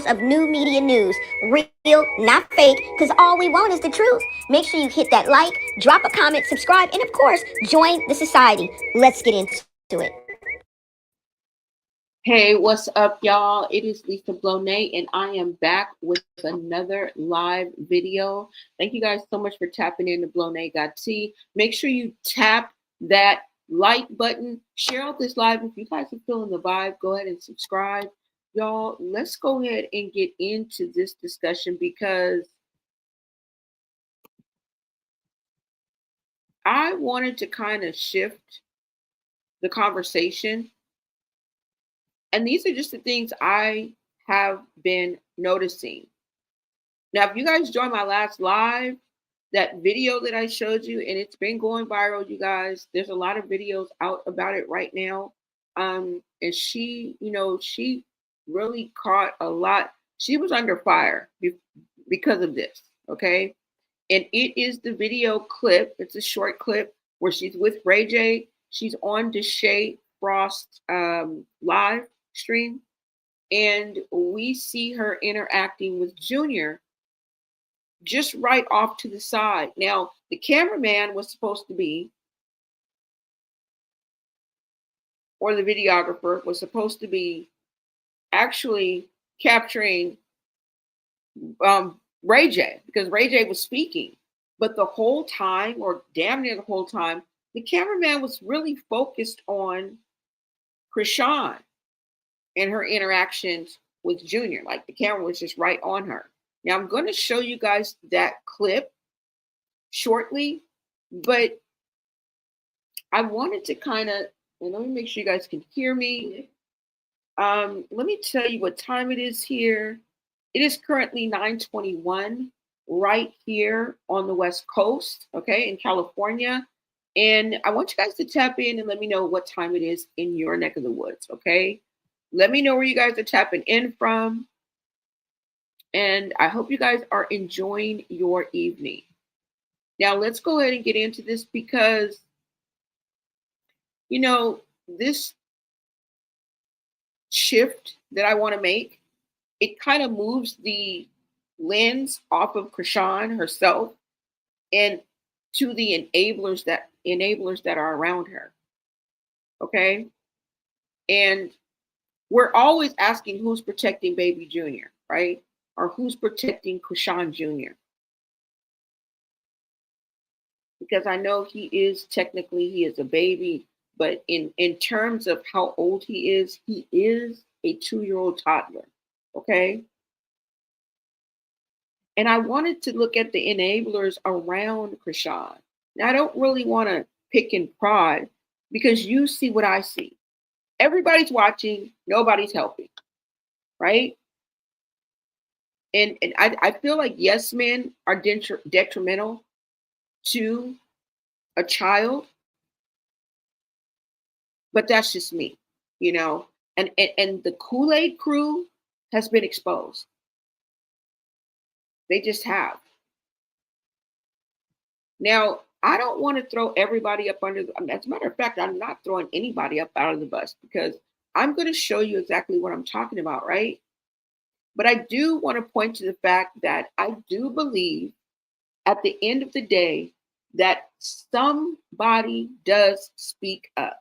of new media news. Real, not fake, because all we want is the truth. Make sure you hit that like, drop a comment, subscribe, and of course, join the society. Let's get into it. Hey, what's up, y'all? It is Lisa Blonay, and I am back with another live video. Thank you guys so much for tapping in to Blonay Got Tea. Make sure you tap that like button. Share out this live. If you guys are feeling the vibe, go ahead and subscribe. Y'all, let's go ahead and get into this discussion because I wanted to kind of shift the conversation. And these are just the things I have been noticing. Now, if you guys joined my last live, that video that I showed you, and it's been going viral, you guys, there's a lot of videos out about it right now. And she really caught a lot. She was under fire because of this, okay? And it is the video clip, it's a short clip where she's with Ray J. She's on Deshae Frost live stream, and we see her interacting with Junior just right off to the side. Now, the cameraman was supposed to be, or the videographer was supposed to be actually capturing Ray J, because Ray J was speaking. But the whole time, or damn near the whole time, the cameraman was really focused on Chrisean and her interactions with Junior. Like the camera was just right on her. Now I'm going to show you guys that clip shortly, but I wanted to kind of, and let me make sure you guys can hear me. Let me tell you what time it is here. It is currently 9:21 right here on the West Coast, okay, in California. And I want you guys to tap in and let me know what time it is in your neck of the woods, okay? Let me know where you guys are tapping in from. And I hope you guys are enjoying your evening. Now, let's go ahead and get into this because, this shift that I want to make, it kind of moves the lens off of Chrisean herself and to the enablers that are around her. Okay? And we're always asking who's protecting baby Junior, right? Or who's protecting Chrisean Jr. Because I know he is a baby, but in terms of how old he is a 2-year-old toddler. Okay. And I wanted to look at the enablers around Chrisean. Now I don't really want to pick and prod because you see what I see. Everybody's watching, nobody's helping, right? And I feel like yes men are detrimental to a child, but that's just me, and the Kool-Aid crew has been exposed. They just have. Now, I don't want to throw everybody up under as a matter of fact, I'm not throwing anybody up out of the bus because I'm going to show you exactly what I'm talking about, right? But I do want to point to the fact that I do believe at the end of the day that somebody does speak up.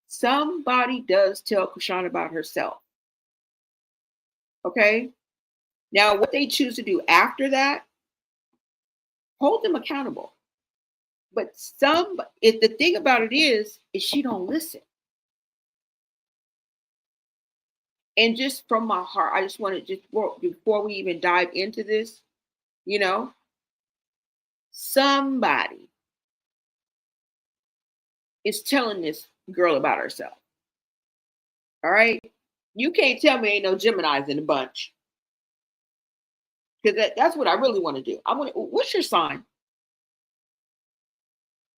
Somebody does tell Chrisean about herself. Okay? Now, what they choose to do after that, hold them accountable. But if the thing about it is she don't listen. And just from my heart, I just want to before we even dive into this, somebody is telling this girl about herself. All right? You can't tell me ain't no Geminis in the bunch. Because that's what I really want to do. What's your sign?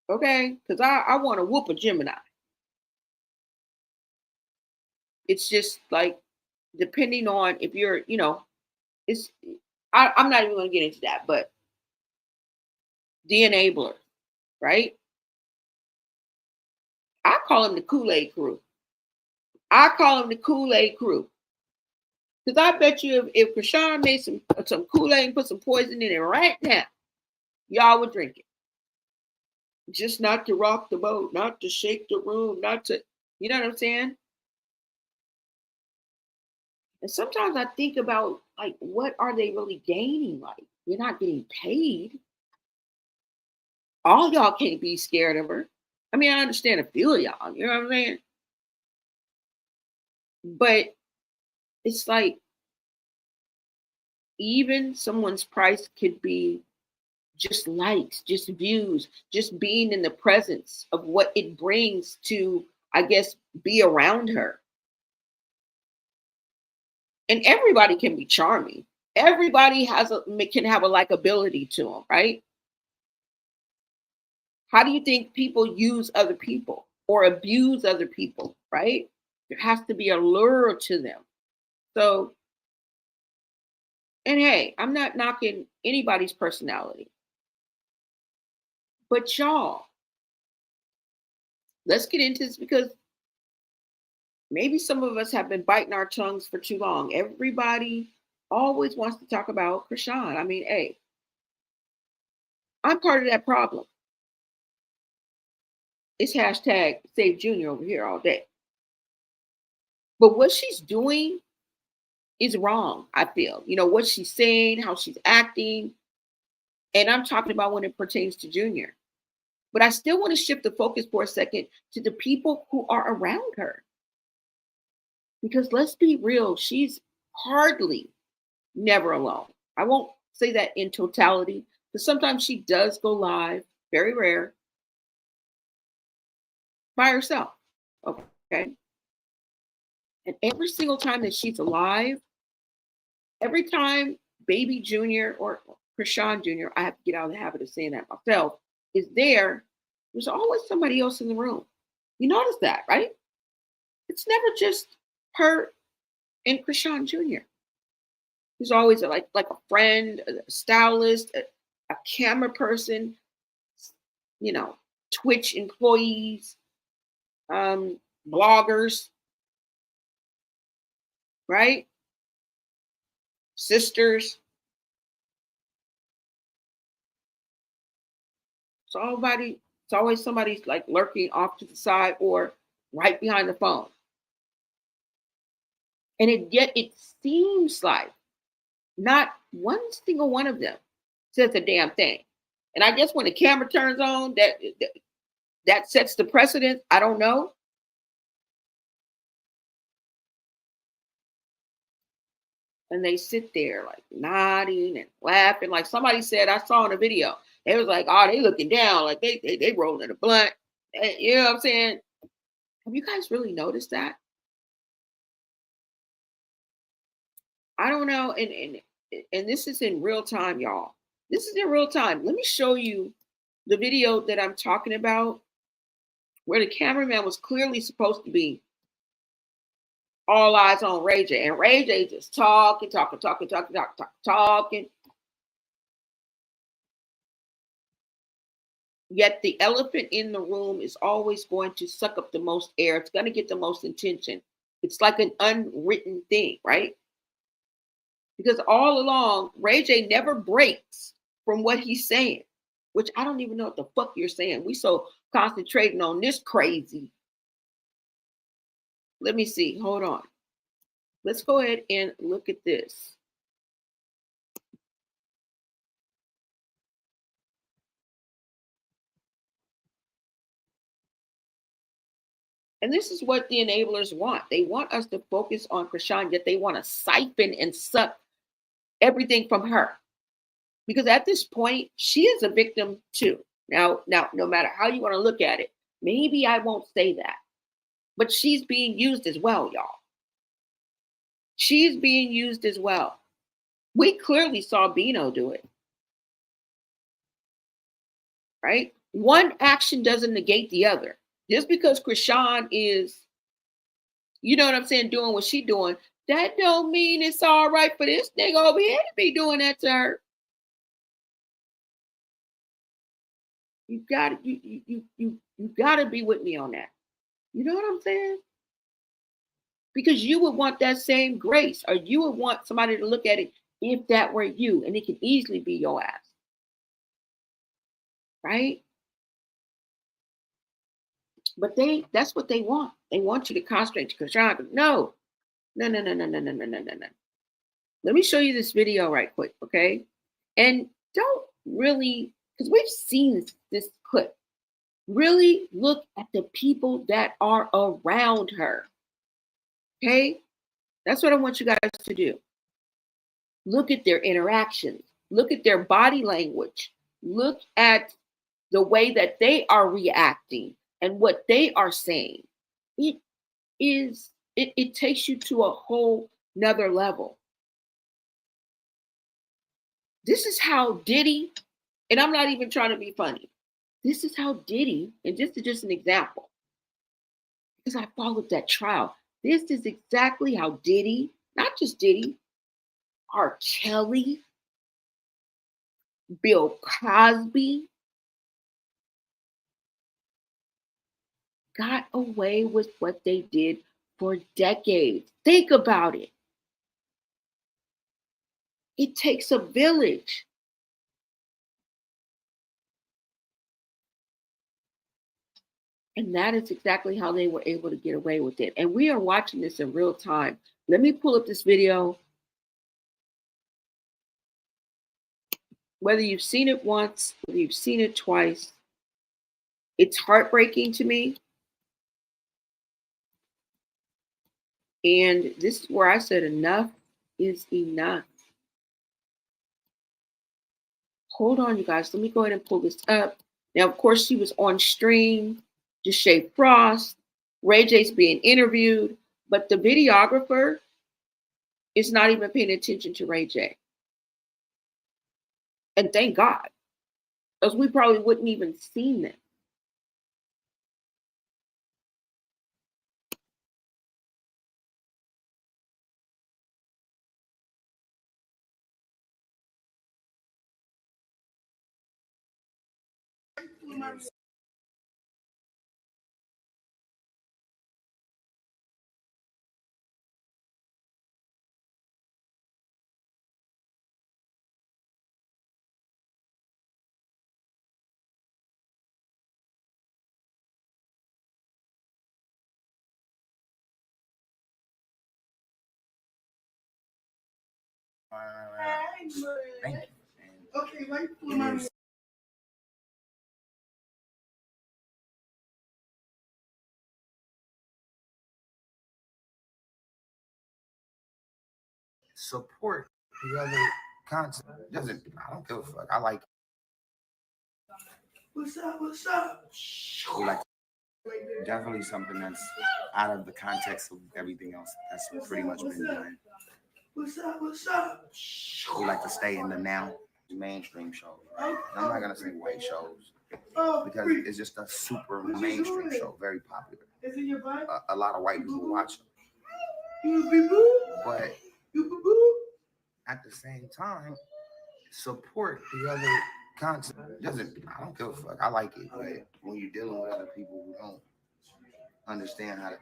Okay? Because I want to whoop a Gemini. It's just like, depending on if you're, I'm not even going to get into that, but the enabler, right? I call them the Kool-Aid crew. Because I bet you if Chrisean made some Kool-Aid and put some poison in it right now, y'all would drink it. Just not to rock the boat, not to shake the room, not to, you know what I'm saying? And sometimes I think about, like, what are they really gaining? Like, you're not getting paid. All y'all can't be scared of her. I mean, I understand a few of y'all, you know what I'm saying? But it's like even someone's price could be just likes, just views, just being in the presence of what it brings to, I guess, be around her. And everybody can be charming. Everybody can have a likability to them, right? How do you think people use other people or abuse other people, right? There has to be a lure to them. So, and hey, I'm not knocking anybody's personality, but y'all, let's get into this because maybe some of us have been biting our tongues for too long. Everybody always wants to talk about Chrisean. I mean, hey, I'm part of that problem. It's hashtag Save Junior over here all day. But what she's doing is wrong, I feel. You know, what she's saying, how she's acting. And I'm talking about when it pertains to Junior. But I still want to shift the focus for a second to the people who are around her. Because let's be real, she's hardly never alone. I won't say that in totality, because sometimes she does go live, very rare, by herself. Okay. And every single time that she's alive, every time Baby Junior or Chrisean Jr., I have to get out of the habit of saying that myself, is there, there's always somebody else in the room. You notice that, right? It's never just her and Chrisean Jr. There's always like a friend, a stylist, a camera person, you know, Twitch employees, bloggers, right? Sisters. It's always somebody's like lurking off to the side or right behind the phone. And yet it seems like not one single one of them says a damn thing. And I guess when the camera turns on, that sets the precedent. I don't know. And they sit there like nodding and laughing. Like somebody said, I saw in a video, they was like, oh, they looking down, like they rolling a blunt. You know what I'm saying? Have you guys really noticed that? I don't know. And this is in real time, y'all. This is in real time. Let me show you the video that I'm talking about, where the cameraman was clearly supposed to be all eyes on Ray J. And Ray J just talking. Yet the elephant in the room is always going to suck up the most air. It's going to get the most attention. It's like an unwritten thing, right? Because all along, Ray J never breaks from what he's saying, which I don't even know what the fuck you're saying. We so concentrating on this crazy. Let me see. Hold on. Let's go ahead and look at this. And this is what the enablers want. They want us to focus on Chrisean, yet they want to siphon and suck everything from her. Because at this point, she is a victim too. Now, no matter how you want to look at it, maybe I won't say that. But she's being used as well, y'all. She's being used as well. We clearly saw Bino do it. Right? One action doesn't negate the other. Just because Chrisean is, you know what I'm saying, doing what she's doing, that don't mean it's all right for this nigga over here to be doing that to her. You gotta be with me on that. You know what I'm saying? because you would want that same grace, or you would want somebody to look at it if that were you, and it can easily be your ass, right? But that's what they want. They want you to concentrate to Chrisean. No, no, no, no, no, no, no, no, no, no, no. Let me show you this video right quick, okay? And don't really, because we've seen this clip, really look at the people that are around her, okay? That's what I want you guys to do. Look at their interactions. Look at their body language. Look at the way that they are reacting and what they are saying. It takes you to a whole nother level. This is how Diddy, and I'm not even trying to be funny. This is how Diddy, and this is just an example, because I followed that trial. This is exactly how Diddy, not just Diddy, R. Kelly, Bill Cosby got away with what they did for decades. Think about it. It takes a village. And that is exactly how they were able to get away with it. And we are watching this in real time. Let me pull up this video. Whether you've seen it once, whether you've seen it twice, it's heartbreaking to me. And this is where I said enough is enough. Hold on, you guys. Let me go ahead and pull this up. Now, of course, she was on stream, Deshae Frost, Ray J's being interviewed, but the videographer is not even paying attention to Ray J. And thank God, else we probably wouldn't even seen this. Thank you. Okay, right. Support the other content. Doesn't I don't give a fuck. I like. What's up? What's up? We like definitely something that's out of the context of everything else that's pretty much been done. What's up? What's up? We like to stay in the now. Mainstream shows, right? I'm not gonna say white shows because it's just a super mainstream show, very popular. A lot of white people watch them, but at the same time, support the other content. Doesn't I don't give a fuck. I like it, but when you're dealing with other people who don't understand how to,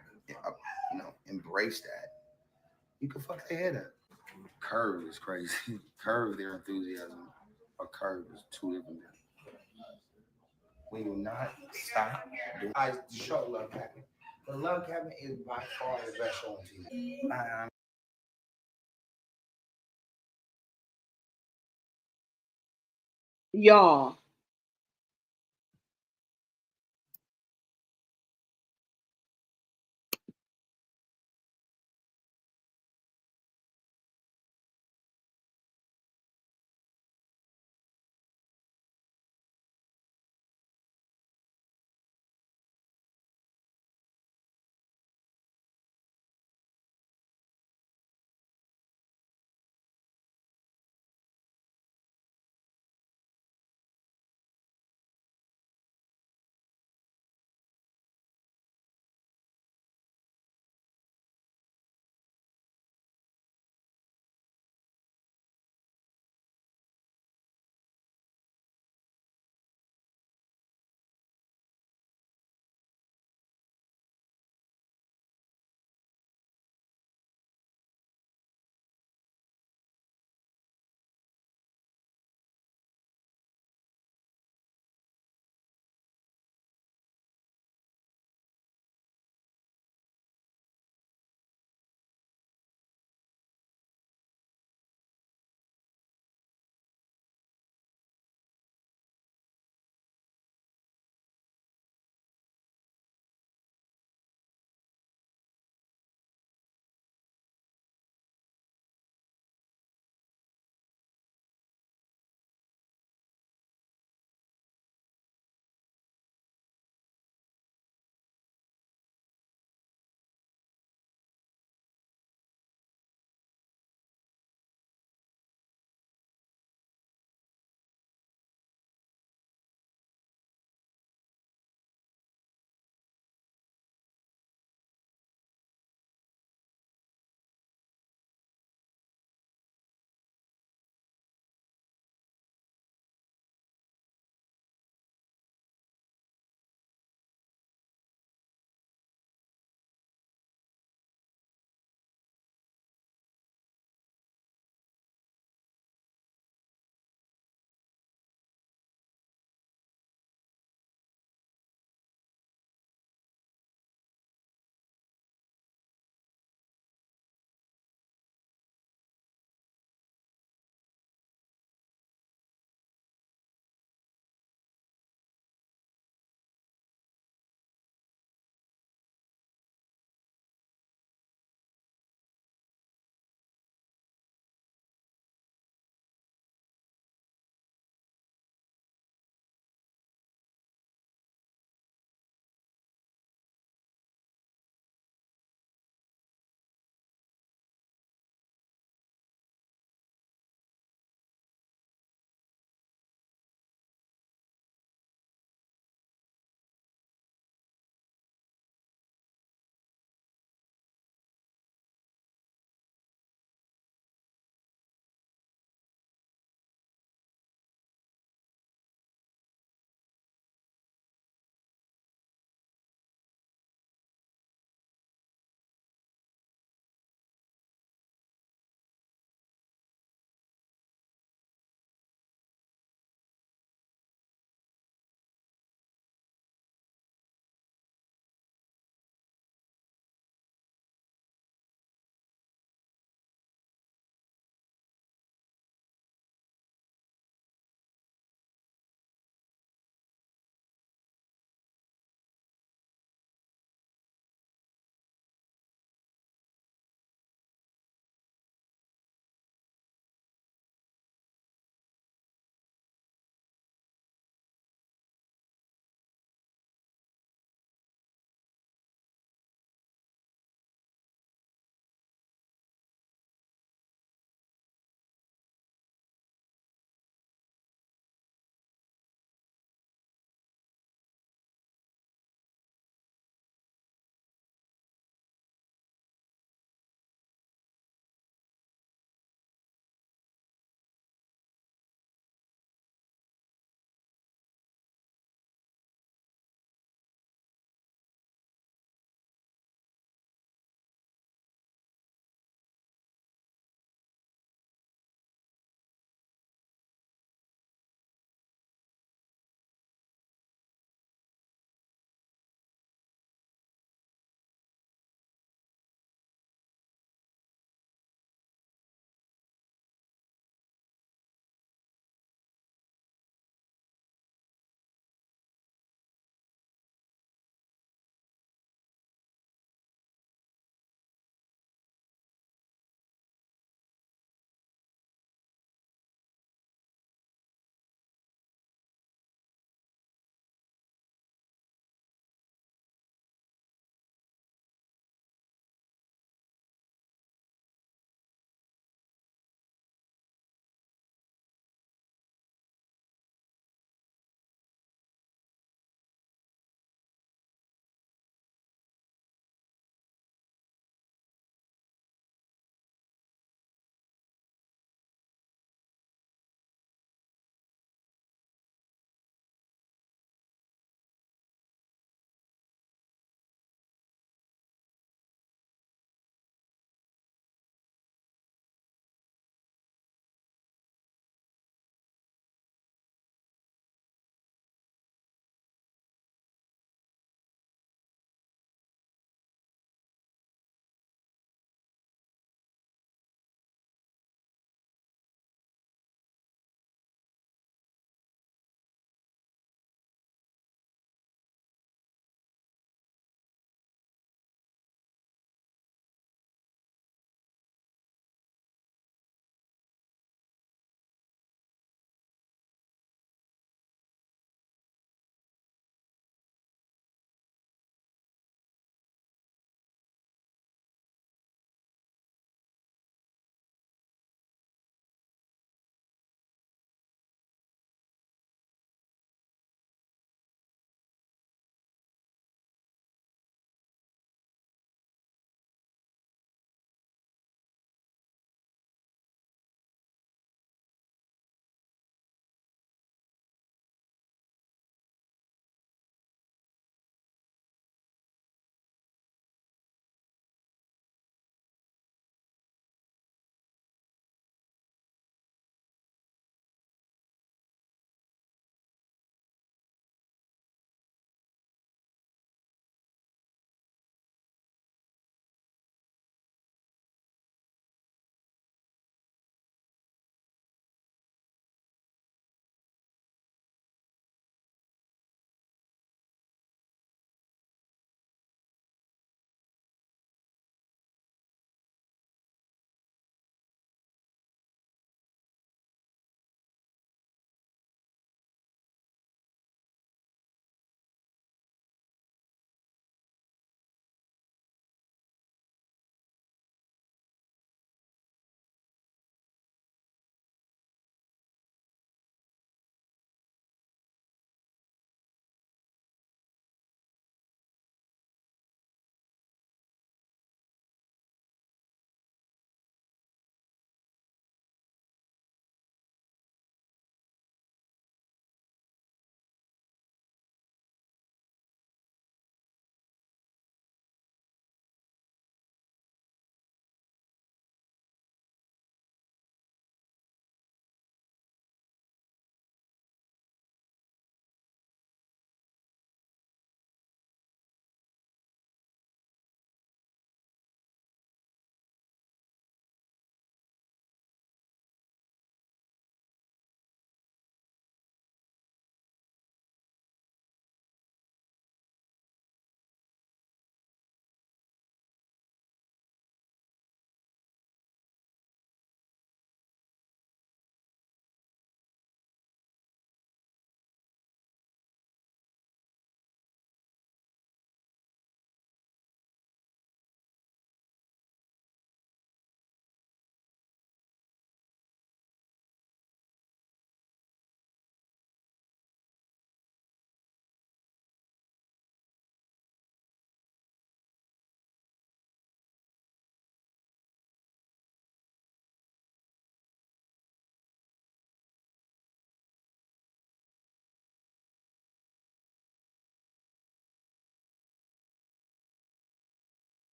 embrace that, you can fuck their head up. Curve is crazy. Curve their enthusiasm. Or curve is two different things. We will not stop doing. I show Love Cabinet. The Love Cabinet is by far the best show on TV. Y'all,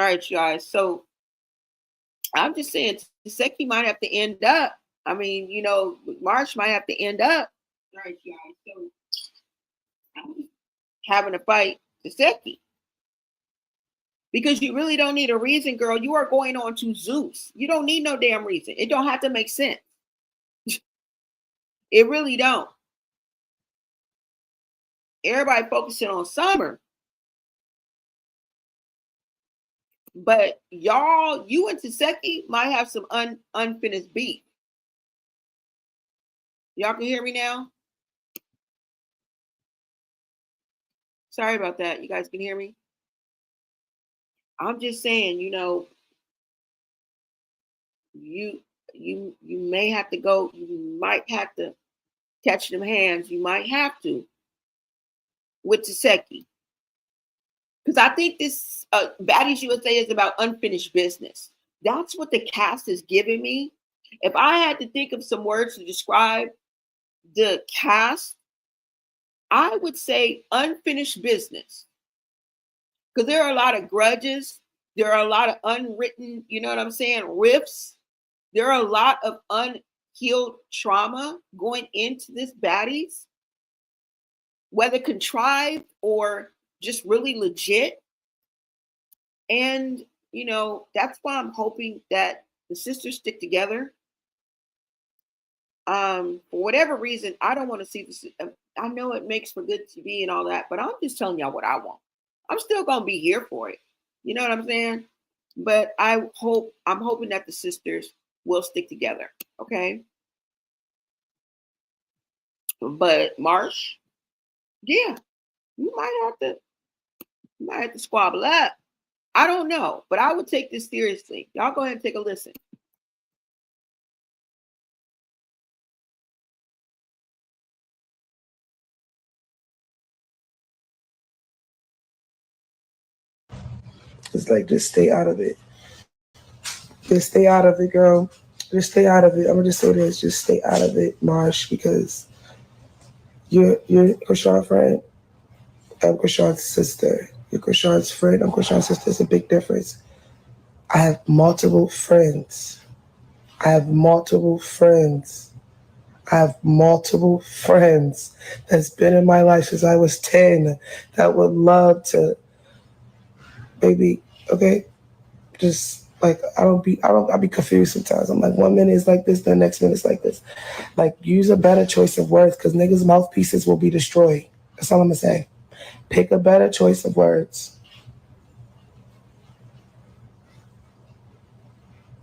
All right, you guys. So I'm just saying, Seki might have to end up. I mean, you know, Marsh might have to end up. All right, you guys. So I'm having a fight Seki. Because you really don't need a reason, girl. You are going on to Zeus. You don't need no damn reason. It don't have to make sense. It really don't. Everybody focusing on Summer. But y'all, you and Taseki might have some unfinished beef. Y'all can hear me now? Sorry about that. You guys can hear me? I'm just saying, you know, you may have to go, you might have to catch them hands. You might have to with Taseki. Because I think this Baddies USA is about unfinished business. That's what the cast is giving me. If I had to think of some words to describe the cast, I would say unfinished business. Because there are a lot of grudges. There are a lot of unwritten, you know what I'm saying, rifts. There are a lot of unhealed trauma going into this Baddies, whether contrived or just really legit. And, you know, that's why I'm hoping that the sisters stick together. For whatever reason, I don't want to see this. I know it makes for good TV and all that, but I'm just telling y'all what I want. I'm still going to be here for it. You know what I'm saying? But I'm hoping that the sisters will stick together. Okay. But Marsh, yeah, you might have to squabble up. I don't know, but I would take this seriously. Y'all go ahead and take a listen. It's like, just stay out of it. Just stay out of it, girl. Just stay out of it. I'm gonna just say this: just stay out of it, Marsh, because you're Chrisean's friend. I'm Chrisean's sister. You're Chrisean's friend. I'm Chrisean's sister. It's a big difference. I have multiple friends. I have multiple friends. I have multiple friends that's been in my life since I was 10 that would love to, baby, okay? Just like, I be confused sometimes. I'm like, 1 minute is like this, the next minute is like this. Like, use a better choice of words because niggas' mouthpieces will be destroyed. That's all I'm gonna say. Pick a better choice of words.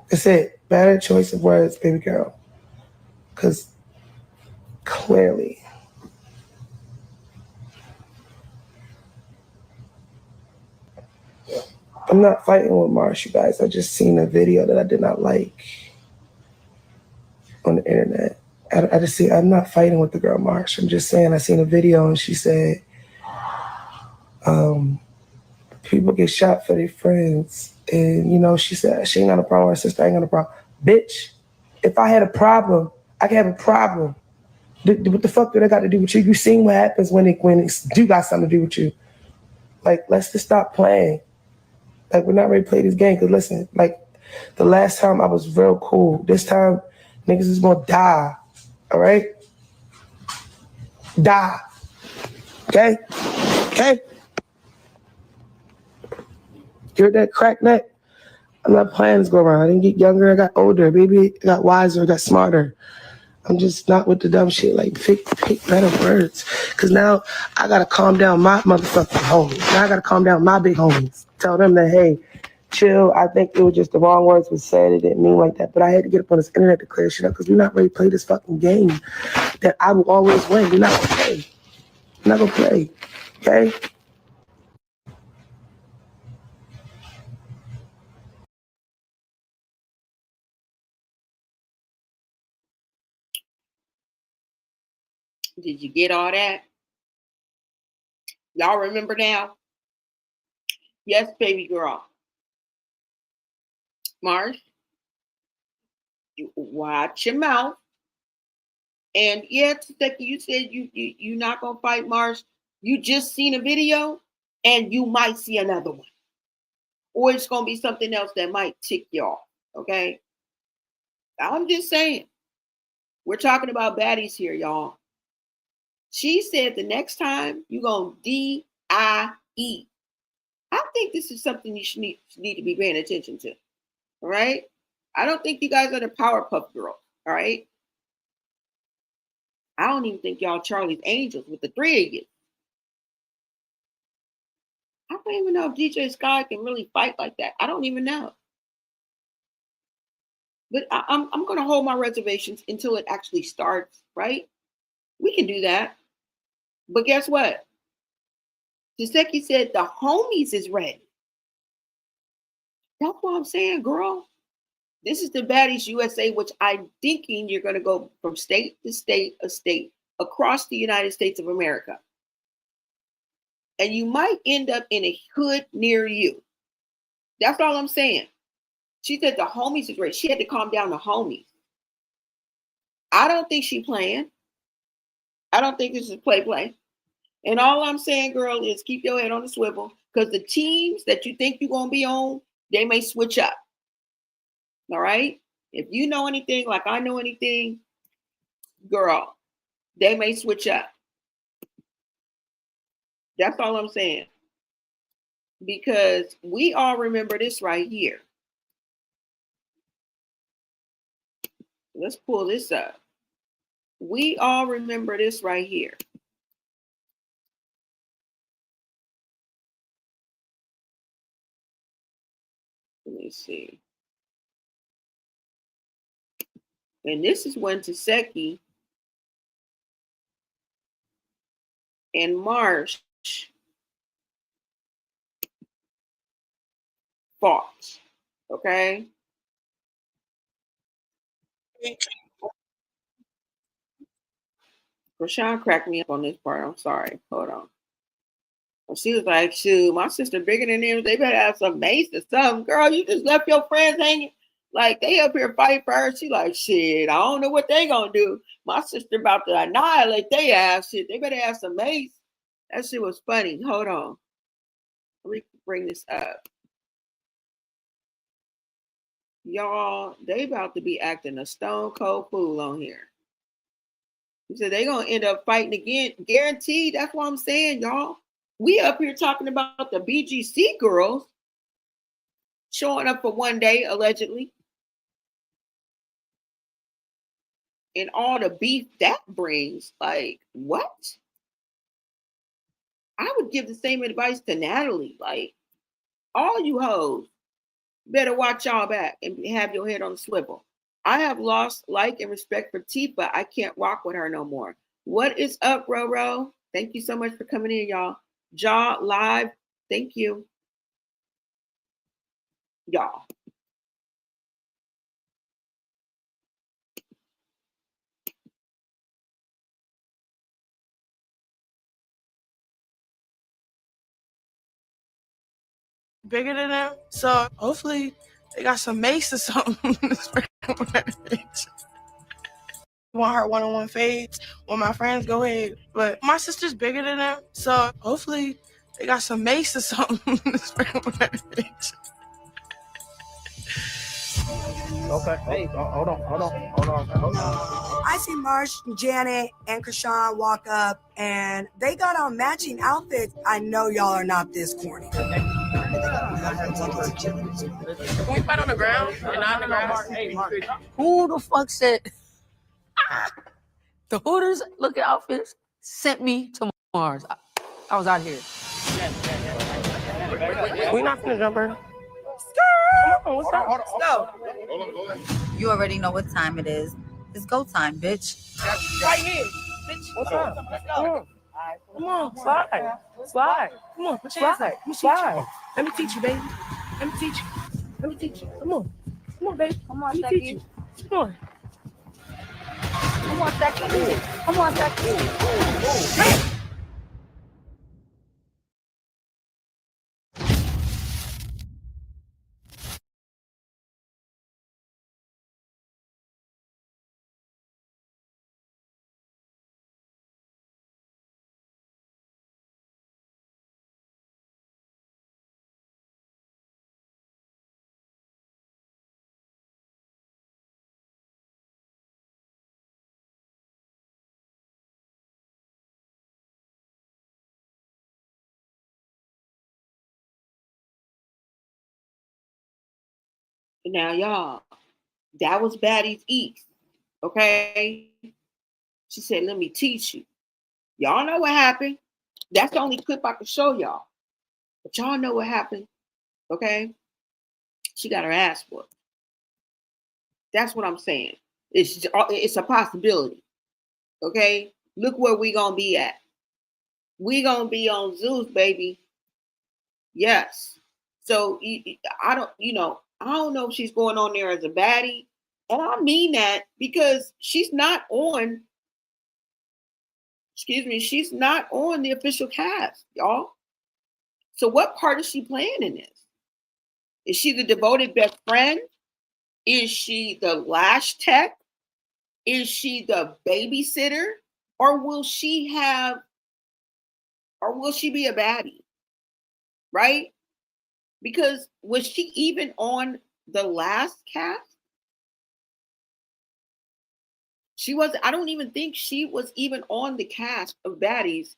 That's it. Better choice of words, baby girl. Because clearly, I'm not fighting with Marsh, you guys. I just seen a video that I did not like on the internet. I'm not fighting with the girl Marsh. I'm just saying I seen a video and she said, people get shot for their friends. And, you know, she said she ain't got a problem with her sister. I ain't got a problem. Bitch, if I had a problem, I could have a problem. What the fuck do that got to do with you? You seen what happens when it do got something to do with you. Like, let's just stop playing. Like, we're not ready to play this game. Because listen, like, the last time I was real cool. This time, niggas is going to die. All right? Die. Okay? Okay? You're that crack neck. I'm not playing this go around. I didn't get younger. I got older. Baby, I got wiser. I got smarter. I'm just not with the dumb shit. Like, pick better words. Because now I got to calm down my motherfucking homies. Now I got to calm down my big homies. Tell them that, hey, chill. I think it was just the wrong words was said. It didn't mean like that. But I had to get up on this internet to clear shit up because we're not ready to play this fucking game that I will always win. We're not going to play. We're not going to play. Okay? Did you get all that? Y'all remember now? Yes, baby girl. Marsh, you watch your mouth. And yeah, Teki, you said you're not gonna fight Marsh. You just seen a video, and you might see another one. or it's going to be something else that might tick you off. Okay. I'm just saying. We're talking about baddies here, y'all. She said the next time you're going to D-I-E. I think this is something you should need to be paying attention to. All right. I don't think you guys are the Powerpuff Girls. All right. I don't even think y'all Charlie's Angels with the three of you. I don't even know if DJ Sky can really fight like that. I don't even know. But I'm going to hold my reservations until it actually starts, right? We can do that. But guess what? Jiseki said the homies is ready. That's what I'm saying, girl. This is the Baddies USA, which I'm thinking you're going to go from state to state, a state, across the United States of America. And you might end up in a hood near you. That's all I'm saying. She said the homies is ready. She had to calm down the homies. I don't think she playing. I don't think this is play. And all I'm saying, girl, is keep your head on the swivel, because the teams that you think you're going to be on, they may switch up. All right? If you know anything like I know anything, girl, they may switch up. That's all I'm saying. Because we all remember this right here. Let's pull this up. We all remember this right here. Let me see. And this is when Taseki and Marsh fought. Okay? Chrisean cracked me up on this part. I'm sorry. Hold on. She was like, shoot, my sister bigger than them. They better have some mace or something. Girl, you just left your friends hanging. Like, they up here fighting for her. She like, shit, I don't know what they gonna do. My sister about to annihilate they ass. Shit, they better have some mace. That shit was funny. Hold on. Let me bring this up. Y'all, they about to be acting a stone cold fool on here. He said they gonna end up fighting again. Guaranteed. That's what I'm saying, y'all. We up here talking about the BGC girls showing up for one day, allegedly. And all the beef that brings. Like, what? I would give the same advice to Natalie. Like, all you hoes better watch y'all back and have your head on the swivel. I have lost like and respect for Tifa. I can't rock with her no more. What is up, Roro? Thank you so much for coming in, y'all. Jaw live. Thank you. Y'all. Bigger than them. So hopefully they got some mace or something. Want her one-on-one fades. Want my friends, go ahead. But my sister's bigger than them. So hopefully they got some mace or something. Okay. Hey, hold on. I see Marsh, Janet, and Chrisean walk up, and they got on matching outfits. I know y'all are not this corny. Can we fight on the ground and not on the grass? Hey, Mark. Who the fuck said the Hooters looking outfits sent me to Mars? I was out here. We not finna jump her. Come on, what's up? Let's go. You already know what time it is. It's go time, bitch. Right here. Bitch, what's up? Let's go. Come on, slide. Come on, put your hands up. Slide. Let me teach you, baby. Let me teach you. Come on, baby. Come on, Let me teach you. Come on. Come on, Becky. Now, y'all, that was Baddie's East. Okay. She said, let me teach you. Y'all know what happened. That's the only clip I can show y'all. But y'all know what happened. Okay. She got her ass whooped. That's what I'm saying. It's a possibility. Okay. Look where we gonna be at. We gonna be on Zeus, baby. Yes. So I don't know if she's going on there as a baddie. And I mean that because she's not on, she's not on the official cast, y'all. So what part is she playing in this? Is she the devoted best friend? Is she the lash tech? Is she the babysitter? Or will she be a baddie? Right? Because was she even on the last cast? She was. I don't even think she was even on the cast of Baddies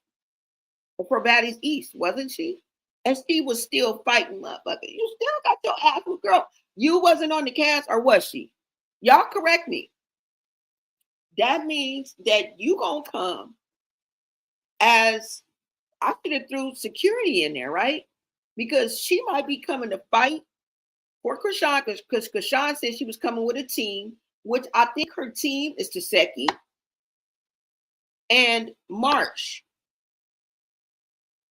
or for Baddies East, wasn't she? And she was still fighting, motherfucker. You still got your ass, girl. You wasn't on the cast, or was she? Y'all correct me. That means that you gonna come as, I should have threw security in there, right? Because she might be coming to fight for Chrisean, because Chrisean said she was coming with a team, which I think her team is Taseki and Marsh.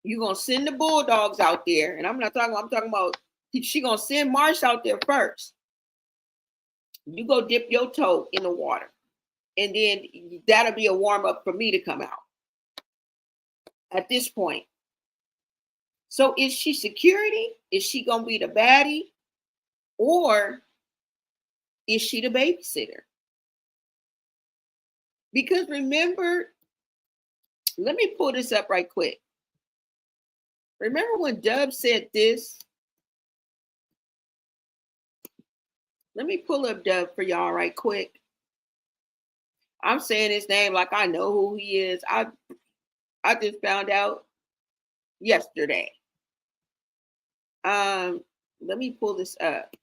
You're gonna send the Bulldogs out there, and I'm talking about she gonna send Marsh out there first. You go dip your toe in the water, and then that'll be a warm-up for me to come out at this point. So is she security? Is she gonna be the baddie? Or is she the babysitter? Because remember, let me pull this up right quick. Remember when Dub said this? Let me pull up Dub for y'all right quick. I'm saying his name like I know who he is. I just found out yesterday. Let me pull this up.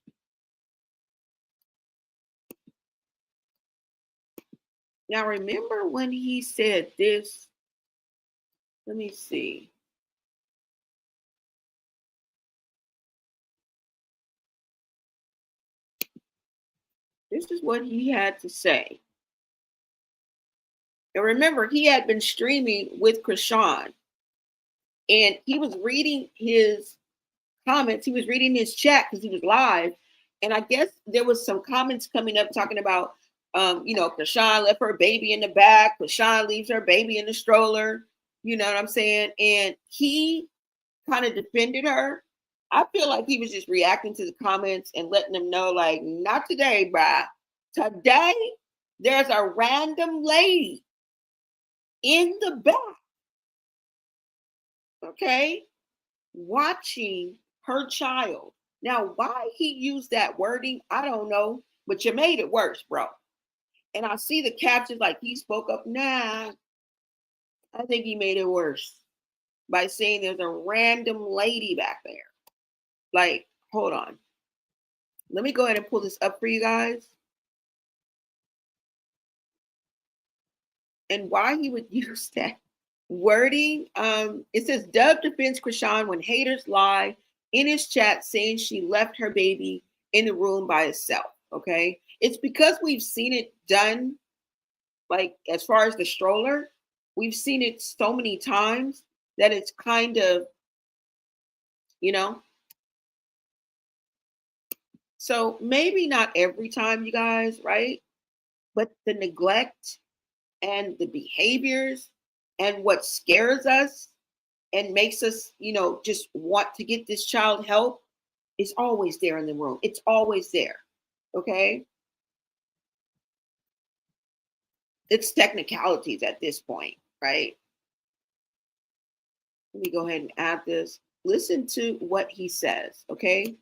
Now remember when he said this? Let me see. This is what he had to say. And remember, he had been streaming with Chrisean, and he was reading his comments. He was reading his chat because he was live. And I guess there was some comments coming up talking about, Chrisean left her baby in the back. Chrisean leaves her baby in the stroller. You know what I'm saying? And he kind of defended her. I feel like he was just reacting to the comments and letting them know, like, not today, bruh. Today, there's a random lady in the back, okay, watching her child. Now, why he used that wording, I don't know, but you made it worse, bro. And I see the captions like he spoke up. Nah, I think he made it worse by saying there's a random lady back there. Like, hold on. Let me go ahead and pull this up for you guys. And why he would use that wording. It says Dub defends Chrisean when haters lie in his chat saying she left her baby in the room by herself. Okay. It's because we've seen it done, like as far as the stroller, we've seen it so many times that it's kind of, so maybe not every time, you guys, right? But the neglect and the behaviors and what scares us and makes us, just want to get this child help is always there in the room. It's always there. Okay. It's technicalities at this point, right? Let me go ahead and add this. Listen to what he says. Okay.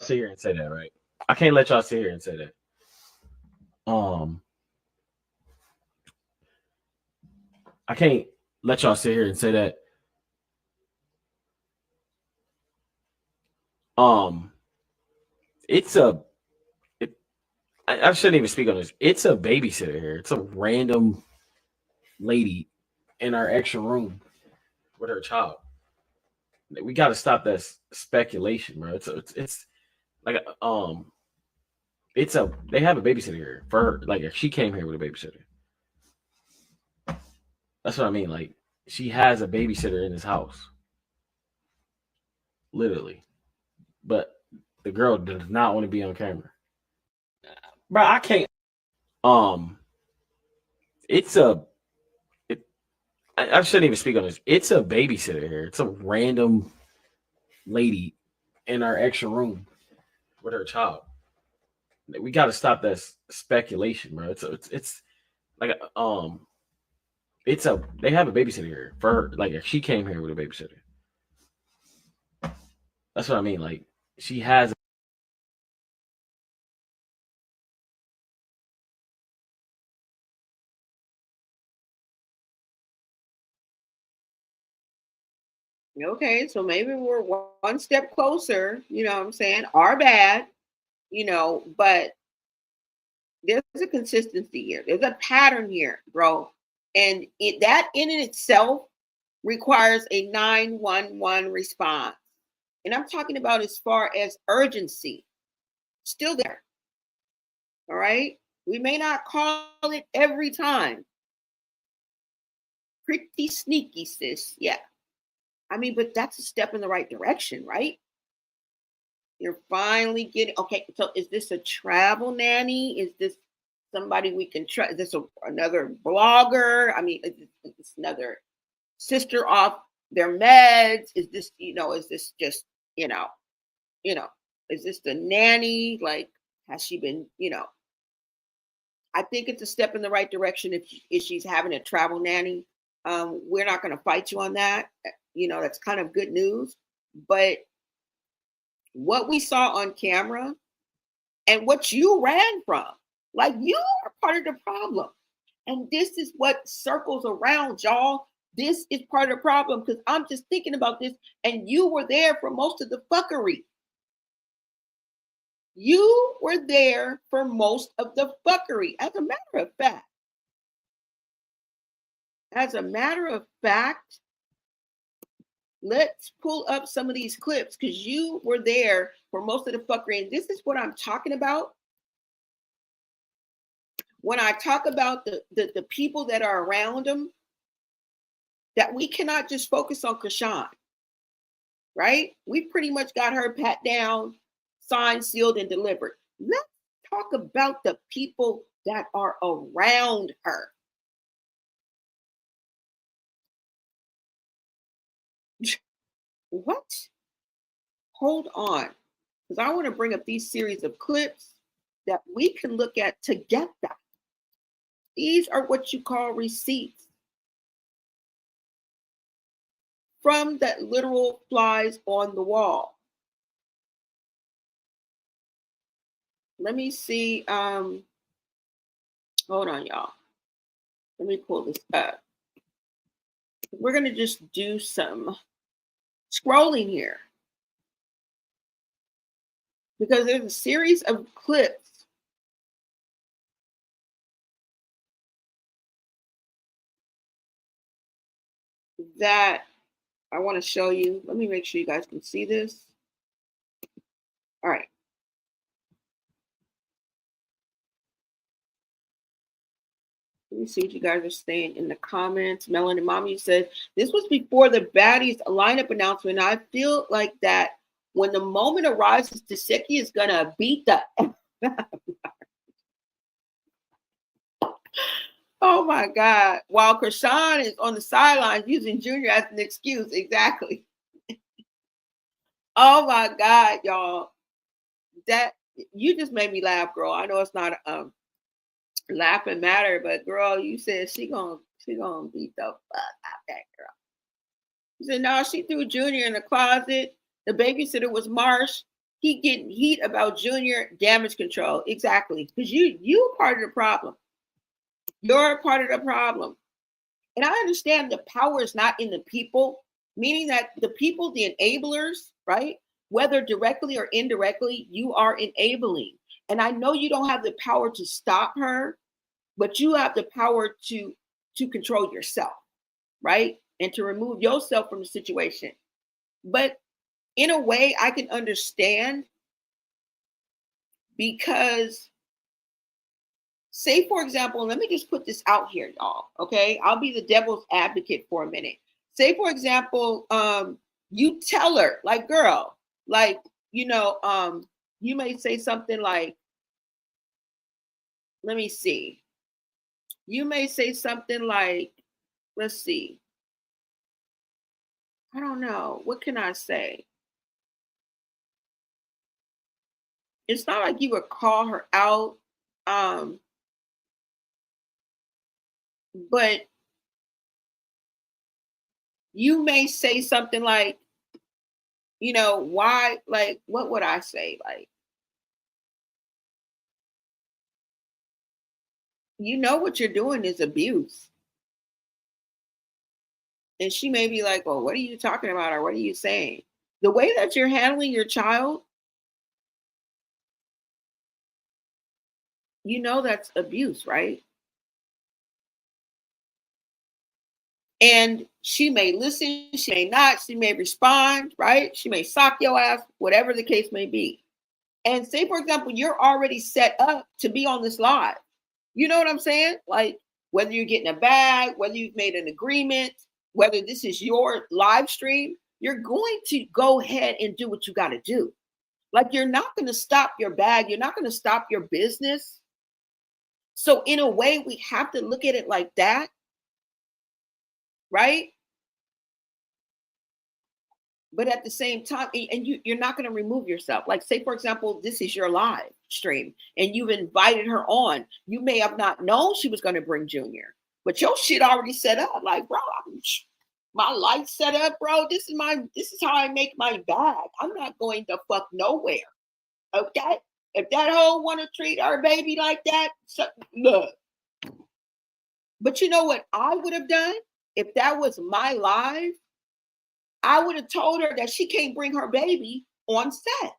Sit here and say that, right? I can't let y'all sit here and say that. I can't let y'all sit here and say that. It's a. I shouldn't even speak on this. It's a babysitter here. It's a random lady in our extra room with her child. We got to stop that speculation, bro. It's like it's a they have a babysitter here for her. Like she came here with a babysitter. That's what I mean. Like she has a babysitter in this house, literally. But the girl does not want to be on camera, bro. I can't. Um, it's a. I shouldn't even speak on this. It's a babysitter here. It's a random lady in our extra room with her child. We got to stop that speculation, bro. It's like it's a they have a babysitter here for her. Like she came here with a babysitter. That's what I mean. Like she has. Okay, so maybe we're one step closer, you know what I'm saying? Our bad, but there's a consistency here. There's a pattern here, bro. And that in itself requires a 911 response. And I'm talking about as far as urgency. Still there. All right? We may not call it every time. Pretty sneaky, sis. Yeah. I mean, but that's a step in the right direction, right? You're finally getting, okay, so is this a travel nanny? Is this somebody we can trust? Is this another blogger? I mean, is this another sister off their meds? Is this, is this just, is this the nanny? Like, has she been, I think it's a step in the right direction if she's having a travel nanny. We're not going to fight you on that. That's kind of good news. But what we saw on camera and what you ran from, like you are part of the problem. And this is what circles around, y'all. This is part of the problem because I'm just thinking about this and you were there for most of the fuckery. You were there for most of the fuckery. As a matter of fact, let's pull up some of these clips because you were there for most of the fuckery. And this is what I'm talking about. When I talk about the people that are around them, that we cannot just focus on Chrisean, right? We pretty much got her pat down, signed, sealed, and delivered. Let's talk about the people that are around her. What? Hold on, because I want to bring up these series of clips that we can look at together. These are what you call receipts from that literal flies on the wall. Let me see. Hold on, y'all. Let me pull this up. We're going to just do some scrolling here because there's a series of clips that I want to show you. Let me make sure you guys can see this. All right. Let me see what you guys are saying in the comments. Melanie Mommy said, this was before the Baddies lineup announcement. I feel like that when the moment arises, Taseki is going to beat the Oh my God. While Chrisean is on the sidelines using Junior as an excuse. Exactly. Oh my God, y'all. That you just made me laugh, girl. I know it's not laughing matter, but girl, you said she gonna beat the fuck out that girl. You said no, she threw Junior in the closet. The babysitter was Marsh. He getting heat about Junior damage control. Exactly. Because you part of the problem. You're part of the problem. And I understand the power is not in the people, meaning that the people, the enablers, right? Whether directly or indirectly, you are enabling. And I know you don't have the power to stop her, but you have the power to control yourself, right? And to remove yourself from the situation. But in a way, I can understand, because say, for example, let me just put this out here, y'all. Okay. I'll be the devil's advocate for a minute. Say, for example, you tell her, like, girl, like, you may say something like, let me see. You may say something like, let's see. I don't know. What can I say? It's not like you would call her out. But you may say something like, why, like, what would I say? Like, what you're doing is abuse. And she may be like, well, what are you talking about? Or what are you saying? The way that you're handling your child, that's abuse, right? And she may listen, she may not, she may respond, right? She may sock your ass, whatever the case may be. And say, for example, you're already set up to be on this live. You know what I'm saying? Like, whether you're getting a bag, whether you've made an agreement, whether this is your live stream, you're going to go ahead and do what you got to do. Like, you're not going to stop your bag. You're not going to stop your business. So in a way, we have to look at it like that. Right? But at the same time, and you're not going to remove yourself. Like, say, for example, this is your live stream and you've invited her on. You may have not known she was going to bring Junior, but your shit already set up. Like, bro, my life set up, bro. This is how I make my bag. I'm not going to fuck nowhere. Okay? If that hoe want to treat her baby like that, look. But you know what I would have done? If that was my live, I would have told her that she can't bring her baby on set.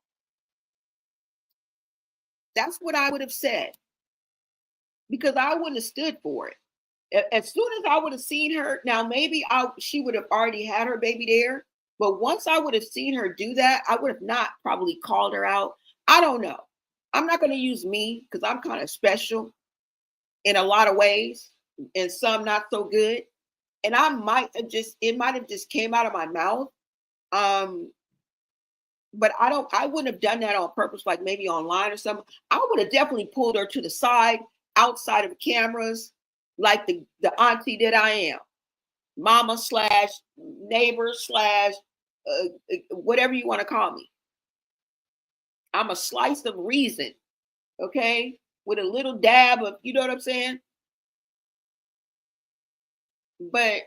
That's what I would have said. Because I wouldn't have stood for it. As soon as I would have seen her, now maybe she would have already had her baby there. But once I would have seen her do that, I would have not probably called her out. I don't know. I'm not going to use me because I'm kind of special in a lot of ways and some not so good. And it might have just came out of my mouth. But I wouldn't have done that on purpose, like maybe online or something. I would have definitely pulled her to the side, outside of cameras, like the auntie that I am. Mama / neighbor / whatever you want to call me. I'm a slice of reason, okay? With a little dab of, you know what I'm saying? But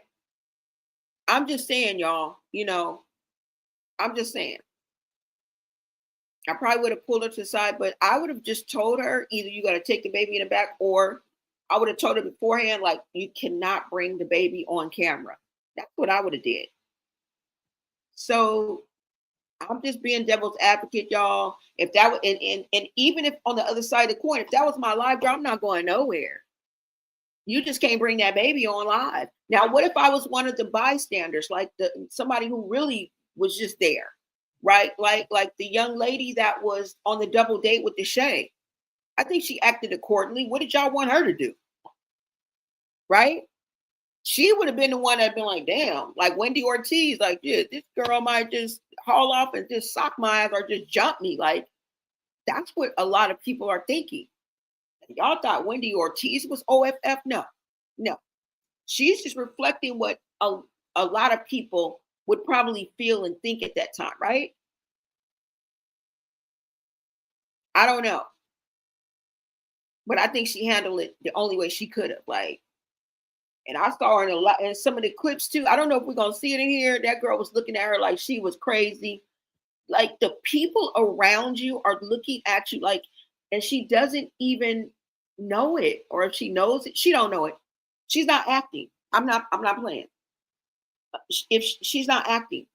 I'm just saying, y'all, I'm just saying. I probably would have pulled her to the side, but I would have just told her either you got to take the baby in the back, or I would have told her beforehand, like, you cannot bring the baby on camera. That's what I would have did. So I'm just being devil's advocate, y'all. If that was, and even if on the other side of the coin, if that was my live, girl, I'm not going nowhere. You just can't bring that baby on live. Now, what if I was one of the bystanders, like somebody who really was just there, right? Like the young lady that was on the double date with Deshae. I think she acted accordingly. What did y'all want her to do? Right? She would have been the one that'd been like, damn, like Wendy Ortiz, like, yeah, this girl might just haul off and just sock my ass or just jump me. Like, that's what a lot of people are thinking. Y'all thought Wendy Ortiz was OFF? No. She's just reflecting what a lot of people would probably feel and think at that time, right? I don't know. But I think she handled it the only way she could have. Like, and I saw her in some of the clips too. I don't know if we're gonna see it in here. That girl was looking at her like she was crazy. Like, the people around you are looking at you like, and she doesn't even know it, or if she knows it, she don't know it. She's not acting. I'm not playing. If she's not acting,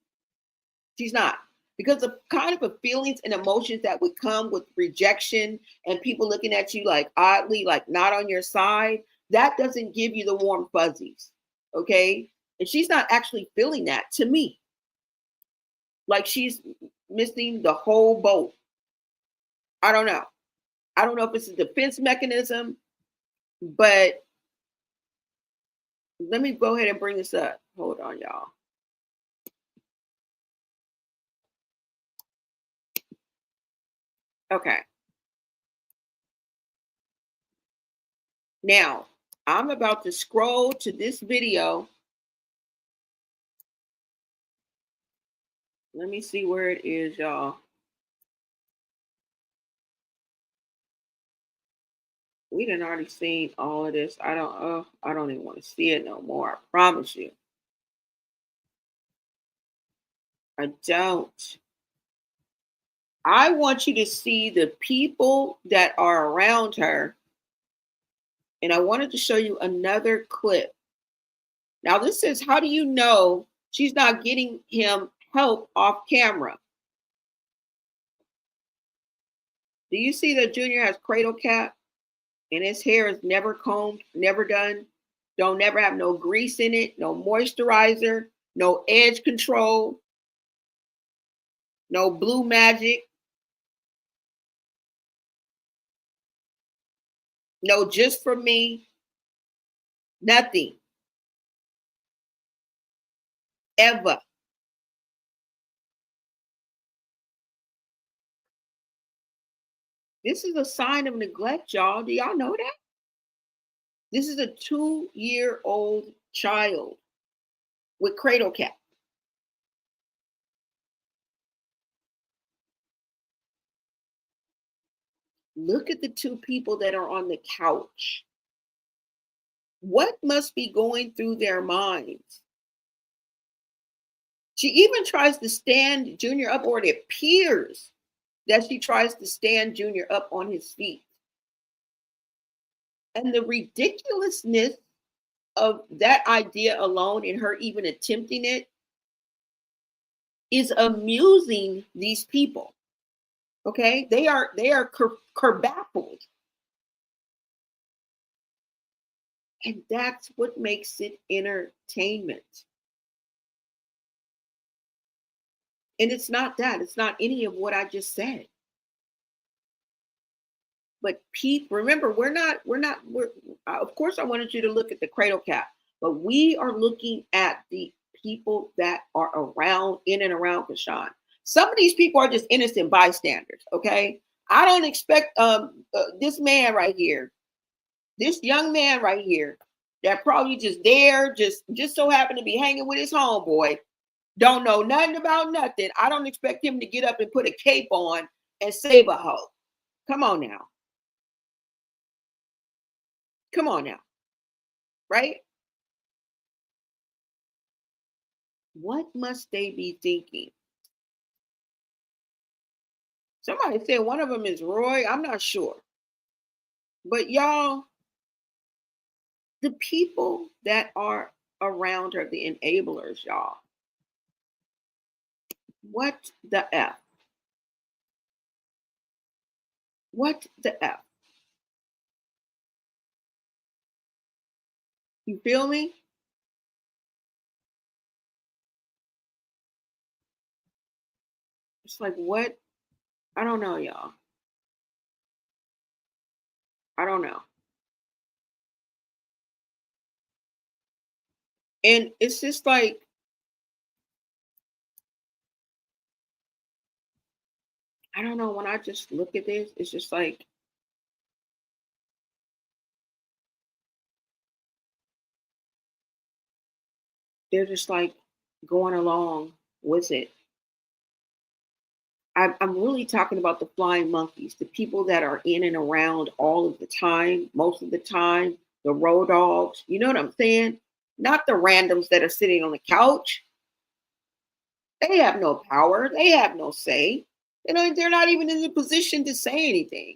she's not. Because the kind of feelings and emotions that would come with rejection and people looking at you like oddly, like not on your side, that doesn't give you the warm fuzzies. Okay. And she's not actually feeling that to me. Like she's missing the whole boat. I don't know. I don't know if it's a defense mechanism, but let me go ahead and bring this up. Hold on, y'all. Okay. Now, I'm about to scroll to this video. Let me see where it is, y'all. We done already seen all of this. I don't even want to see it no more. I promise you. I don't. I want you to see the people that are around her. And I wanted to show you another clip. Now, this says, how do you know she's not getting him help off camera? Do you see that Junior has cradle cap and his hair is never combed, never done? Don't never have no grease in it, no moisturizer, no edge control, no blue magic, no just for me, nothing. Ever. This is a sign of neglect, y'all. Do y'all know that? This is a 2-year-old child with cradle cap. Look at the two people that are on the couch. What must be going through their minds? She even tries to stand Junior up, or it appears that she tries to stand Junior up on his feet. And the ridiculousness of that idea alone, and her even attempting it, is amusing these people. Okay, they are kerbaffled, and that's what makes it entertainment. And it's not that. It's not any of what I just said. But remember, we're of course I wanted you to look at the cradle cap, but we are looking at the people that are around, in and around Chrisean. Some of these people are just innocent bystanders, okay? I don't expect this man right here, this young man right here, that probably just there, just so happened to be hanging with his homeboy, don't know nothing about nothing. I don't expect him to get up and put a cape on and save a hoe. Come on now. Come on now. Right? What must they be thinking? Somebody said one of them is Roy. I'm not sure. But y'all, the people that are around her, the enablers, y'all, what the F? What the F? You feel me? It's like, what? I don't know, y'all. I don't know. And it's just like, I don't know, when I just look at this, it's just like, they're just like going along with it. I'm really talking about the flying monkeys, the people that are in and around all of the time, most of the time, the road dogs. You know what I'm saying? Not the randoms that are sitting on the couch. They have no power. They have no say. You know, they're not even in the position to say anything.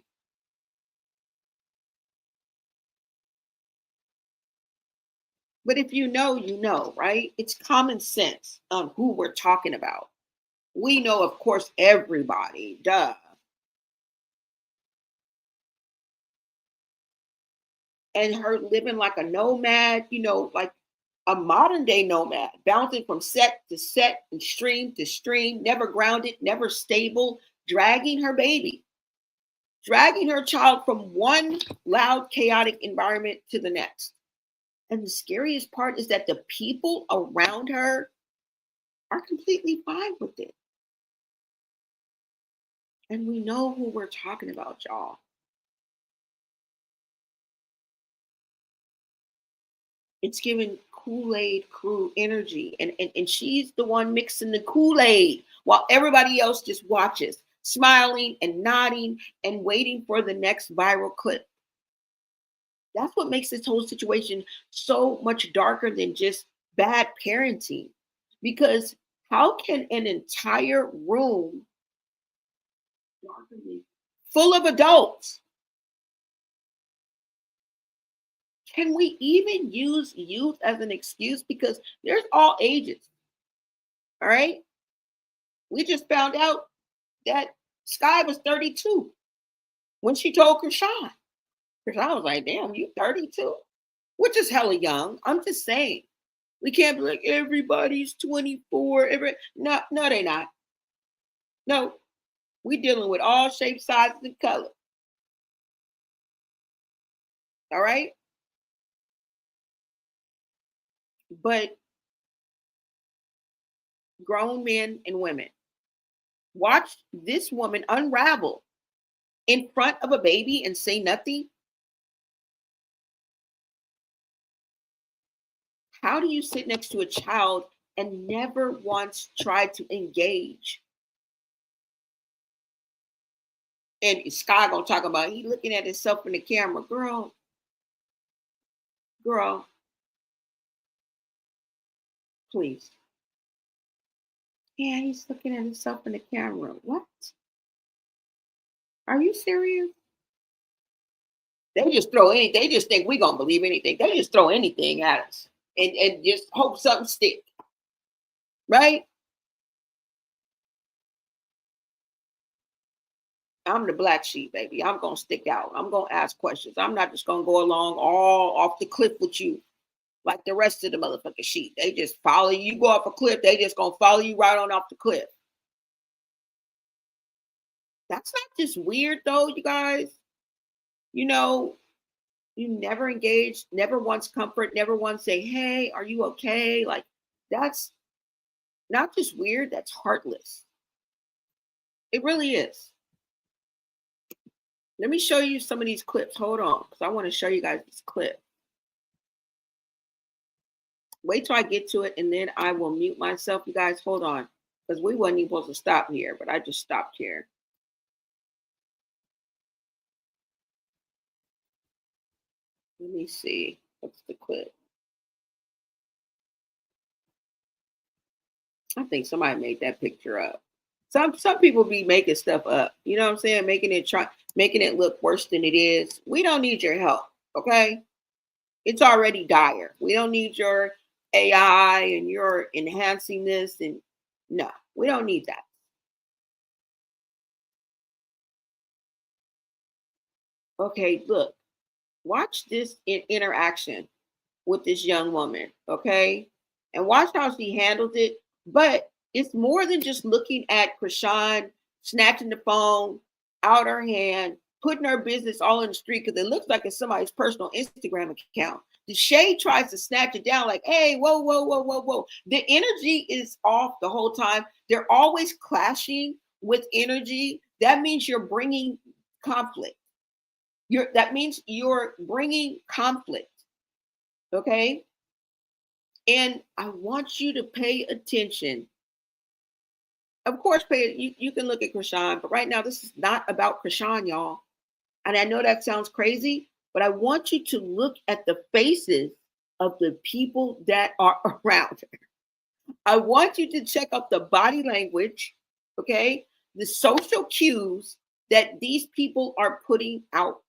But if you know, right? It's common sense on who we're talking about. We know, of course, everybody, duh. And her living like a nomad, like a modern day nomad, bouncing from set to set and stream to stream, never grounded, never stable, dragging her baby, dragging her child from one loud, chaotic environment to the next. And the scariest part is that the people around her are completely fine with it. And we know who we're talking about, y'all. It's giving Kool-Aid crew energy. And she's the one mixing the Kool-Aid while everybody else just watches, smiling and nodding and waiting for the next viral clip. That's what makes this whole situation so much darker than just bad parenting. Because how can an entire room full of adults, can we even use youth as an excuse? Because there's all ages. All right. We just found out that Sky was 32 when she told Chrisean. Chrisean was like, damn, you 32? Which is hella young. I'm just saying. We can't be like, everybody's 24. No, they not. No, we dealing with all shapes, sizes, and color. All right? But grown men and women, watch this woman unravel in front of a baby and say nothing. How do you sit next to a child and never once try to engage? And Sky gonna talk about he looking at himself in the camera. Girl, please. Yeah, he's looking at himself in the camera. What? Are you serious? They just throw anything. They just think we gonna believe anything. They just throw anything at us and just hope something sticks. Right? I'm the black sheep, baby. I'm gonna stick out. I'm gonna ask questions. I'm not just gonna go along all off the cliff with you like the rest of the motherfucking sheep. They just follow you. You go off a cliff, they just gonna follow you right on off the cliff. That's not just weird though, you guys. You never engage, never once comfort, never once say, hey, are you okay? Like, that's not just weird, that's heartless. It really is. Let me show you some of these clips. Hold on, because I want to show you guys this clip. Wait till I get to it, and then I will mute myself. You guys, hold on, because we wasn't even supposed to stop here, but I just stopped here. Let me see. What's the clip? I think somebody made that picture up. Some people be making stuff up. You know what I'm saying? Making it look worse than it is. We don't need your help, okay? It's already dire. We don't need your AI and you're enhancing this, and no, we don't need that. Okay, look, watch this interaction with this young woman, okay? And watch how she handles it. But it's more than just looking at Chrisean snatching the phone out her hand, putting her business all in the street because it looks like it's somebody's personal Instagram account. The shade tries to snatch it down like, hey, whoa, whoa, whoa, whoa, whoa. The energy is off the whole time. They're always clashing with energy. That means you're bringing conflict. That means you're bringing conflict. Okay? And I want you to pay attention. Of course, you can look at Chrisean, but right now this is not about Chrisean, y'all. And I know that sounds crazy, but I want you to look at the faces of the people that are around her. I want you to check out the body language, okay? The social cues that these people are putting out.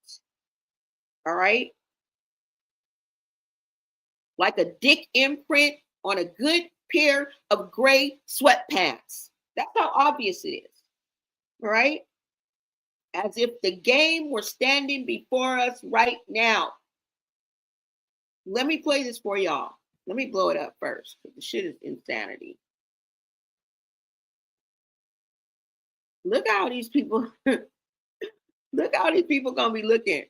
All right? like a dick imprint on a good pair of gray sweatpants. That's how obvious it is, right? As if the game were standing before us right now. Let me play this for y'all. Let me blow it up first, because the shit is insanity. Look how these people, look how these people gonna be looking.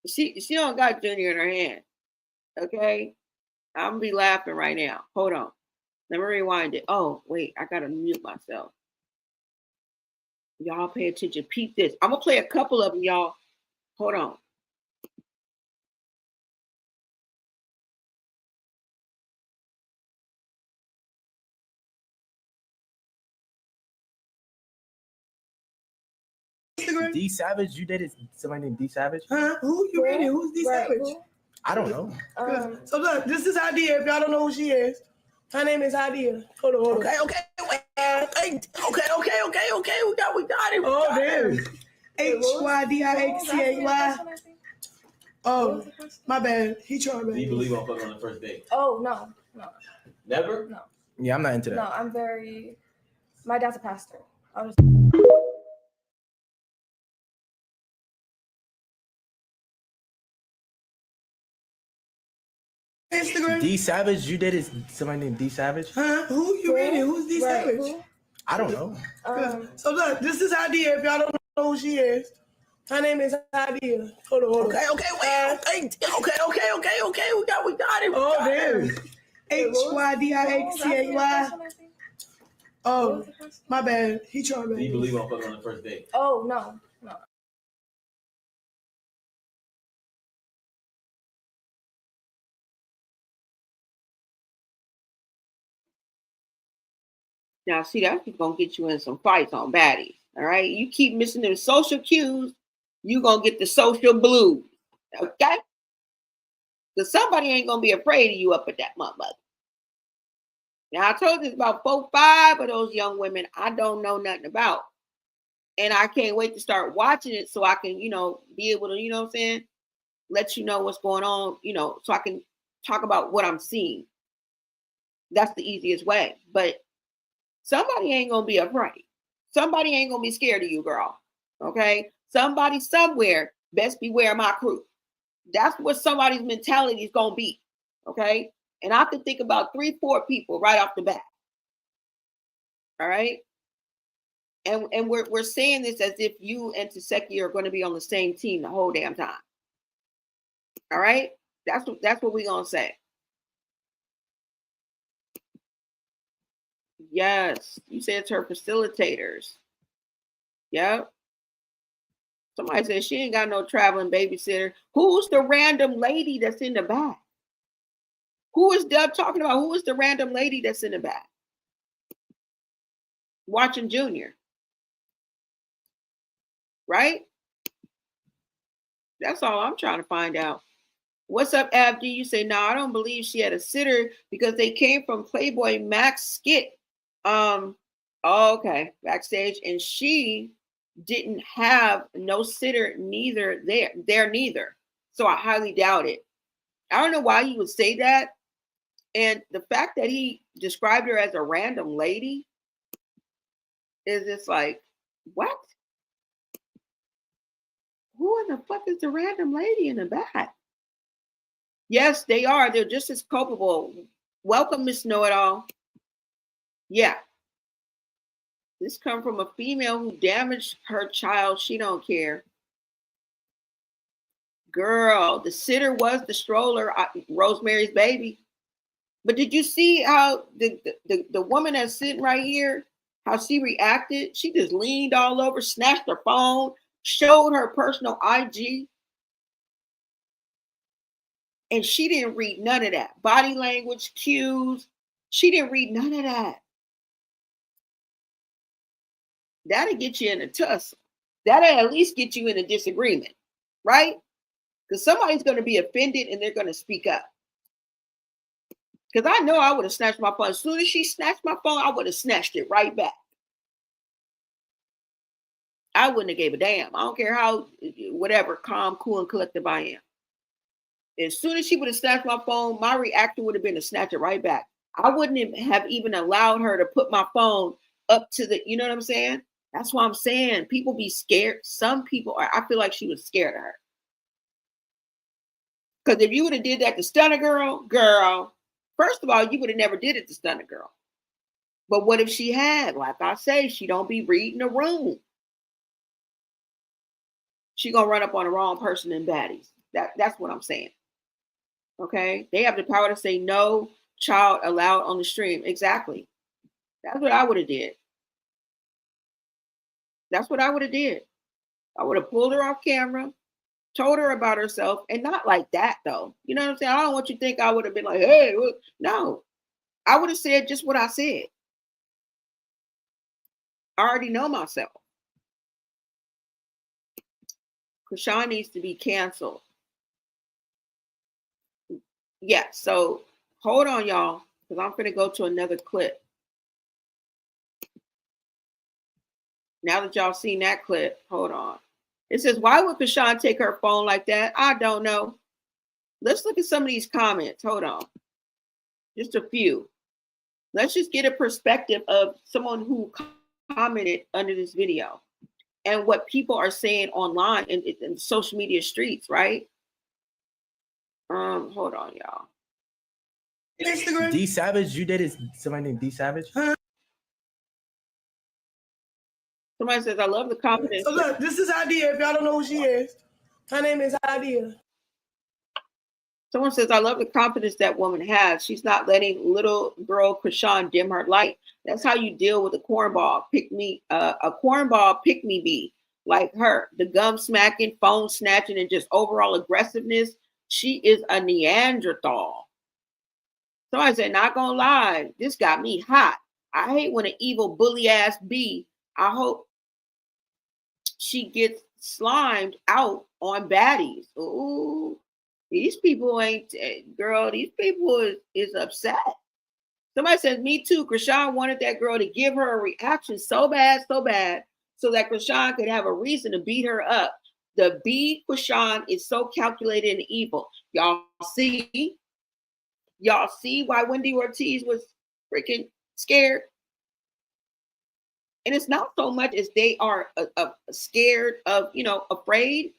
She don't got Junior in her hand. Okay? I'm gonna be laughing right now. Hold on. Let me rewind it. Oh, wait, I gotta mute myself. Y'all pay attention. Peep this. I'm gonna play a couple of them, y'all. Hold on. D Savage, you dated somebody named D Savage? Huh? Who you reading? Who's D Savage? I don't know. So look, this is Idea. If y'all don't know who she is, her name is Idea. Hold on. Okay. Wait. Okay. We got it. Oh, damn. HYDIXCAY. Oh, my bad. He trying to. Do you believe I'll fuck on the first date? Oh, no. Never? No. Yeah, I'm not into that. No, I'm very. My dad's a pastor. I was. Instagram. D Savage, you dated somebody named D Savage? Huh? Who you reading? Who's D Savage? Who? I don't know. So look, this is Idea. If y'all don't know who she is, her name is Idea. Hold on. Okay. Wait. Okay. We got it. Oh, damn. HYDIXCAY. Oh, my bad. He trying to. Do you believe I'll fuck on the first date? Oh, no. Now, see, that's gonna get you in some fights on Baddie. All right, you keep missing them social cues, you gonna get the social blues. Okay, because somebody ain't gonna be afraid of you up at that motherfucker. Now, I told you about 4-5 of those young women I don't know nothing about, and I can't wait to start watching it so I can, be able to, what I'm saying, let you know what's going on, so I can talk about what I'm seeing. That's the easiest way, but. Somebody ain't gonna be afraid. Somebody ain't gonna be scared of you, girl. Okay? Somebody somewhere best beware my crew. That's what somebody's mentality is gonna be. Okay? And I can think about 3-4 people right off the bat. All right. And we're saying this as if you and Taseki are going to be on the same team the whole damn time. All right. That's what we're gonna say. Yes, you said it's her facilitators. Yep. Somebody said she ain't got no traveling babysitter. Who's the random lady that's in the back? Who is Dub talking about? Who is the random lady that's in the back? Watching Junior. Right? That's all I'm trying to find out. What's up, Abdi? You say, no, I don't believe she had a sitter because they came from Playboy Max skit. Okay, backstage, and she didn't have no sitter neither there neither. So I highly doubt it. I don't know why he would say that. And the fact that he described her as a random lady is just like, what? Who in the fuck is the random lady in the back? Yes, they are. They're just as culpable. Welcome, Miss Know-It-All. Yeah. This come from a female who damaged her child. She don't care. Girl, the sitter was the stroller, Rosemary's Baby. But did you see how the woman that's sitting right here, how she reacted? She just leaned all over, snatched her phone, showed her personal IG. And she didn't read none of that. Body language, cues. She didn't read none of that. That'll get you in a tussle. That'll at least get you in a disagreement, right? Because somebody's going to be offended and they're going to speak up. Because I know I would have snatched my phone. As soon as she snatched my phone, I would have snatched it right back. I wouldn't have gave a damn. I don't care how, whatever, calm, cool, and collective I am. As soon as she would have snatched my phone, my reaction would have been to snatch it right back. I wouldn't have even allowed her to put my phone up to the, you know what I'm saying? That's what I'm saying. People be scared. Some people are, I feel like she was scared of her. Because if you would have did that to Stunner girl, first of all, you would have never did it to Stunner girl. But what if she had? Like I say, she don't be reading the room. She gonna run up on the wrong person in baddies. That's what I'm saying. Okay, they have the power to say no child allowed on the stream. Exactly. That's what I would have did. That's what I would have did. I would have pulled her off camera, told her about herself, and not like that though. You know what I'm saying? I don't want you to think I would have been like, hey, no. I would have said just what I said. I already know myself. Chrisean needs to be canceled. Yeah, so hold on, y'all, because I'm going to go to another clip. Now that y'all seen that clip, hold on. It says, why would Chrisean take her phone like that? I don't know. Let's look at some of these comments. Hold on. Just a few. Let's just get a perspective of someone who commented under this video and what people are saying online in social media streets, right? Hold on, y'all. Instagram. D Savage, you dated somebody named D Savage? Somebody says, I love the confidence. So look, this is Idea. If y'all don't know who she is, her name is Idea. Someone says, I love the confidence that woman has. She's not letting little girl Chrisean dim her light. That's how you deal with a cornball pick me bee like her. The gum smacking, phone snatching, and just overall aggressiveness. She is a Neanderthal. Somebody said, not gonna lie, this got me hot. I hate when an evil bully ass bee. I hope she gets slimed out on baddies. Ooh, these people ain't, girl, these people is upset. Somebody says, me too. Chrisean wanted that girl to give her a reaction so bad, so that Chrisean could have a reason to beat her up. The bee Chrisean is so calculated and evil. Y'all see why Wendy Ortiz was freaking scared? And it's not so much as they are scared of, afraid.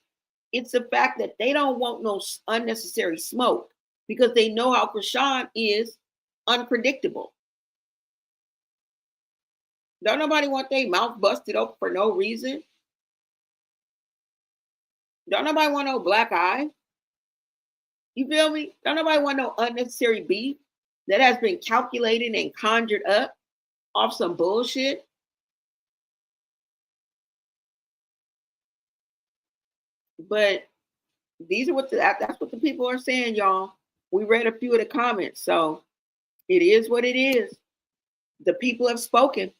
It's the fact that they don't want no unnecessary smoke because they know how Chrisean is unpredictable. Don't nobody want their mouth busted open for no reason. Don't nobody want no black eye. You feel me? Don't nobody want no unnecessary beef that has been calculated and conjured up off some bullshit. But these are that's what the people are saying, y'all. We read a few of the comments, so it is what it is. The people have spoken.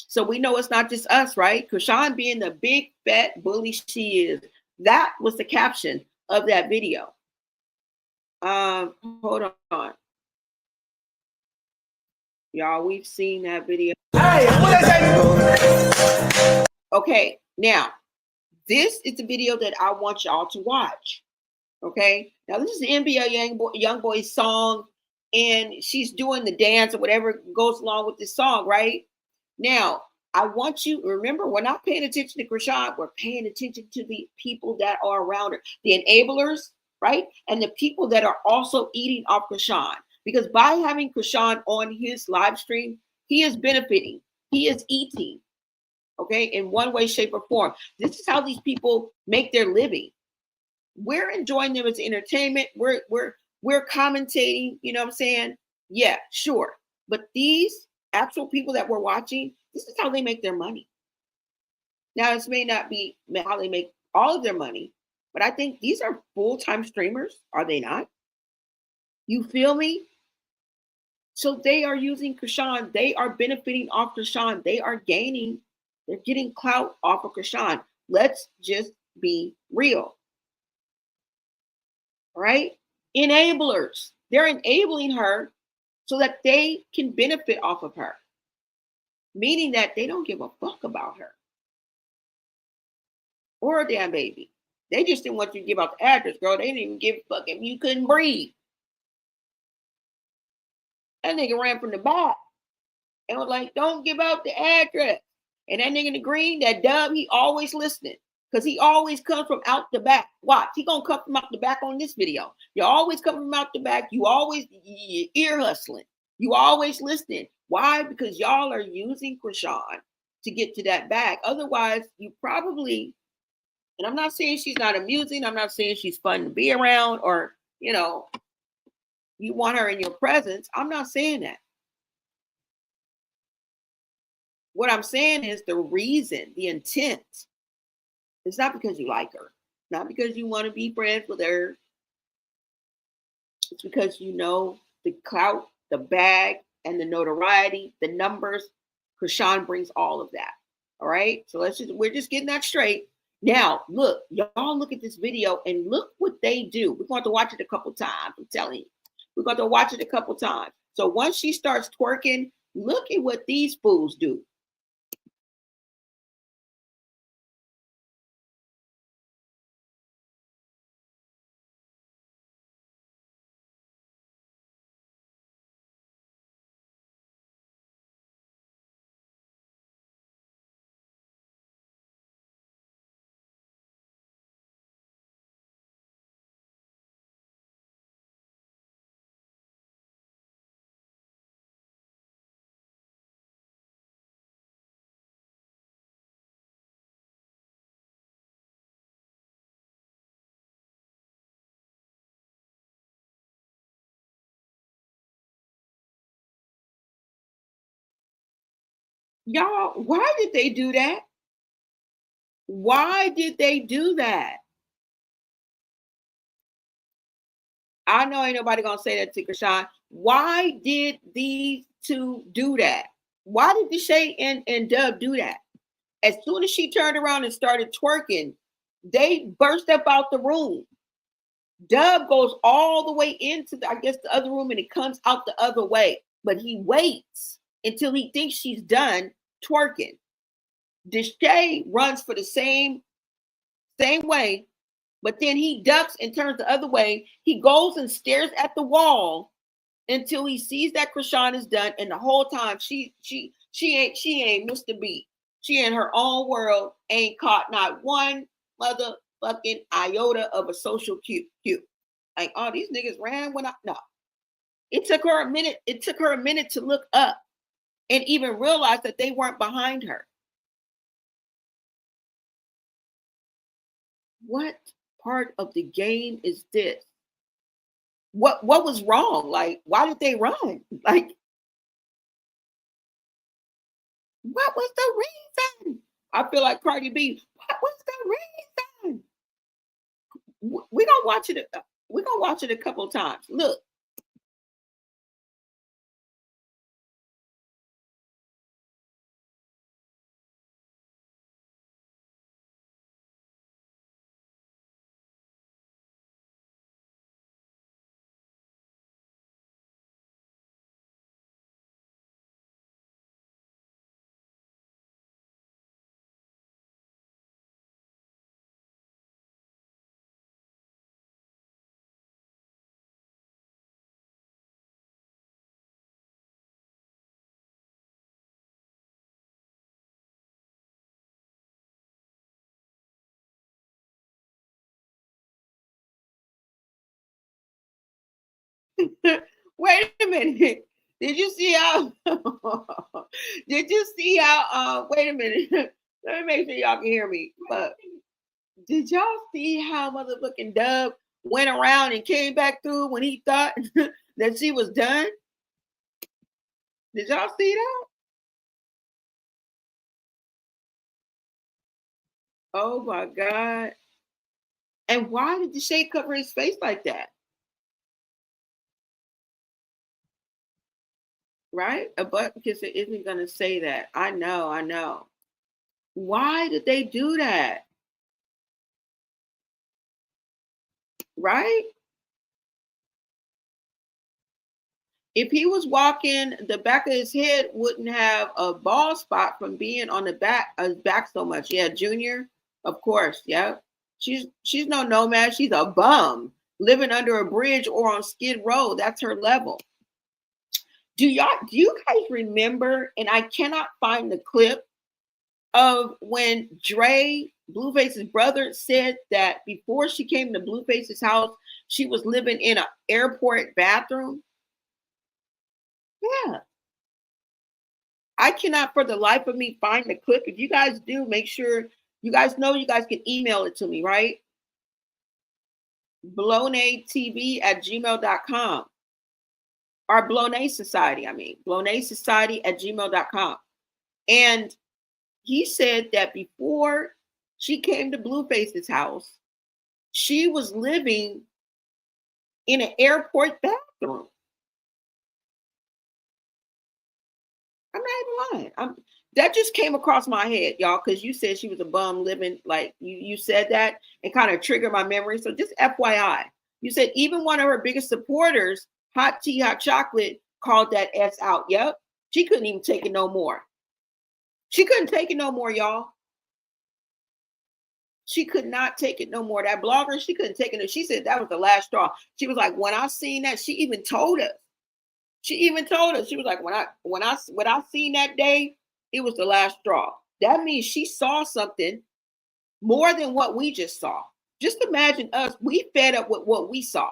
So we know it's not just us, right? Chrisean being the big fat bully she is. That was the caption of that video. Hold on. Y'all, we've seen that video. Okay, now this is the video that I want y'all to watch. Okay, now this is the NBA Youngboy song, and she's doing the dance or whatever goes along with this song, right? Now, I want you, remember, we're not paying attention to Chrisean, we're paying attention to the people that are around her, the enablers, right? And the people that are also eating off Chrisean. Because by having Chrisean on his live stream, he is benefiting, he is eating, okay, in one way, shape, or form. This is how these people make their living. We're enjoying them as entertainment. We're commentating, you know what I'm saying? Yeah, sure. But these actual people that we're watching, this is how they make their money. Now, this may not be how they make all of their money, but I think these are full-time streamers, are they not? You feel me? So they are using Chrisean. They are benefiting off Chrisean. They are gaining. They're getting clout off of Chrisean. Let's just be real. Right? Enablers. They're enabling her so that they can benefit off of her. Meaning that they don't give a fuck about her. Or a damn baby. They just didn't want you to give out the address, girl. They didn't even give fucking, you couldn't breathe. That nigga ran from the back and was like, don't give out the address. And that nigga in the green, that Dub, he always listening. Because he always comes from out the back. Watch, he gonna come from out the back on this video. You always come from out the back. You always ear hustling. You always listening. Why? Because y'all are using Chrisean to get to that bag. Otherwise, you probably, and I'm not saying she's not amusing. I'm not saying she's fun to be around or, you know, you want her in your presence. I'm not saying that. What I'm saying is the reason, the intent. It's not because you like her, not because you want to be friends with her. It's because you know the clout, the bag, and the notoriety, the numbers. Chrisean brings all of that. All right. So we're just getting that straight. Now, look, y'all look at this video and look what they do. We're going to watch it a couple times. I'm telling you, we're going to watch it a couple times. So once she starts twerking, look at what these fools do. Y'all, why did they do that? Why did they do that? I know ain't nobody gonna say that to Chrisean. Why did these two do that? Why did Deshae and Dub do that? As soon as she turned around and started twerking, they burst up out the room. Dub goes all the way into the other room and it comes out the other way. But he waits until he thinks she's done twerking. Deshae runs for the same way, but then he ducks and turns the other way. He goes and stares at the wall until he sees that Chrisean is done. And the whole time she ain't missed a beat. She in her own world, ain't caught not one motherfucking iota of a social cue. Like, oh, these niggas ran when no. It took her a minute. It took her a minute to look up and even realize that they weren't behind her. What part of the game is this? What was wrong? Like, why did they run? Like, what was the reason? I feel like Cardi B. What was the reason? We're gonna watch it. We're gonna watch it a couple of times. Look. Wait a minute. Did you see how? Did you see how? Wait a minute. Let me make sure y'all can hear me. But did y'all see how motherfucking Dub went around and came back through when he thought that she was done? Did y'all see that? Oh my God. And why did Deshae cover his face like that? Right? A butt kisser isn't going to say that. I know. Why did they do that? Right? If he was walking, the back of his head wouldn't have a bald spot from being on the back so much. Yeah, Junior, of course. Yeah. She's no nomad. She's a bum living under a bridge or on Skid Row. That's her level. Do you guys remember? And I cannot find the clip of when Dre, Blueface's brother, said that before she came to Blueface's house, she was living in an airport bathroom. Yeah. I cannot for the life of me find the clip. If you guys do, make sure you guys know you guys can email it to me, right? blownatv@gmail.com. Our Blownay Society, Blownay Society@gmail.com. And he said that before she came to Blueface's house, she was living in an airport bathroom. I'm not even lying. That just came across my head, y'all, because you said she was a bum living, like you said that and kind of triggered my memory. So just FYI, you said even one of her biggest supporters, Hot Tea, Hot Chocolate, called that S out. Yep. She couldn't even take it no more. She couldn't take it no more, y'all. She could not take it no more. That blogger, she couldn't take it. She said that was the last straw. She was like, when I seen that, she even told us. She was like, when I seen that day, it was the last straw. That means she saw something more than what we just saw. Just imagine us, we fed up with what we saw.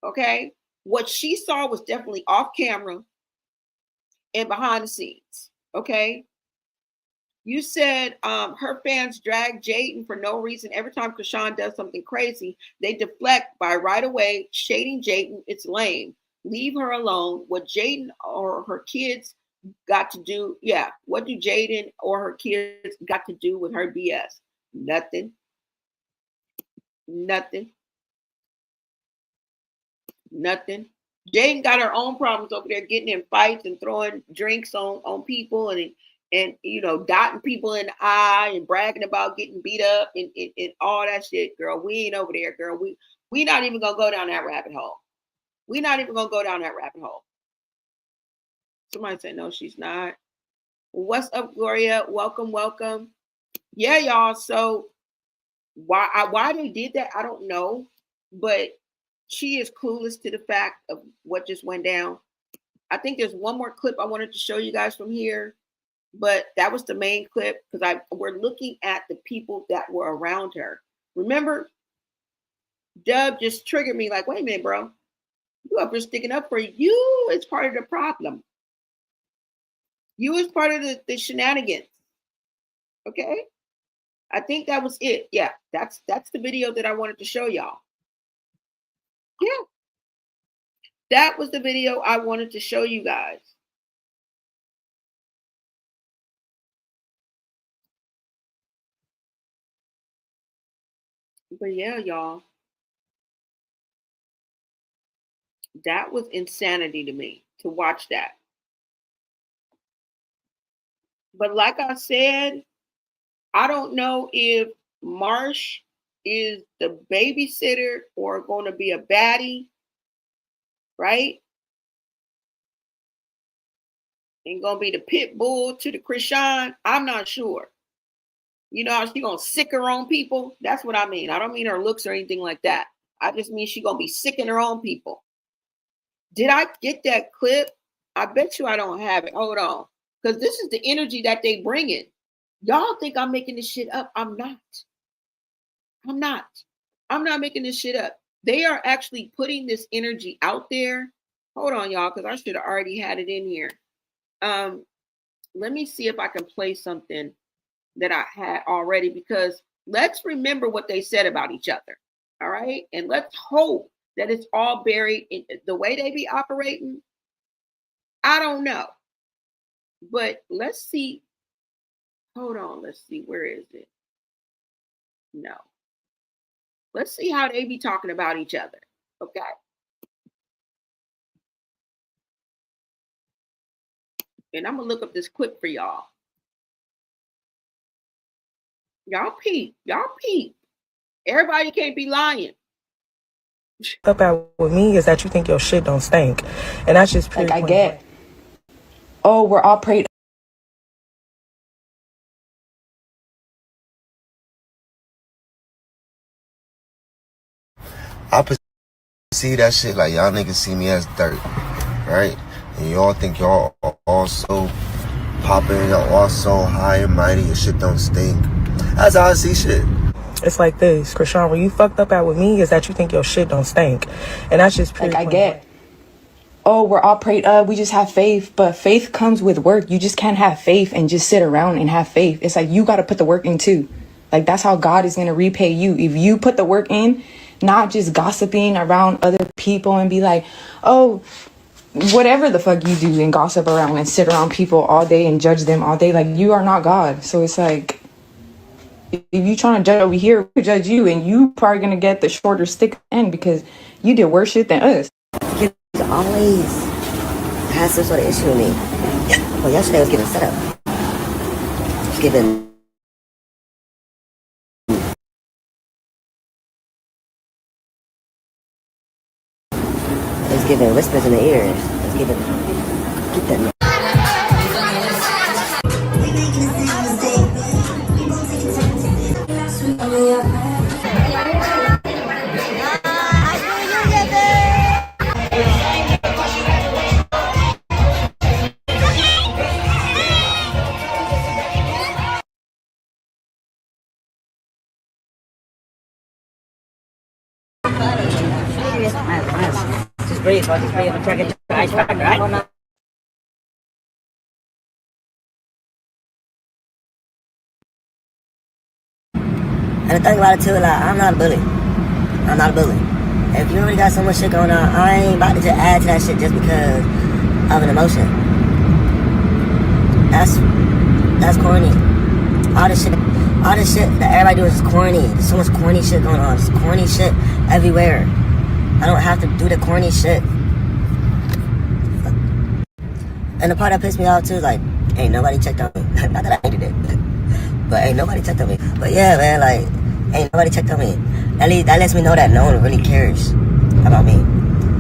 Okay? What she saw was definitely off camera and behind the scenes. Okay? You said her fans drag Jaden for no reason. Every time Chrisean does something crazy, they deflect by right away shading Jaden. It's lame. Leave her alone. What Jaden or her kids got to do? Yeah. What do Jaden or her kids got to do with her BS? Nothing. Nothing. Nothing. Jaden got her own problems over there, getting in fights and throwing drinks on people and dotting people in the eye and bragging about getting beat up and all that shit, girl. We ain't over there, girl. We not even gonna go down that rabbit hole. We're not even gonna go down that rabbit hole. Somebody said no, she's not. What's up, Gloria? Welcome, welcome. Yeah, y'all. So why they did that, I don't know, but she is clueless to the fact of what just went down. I think there's one more clip I wanted to show you guys from here, but that was the main clip because we're looking at the people that were around her. Remember, Dub just triggered me like, wait a minute, bro. You up here sticking up for you is part of the problem. You is part of the shenanigans. Okay? I think that was it. Yeah, that's the video that I wanted to show y'all. Yeah. That was the video I wanted to show you guys. But yeah, y'all. That was insanity to me to watch that. But like I said, I don't know if Marsh is the babysitter or going to be a baddie, right? And going to be the pit bull to the Chrisean. I'm not sure. You know, she's going to sick her own people. That's what I mean. I don't mean her looks or anything like that. I just mean she's going to be sicking her own people. Did I get that clip? I bet you I don't have it. Hold on. Because this is the energy that they bring in. Y'all think I'm making this shit up. I'm not. I'm not making this shit up. They are actually putting this energy out there. Hold on, y'all, because I should have already had it in here. Let me see if I can play something that I had already, because let's remember what they said about each other. All right. And let's hope that it's all buried in the way they be operating. I don't know. But let's see. Hold on. Let's see. Where is it? No. Let's see how they be talking about each other. Okay. And I'm going to look up this clip for y'all. Y'all peep. Y'all peep. Everybody can't be lying. Up out with me is that you think your shit don't stink. And that's just pure. Like, I get, oh, we're all prayed I perceive that shit like y'all niggas see me as dirt, right? And y'all think y'all all so popping, y'all all so high and mighty, and shit don't stink. That's how I see shit. It's like this, Chrisean, where you fucked up at with me is that you think your shit don't stink. And that's just Like, I get, oh, we're all prayed up, we just have faith, but faith comes with work. You just can't have faith and just sit around and have faith. It's like, you got to put the work in too. Like, that's how God is going to repay you. If you put the work in, not just gossiping around other people and be like, oh, whatever the fuck you do and gossip around and sit around people all day and judge them all day. Like, you are not God. So it's like, if you trying to judge over here, we judge you, and you probably gonna get the shorter stick end because you did worse shit than us. Kids always has some sort of issue with me. Well, yesterday I was giving setup. I was giving whispers in the ear. I was giving get that. Just breathe. I'll just breathe. I'm trying to get the ice back, right? And the thing about it too, like, I'm not a bully. I'm not a bully. If you already got so much shit going on, I ain't about to just add to that shit just because of an emotion. That's corny. All this shit that everybody do is just corny. There's so much corny shit going on. There's corny shit everywhere. I don't have to do the corny shit. And the part that pissed me off too is like, ain't nobody checked on me. Not that I hated it, but ain't nobody checked on me. But yeah, man, like, ain't nobody checked on me. That lets me know that no one really cares about me.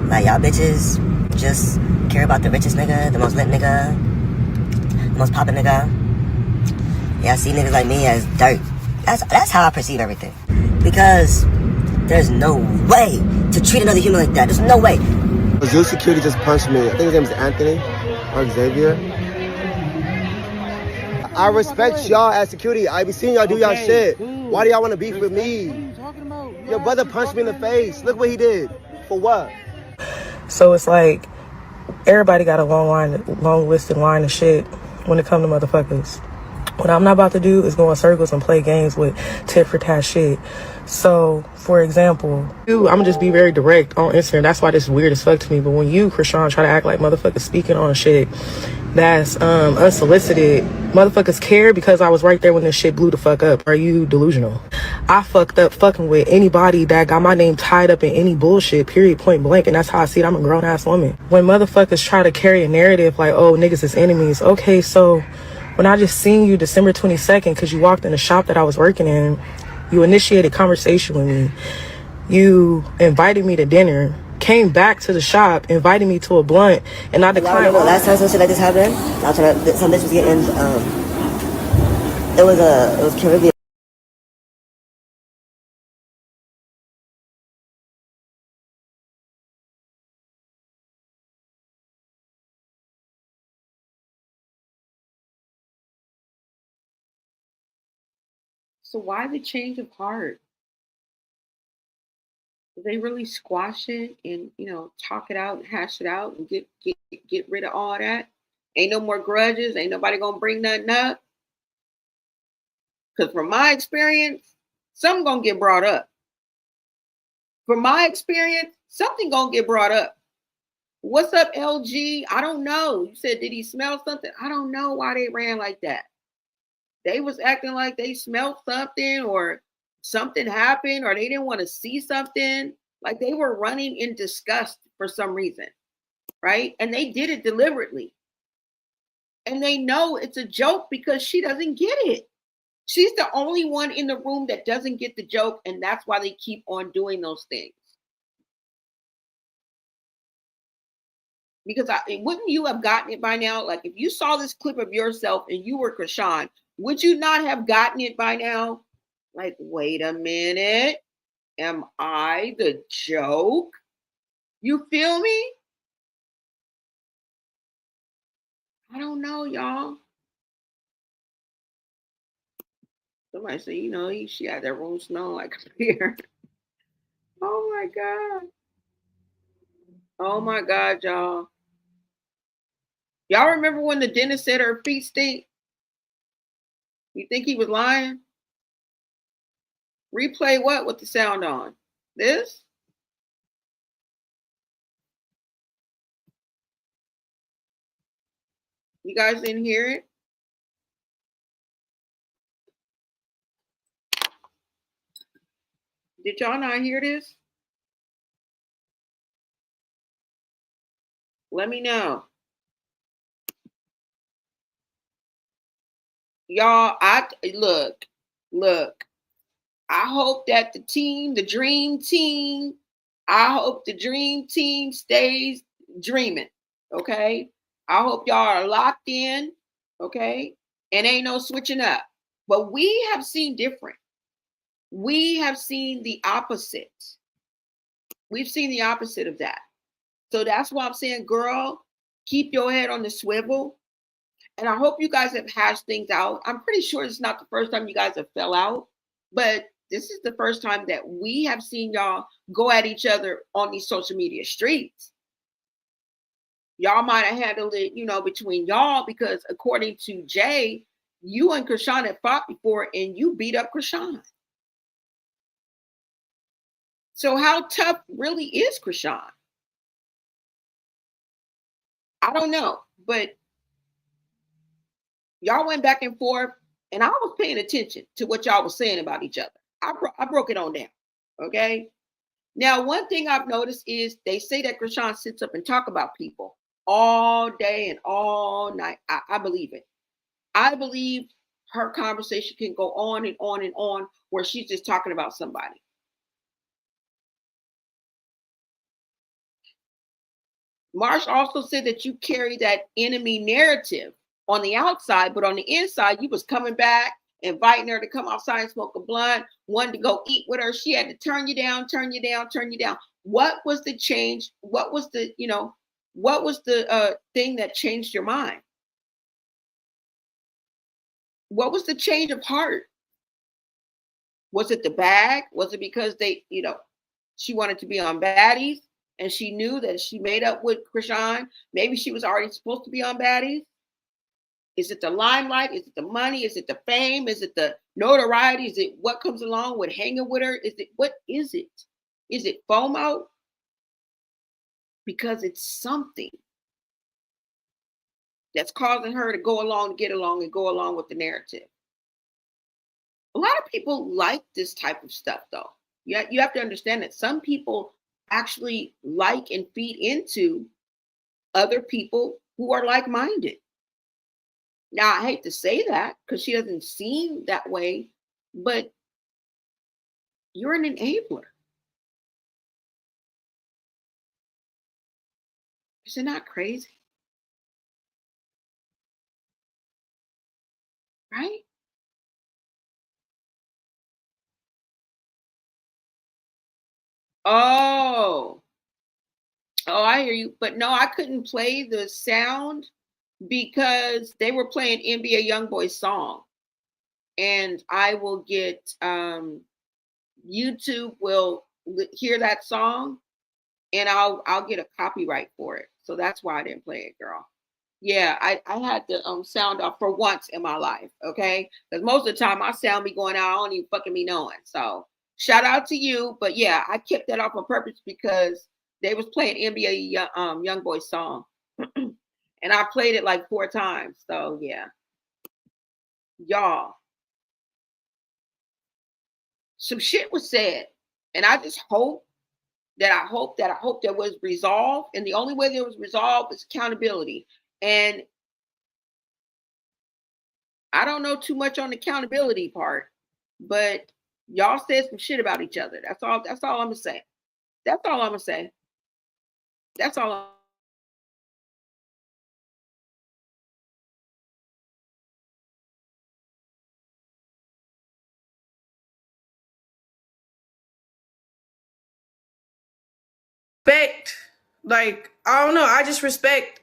Like, y'all bitches just care about the richest nigga, the most lit nigga, the most poppin' nigga. Y'all see niggas like me as dirt. That's how I perceive everything. Because there's no way to treat another human like that. There's no way. Zeus security just punched me. I think his name is Anthony or Xavier. I respect y'all as security. I be seeing y'all do y'all shit. Why do y'all want to beef with me? Your brother punched me in the face. Look what he did. For what? So it's like, everybody got a long listed line of shit when it comes to motherfuckers. What I'm not about to do is go in circles and play games with tit for tat shit. So, for example, I'm gonna just be very direct on Instagram. That's why this is weird as fuck to me. But when you, Chrisean, try to act like motherfuckers speaking on shit that's unsolicited, motherfuckers care because I was right there when this shit blew the fuck up. Are you delusional? I fucked up fucking with anybody that got my name tied up in any bullshit, period, point blank. And that's how I see it. I'm a grown ass woman. When motherfuckers try to carry a narrative like, oh, niggas is enemies. Okay, so when I just seen you December 22nd because you walked in the shop that I was working in, you initiated conversation with me. You invited me to dinner, came back to the shop, invited me to a blunt, and I declined. Last time some shit like this happened, some bitch was getting, it was Caribbean. So why the change of heart? Did they really squash it and talk it out and hash it out and get rid of all that? Ain't no more grudges. Ain't nobody gonna bring nothing up. Because from my experience, something gonna get brought up. From my experience, something gonna get brought up. What's up, LG? I don't know. You said, did he smell something? I don't know why they ran like that. They was acting like they smelled something or something happened or they didn't want to see something. Like they were running in disgust for some reason, right? And they did it deliberately. And they know it's a joke because she doesn't get it. She's the only one in the room that doesn't get the joke, and that's why they keep on doing those things. Because wouldn't you have gotten it by now? Like if you saw this clip of yourself and you were Chrisean, would you not have gotten it by now? Like, wait a minute. Am I the joke? You feel me? I don't know, y'all. Somebody say, she had that room smelling like a beer. Oh my God. Oh my God, y'all. Y'all remember when the dentist said her feet stink? You think he was lying? Replay what with the sound on? This? You guys didn't hear it? Did y'all not hear this? Let me know. Y'all, look. I hope that the dream team, I hope the dream team stays dreaming. Okay. I hope y'all are locked in. Okay. And ain't no switching up. But we have seen different. We have seen the opposite. We've seen the opposite of that. So that's why I'm saying, girl, keep your head on the swivel. And I hope you guys have hashed things out. I'm pretty sure it's not the first time you guys have fell out, but this is the first time that we have seen y'all go at each other on these social media streets. Y'all might have handled it, between y'all, because according to Jay, you and Chrisean had fought before and you beat up Chrisean. So how tough really is Chrisean? I don't know, but y'all went back and forth, and I was paying attention to what y'all was saying about each other. I broke it on down. Okay. Now, one thing I've noticed is they say that Chrisean sits up and talk about people all day and all night. I believe it. I believe her conversation can go on and on and on where she's just talking about somebody. Marsh also said that you carry that enemy narrative on the outside, but on the inside, you was coming back, inviting her to come outside and smoke a blunt, wanted to go eat with her. She had to turn you down. What was the change? What was the thing that changed your mind? What was the change of heart? Was it the bag? Was it because she wanted to be on Baddies and she knew that she made up with Chrisean? Maybe she was already supposed to be on Baddies. Is it the limelight? Is it the money? Is it the fame? Is it the notoriety? Is it what comes along with hanging with her? What is it? Is it FOMO? Because it's something that's causing her to go along, get along, and go along with the narrative. A lot of people like this type of stuff, though. You have to understand that some people actually like and feed into other people who are like-minded. Now, I hate to say that because she doesn't seem that way, but you're an enabler. Is it not crazy? Right? Oh, I hear you. But no, I couldn't play the sound because they were playing NBA Youngboy's song. And I will get YouTube will hear that song and I'll get a copyright for it. So that's why I didn't play it, girl. Yeah, I had the sound off for once in my life, okay? Because most of the time my sound be going out, I don't even fucking be knowing. So shout out to you. But yeah, I kept that off on purpose because they was playing NBA Youngboy's song. And I played it like 4 times. So yeah. Y'all. Some shit was said. And I just hope that was resolved. And the only way that was resolved is accountability. And I don't know too much on the accountability part, but y'all said some shit about each other. That's all I'm gonna say. That's all I'm gonna say. That's all respect, like, I don't know, I just respect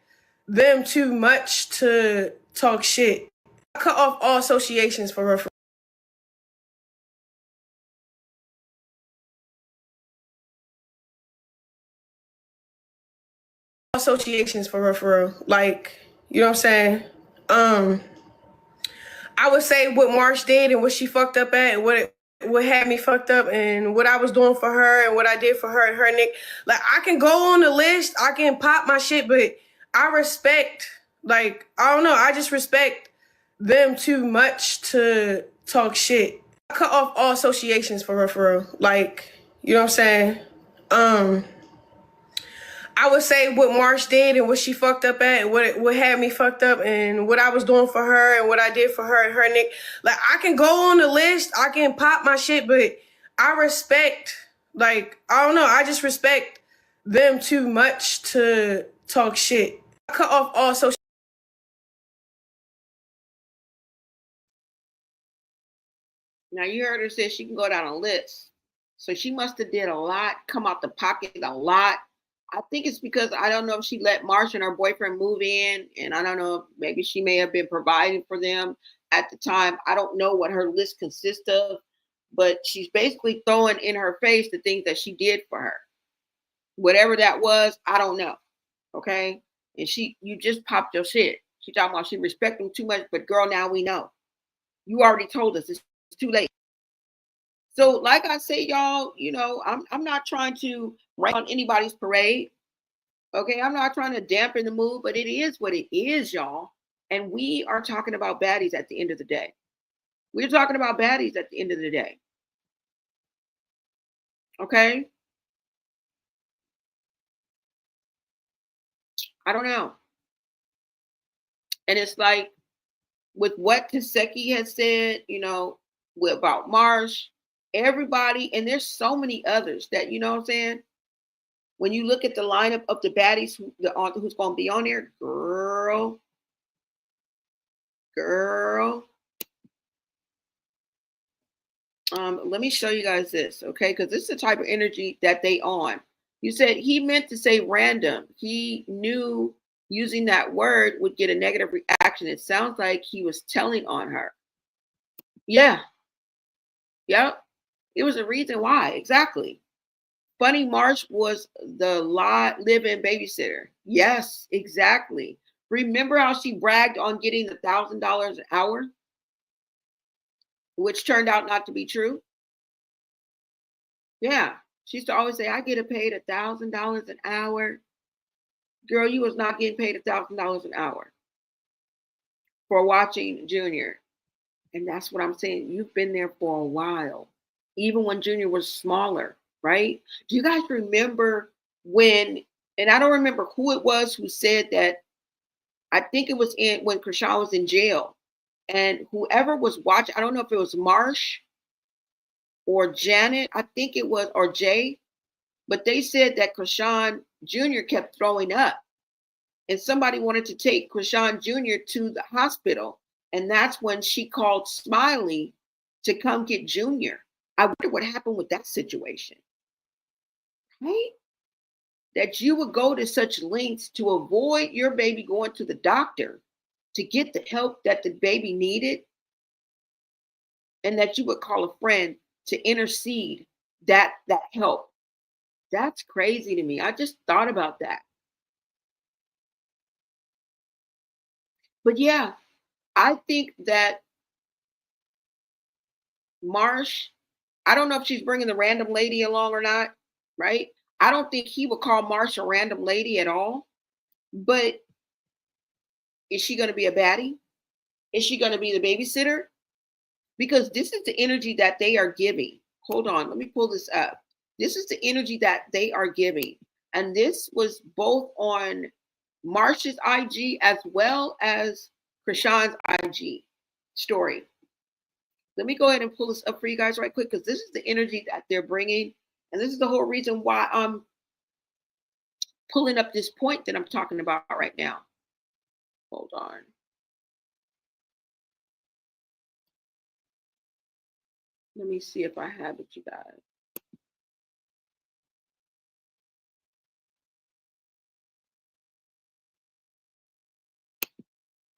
them too much to talk shit. I cut off all associations for her. Associations for real. Like, you know what I'm saying? I would say what Marsh did and what she fucked up at and what had me fucked up and what I was doing for her and what I did for her and her Nick. Like, I can go on the list, I can pop my shit, but I respect, like, I don't know, I just respect them too much to talk shit. I cut off all associations for real. Like, you know what I'm saying? I would say what Marsh did and what she fucked up at and what had me fucked up and what I was doing for her and what I did for her and her Nick. Like, I can go on the list, I can pop my shit, but I respect, like, I don't know, I just respect them too much to talk shit. I cut off all social. Now you heard her say she can go down a list. So she must have did a lot, come out the pocket a lot. I think it's because I don't know if she let Marsh and her boyfriend move in, and I don't know, maybe she may have been providing for them at the time. I don't know what her list consists of, but she's basically throwing in her face the things that she did for her. Whatever that was, I don't know. Okay? And you just popped your shit. She talking about she respect them too much, but girl, now we know. You already told us it's too late. So, like I say, y'all, you know, I'm not trying to rain on anybody's parade. Okay, I'm not trying to dampen the mood, but it is what it is, y'all. And we are talking about baddies at the end of the day. We're talking about baddies at the end of the day. Okay? I don't know. And it's like with what Taseki has said, you know, about Marsh, everybody, and there's so many others that, you know what I'm saying? When you look at the lineup of the baddies who's going to be on there, girl. Let me show you guys this, okay? Because this is the type of energy that they on. You said he meant to say random. He knew using that word would get a negative reaction. It sounds like he was telling on her. Yeah. Yep. It was a reason why. Exactly. Funny Marsh was the live-in babysitter. Yes, exactly. Remember how she bragged on getting $1,000 an hour, which turned out not to be true? Yeah. She used to always say, I get paid $1,000 an hour. Girl, you was not getting paid $1,000 an hour for watching Junior. And that's what I'm saying. You've been there for a while, even when Junior was smaller, right? Do you guys remember when, and I don't remember who it was who said that, I think it was when Chrisean was in jail. And whoever was watching, I don't know if it was Marsh or Janet, I think it was, or Jay, but they said that Chrisean Jr. kept throwing up. And somebody wanted to take Chrisean Jr. to the hospital. And that's when she called Smiley to come get Junior. I wonder what happened with that situation. Right? That you would go to such lengths to avoid your baby going to the doctor to get the help that the baby needed. And that you would call a friend to intercede that help. That's crazy to me. I just thought about that. But yeah, I think that Marsh, I don't know if she's bringing the random lady along or not, right? I don't think he would call Marsh a random lady at all. But is she going to be a baddie? Is she going to be the babysitter? Because this is the energy that they are giving. Hold on, let me pull this up. This is the energy that they are giving. And this was both on Marsh's IG as well as Chrisean's IG story. Let me go ahead and pull this up for you guys right quick, because this is the energy that they're bringing. And this is the whole reason why I'm pulling up this point that I'm talking about right now. Hold on. Let me see if I have it, you guys.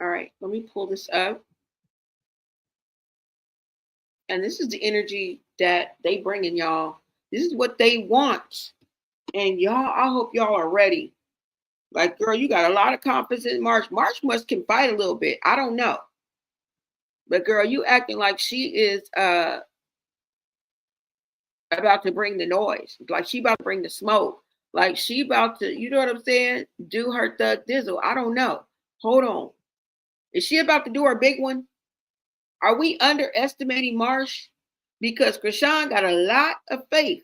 All right, let me pull this up. And this is the energy that they bring in, y'all. This is what they want. And y'all, I hope y'all are ready. Like, girl, you got a lot of confidence in Marsh. Marsh must can fight a little bit. I don't know. But girl, you acting like she is about to bring the noise. Like she about to bring the smoke. Like she about to, you know what I'm saying? Do her thug dizzle. I don't know. Hold on. Is she about to do her big one? Are we underestimating Marsh? Because Chrisean got a lot of faith.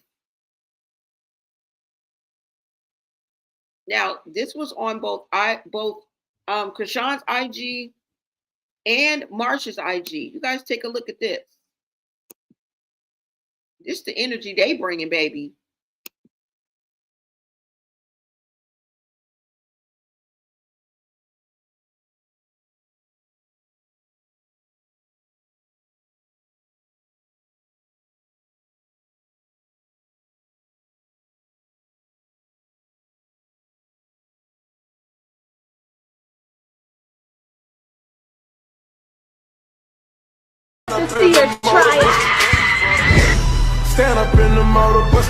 Now, this was on both Chrisean's IG and Marsh's IG. You guys take a look at this. This the energy they bringing, baby. See her try it. Stand up in the motor bus.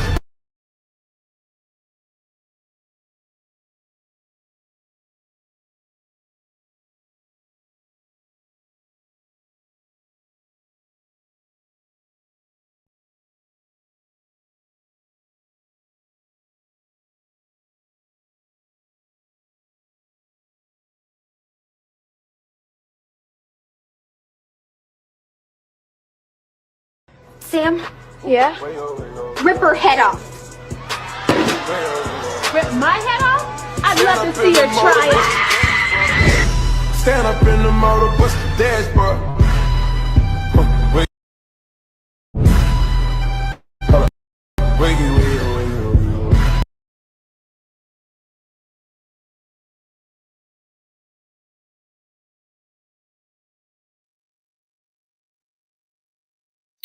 Sam, Yeah? rip her head off. Rip my head off? I'd love to see her try it. Stand up in the motor bus dashboard.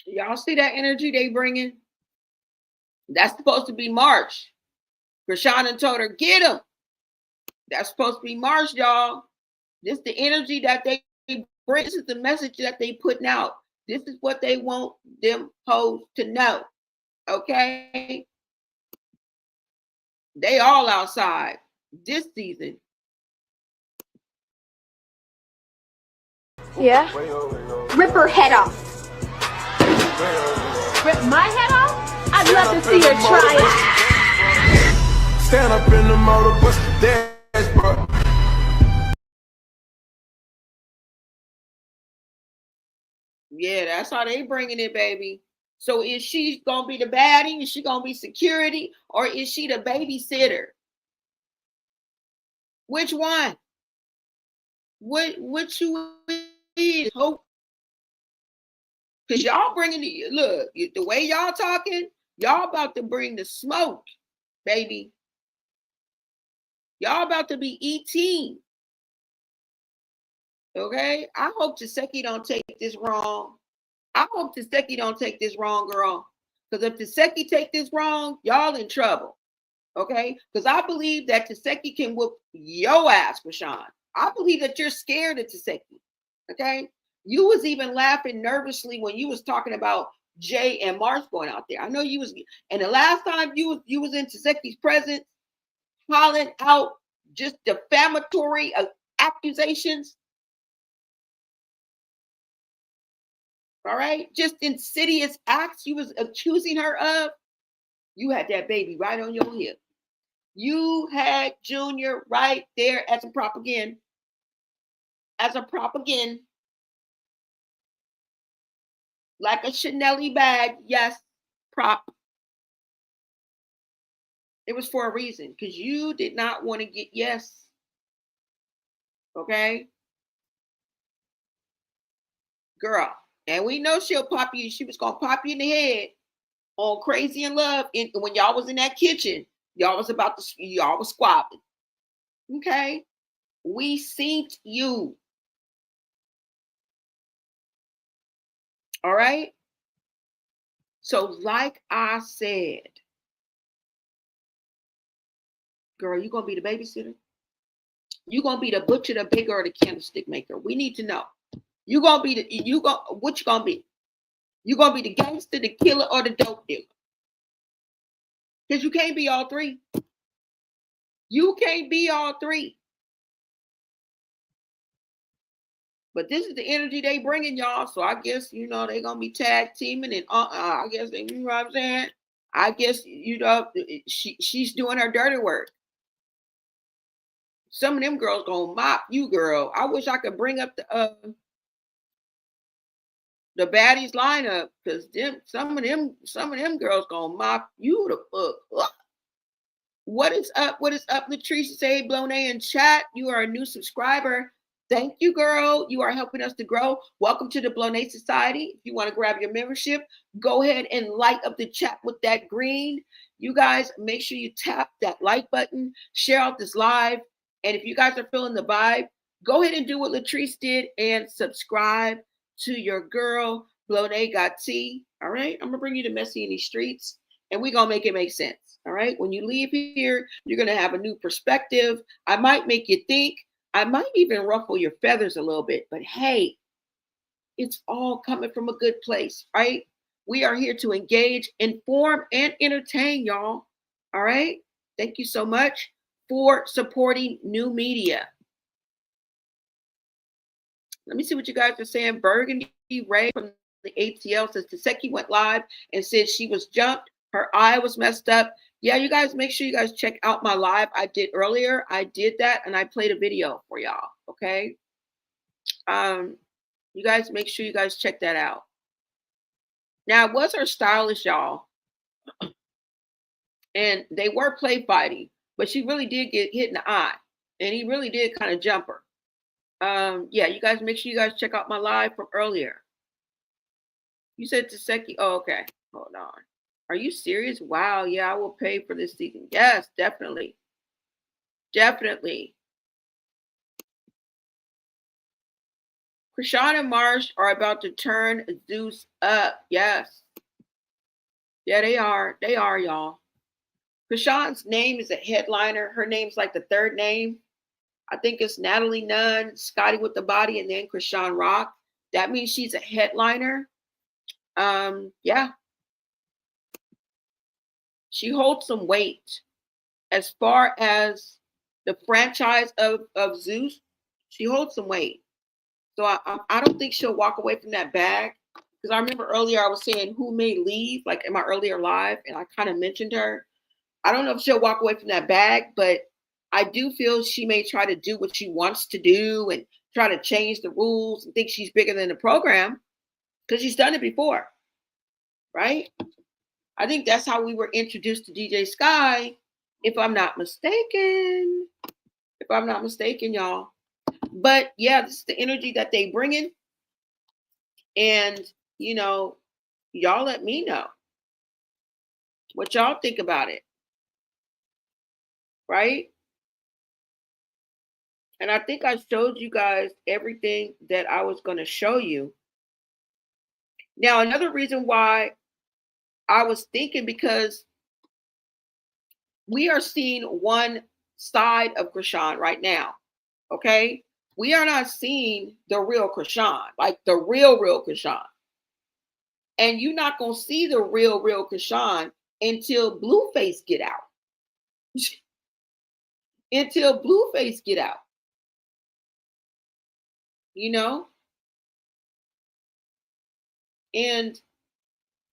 Y'all see that energy they bringing? That's supposed to be Marsh. Chrisean told her, get him. That's supposed to be Marsh, y'all. This is the energy that they bring. This is the message that they putting out. This is what they want them hoes to know. Okay? They all outside this season. Yeah? Rip her head off. Rip my head off? I'd love to see her try it. Stand up in the motor bus dashboard. Yeah, that's how they bringing it, baby. So is she gonna be the baddie? Is she gonna be security? Or is she the babysitter? Which one? Which you is? Hope. Because y'all bringing the, look, the way y'all talking, y'all about to bring the smoke, baby. Y'all about to be eating. Okay? I hope Taseki don't take this wrong. I hope Taseki don't take this wrong, girl. Because if Taseki take this wrong, y'all in trouble. Okay? Because I believe that Taseki can whoop your ass, Chrisean. I believe that you're scared of Taseki. Okay? You was even laughing nervously when you was talking about Jay and Marsh going out there. I know you was, and the last time you was in Taseki's presence, hollering out just defamatory accusations. All right, just insidious acts you was accusing her of. You had that baby right on your hip. You had Junior right there as a propaganda. Like a Chanel bag, yes, prop. It was for a reason, because you did not want to get yes. Okay? Girl. And we know she'll pop you. She was going to pop you in the head on Crazy in Love. When y'all was in that kitchen, y'all was squabbling. Okay? We synced you. All right? So like I said, girl, you going to be the babysitter? You gonna be the butcher, the baker, or the candlestick maker? We need to know. You gonna be what you gonna be? You gonna be the gangster, the killer, or the dope dealer? Because you can't be all three. You can't be all three. But this is the energy they bringing, y'all. So I guess, you know, they going to be tag teaming. And I guess, you know what I'm saying? I guess, you know, she's doing her dirty work. Some of them girls going to mop you, girl. I wish I could bring up the Baddies lineup. Because some of them girls going to mop you the fuck up. What is up? What is up, Latrice? Say Blonay in chat. You are a new subscriber. Thank you, girl. You are helping us to grow. Welcome to the Blonay Society. If you want to grab your membership, go ahead and light up the chat with that green. You guys, make sure you tap that like button, share out this live. And if you guys are feeling the vibe, go ahead and do what Latrice did and subscribe to your girl, Blonay Got Tea. All right? I'm going to bring you to Messy in these streets, and we're going to make it make sense. All right? When you leave here, you're going to have a new perspective. I might make you think. I might even ruffle your feathers a little bit, but hey, it's all coming from a good place, right? We are here to engage, inform, and entertain, y'all. All right? Thank you so much for supporting new media. Let me see what you guys are saying. Burgundy Ray from the ATL says Taseki went live and said she was jumped. Her eye was messed up. Yeah, you guys, make sure you guys check out my live I did earlier. I did that, and I played a video for y'all, okay? You guys, make sure you guys check that out. Now, it was her stylist, y'all, and they were play fighting, but she really did get hit in the eye, and he really did kind of jump her. Yeah, you guys, make sure you guys check out my live from earlier. You said Taseki. Oh, okay. Hold on. Are you serious? Wow. Yeah, I will pay for this season. Yes, definitely. Definitely. Chrisean and Marsh are about to turn Zeus up. Yes. Yeah, they are. They are, y'all. Chrisean's name is a headliner. Her name's like the third name. I think it's Natalie Nunn, Scotty with the Body, and then Chrisean Rock. That means she's a headliner. Yeah. She holds some weight. As far as the franchise of Zeus, she holds some weight. So I don't think she'll walk away from that bag. Because I remember earlier I was saying who may leave, like in my earlier live, and I kind of mentioned her. I don't know if she'll walk away from that bag, but I do feel she may try to do what she wants to do and try to change the rules and think she's bigger than the program because she's done it before, right? I think that's how we were introduced to DJ Sky, if I'm not mistaken. If I'm not mistaken, y'all. But yeah, this is the energy that they bring in. And, you know, y'all let me know what y'all think about it. Right? And I think I showed you guys everything that I was going to show you. Now, another reason why I was thinking, because we are seeing one side of Chrisean right now. Okay? We are not seeing the real Chrisean, like the real Chrisean. And you're not going to see the real Chrisean until Blueface get out. Until Blueface get out. You know? And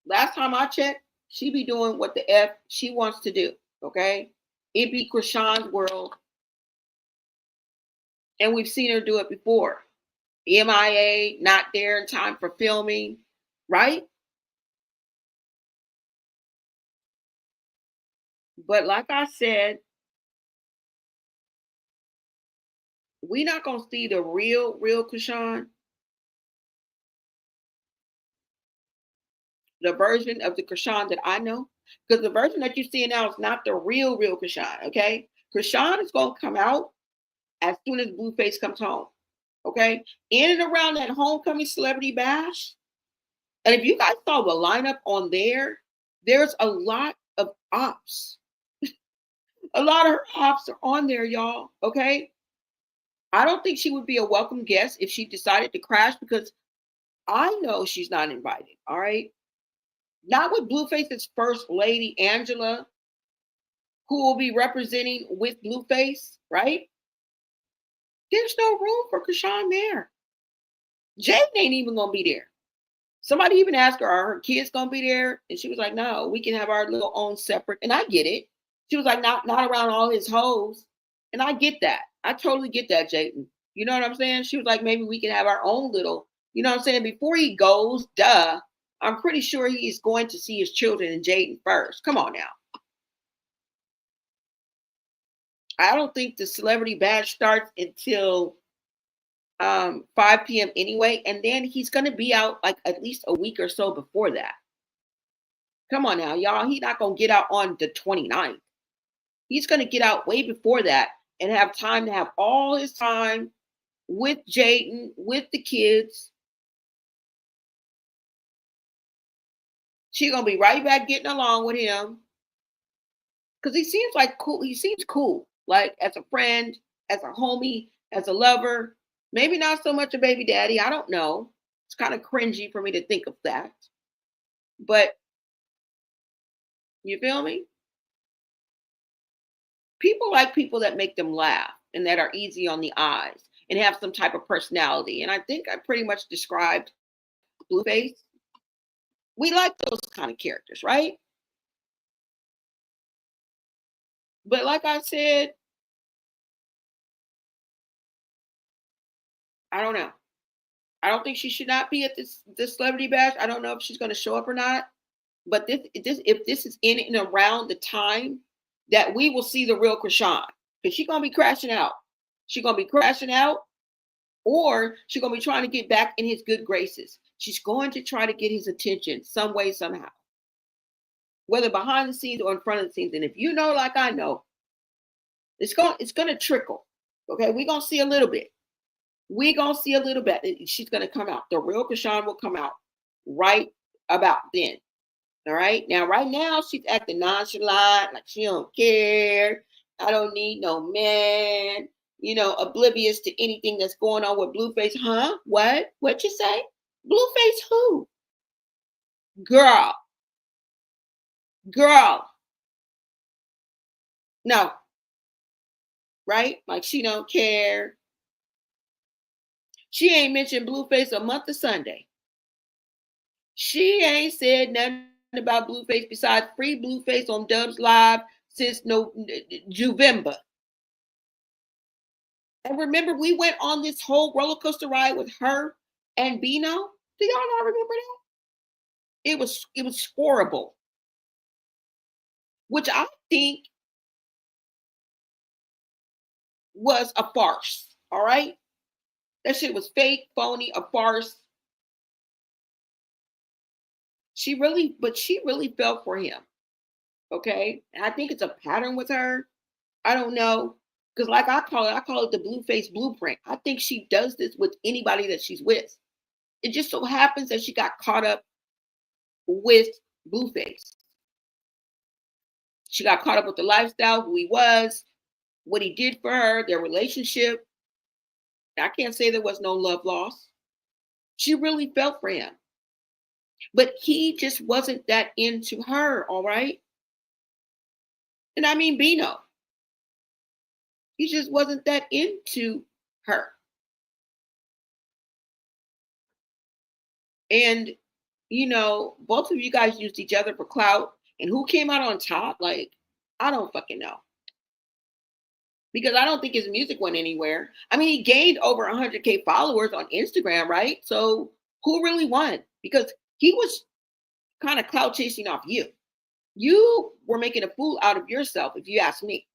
last time I checked, she be doing what the F she wants to do. Okay? It be Chrisean's world. And we've seen her do it before. MIA, not there in time for filming, right? But like I said, we're not going to see the real Chrisean. The version of the Chrisean that I know. Because the version that you're seeing now is not the real Chrisean, okay? Chrisean is going to come out as soon as Blueface comes home, okay? In and around that homecoming celebrity bash. And if you guys saw the lineup on there, there's a lot of ops. A lot of her ops are on there, y'all, okay? I don't think she would be a welcome guest if she decided to crash, because I know she's not invited. All right. Not with Blueface's first lady, Angela, who will be representing with Blueface, right? There's no room for Chrisean there. Jade ain't even gonna be there. Somebody even asked her, are her kids gonna be there? And she was like, no, we can have our little own separate. And I get it. She was like, not around all his hoes. And I get that. I totally get that, Jaden. You know what I'm saying? She was like, maybe we can have our own little, you know what I'm saying? Before he goes, I'm pretty sure he's going to see his children and Jaden first. Come on now. I don't think the celebrity bash starts until 5 p.m. anyway, and then he's going to be out like at least a week or so before that. Come on now, y'all. He's not going to get out on the 29th. He's going to get out way before that and have time to have all his time with Jaden, with the kids. She's going to be right back getting along with him because he seems like cool. He seems cool, like as a friend, as a homie, as a lover. Maybe not so much a baby daddy. I don't know. It's kind of cringy for me to think of that. But you feel me? People like people that make them laugh and that are easy on the eyes and have some type of personality. And I think I pretty much described Blueface. We like those kind of characters, right? But like I said, I don't know. I don't think she should not be at this celebrity bash. I don't know if she's going to show up or not. But if this is in and around the time that we will see the real Chrisean, because she's going to be crashing out. She's going to be crashing out, or she's going to be trying to get back in his good graces. She's going to try to get his attention some way, somehow, whether behind the scenes or in front of the scenes. And if you know, like I know, it's going to trickle. Okay, we're going to see a little bit. We're going to see a little bit. She's going to come out. The real Chrisean will come out right about then. All right. Now, right now, she's acting nonchalant, like she don't care. I don't need no man, oblivious to anything that's going on with Blueface. Huh? What? What you say? Blueface who? Girl. No. Right? Like she don't care. She ain't mentioned Blueface a month of Sunday. She ain't said nothing about Blueface besides free Blueface on Dubs Live since November. And remember, we went on this whole roller coaster ride with her and Bino. Do y'all not remember that? It was horrible. Which I think was a farce. All right? That shit was fake, phony, a farce. She really fell for him. Okay? And I think it's a pattern with her. I don't know. Because like I call it the Blueface blueprint. I think she does this with anybody that she's with. It just so happens that she got caught up with Blueface. She got caught up with the lifestyle, who he was, what he did for her, their relationship. I can't say there was no love lost. She really felt for him. But he just wasn't that into her, all right? And I mean Bino. He just wasn't that into her. And, both of you guys used each other for clout. And who came out on top? Like, I don't fucking know. Because I don't think his music went anywhere. I mean, he gained over 100K followers on Instagram, right? So who really won? Because he was kind of clout chasing off you. You were making a fool out of yourself, if you ask me.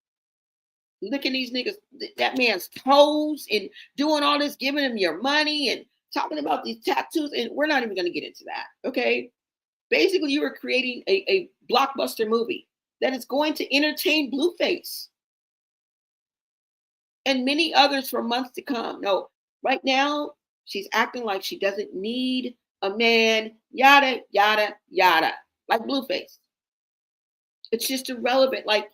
Look at these niggas, that man's toes and doing all this, giving him your money and talking about these tattoos. And we're not even going to get into that. Okay. Basically, you were creating a blockbuster movie that is going to entertain Blueface and many others for months to come. No, right now, she's acting like she doesn't need a man, yada, yada, yada, like Blueface. It's just irrelevant. Like,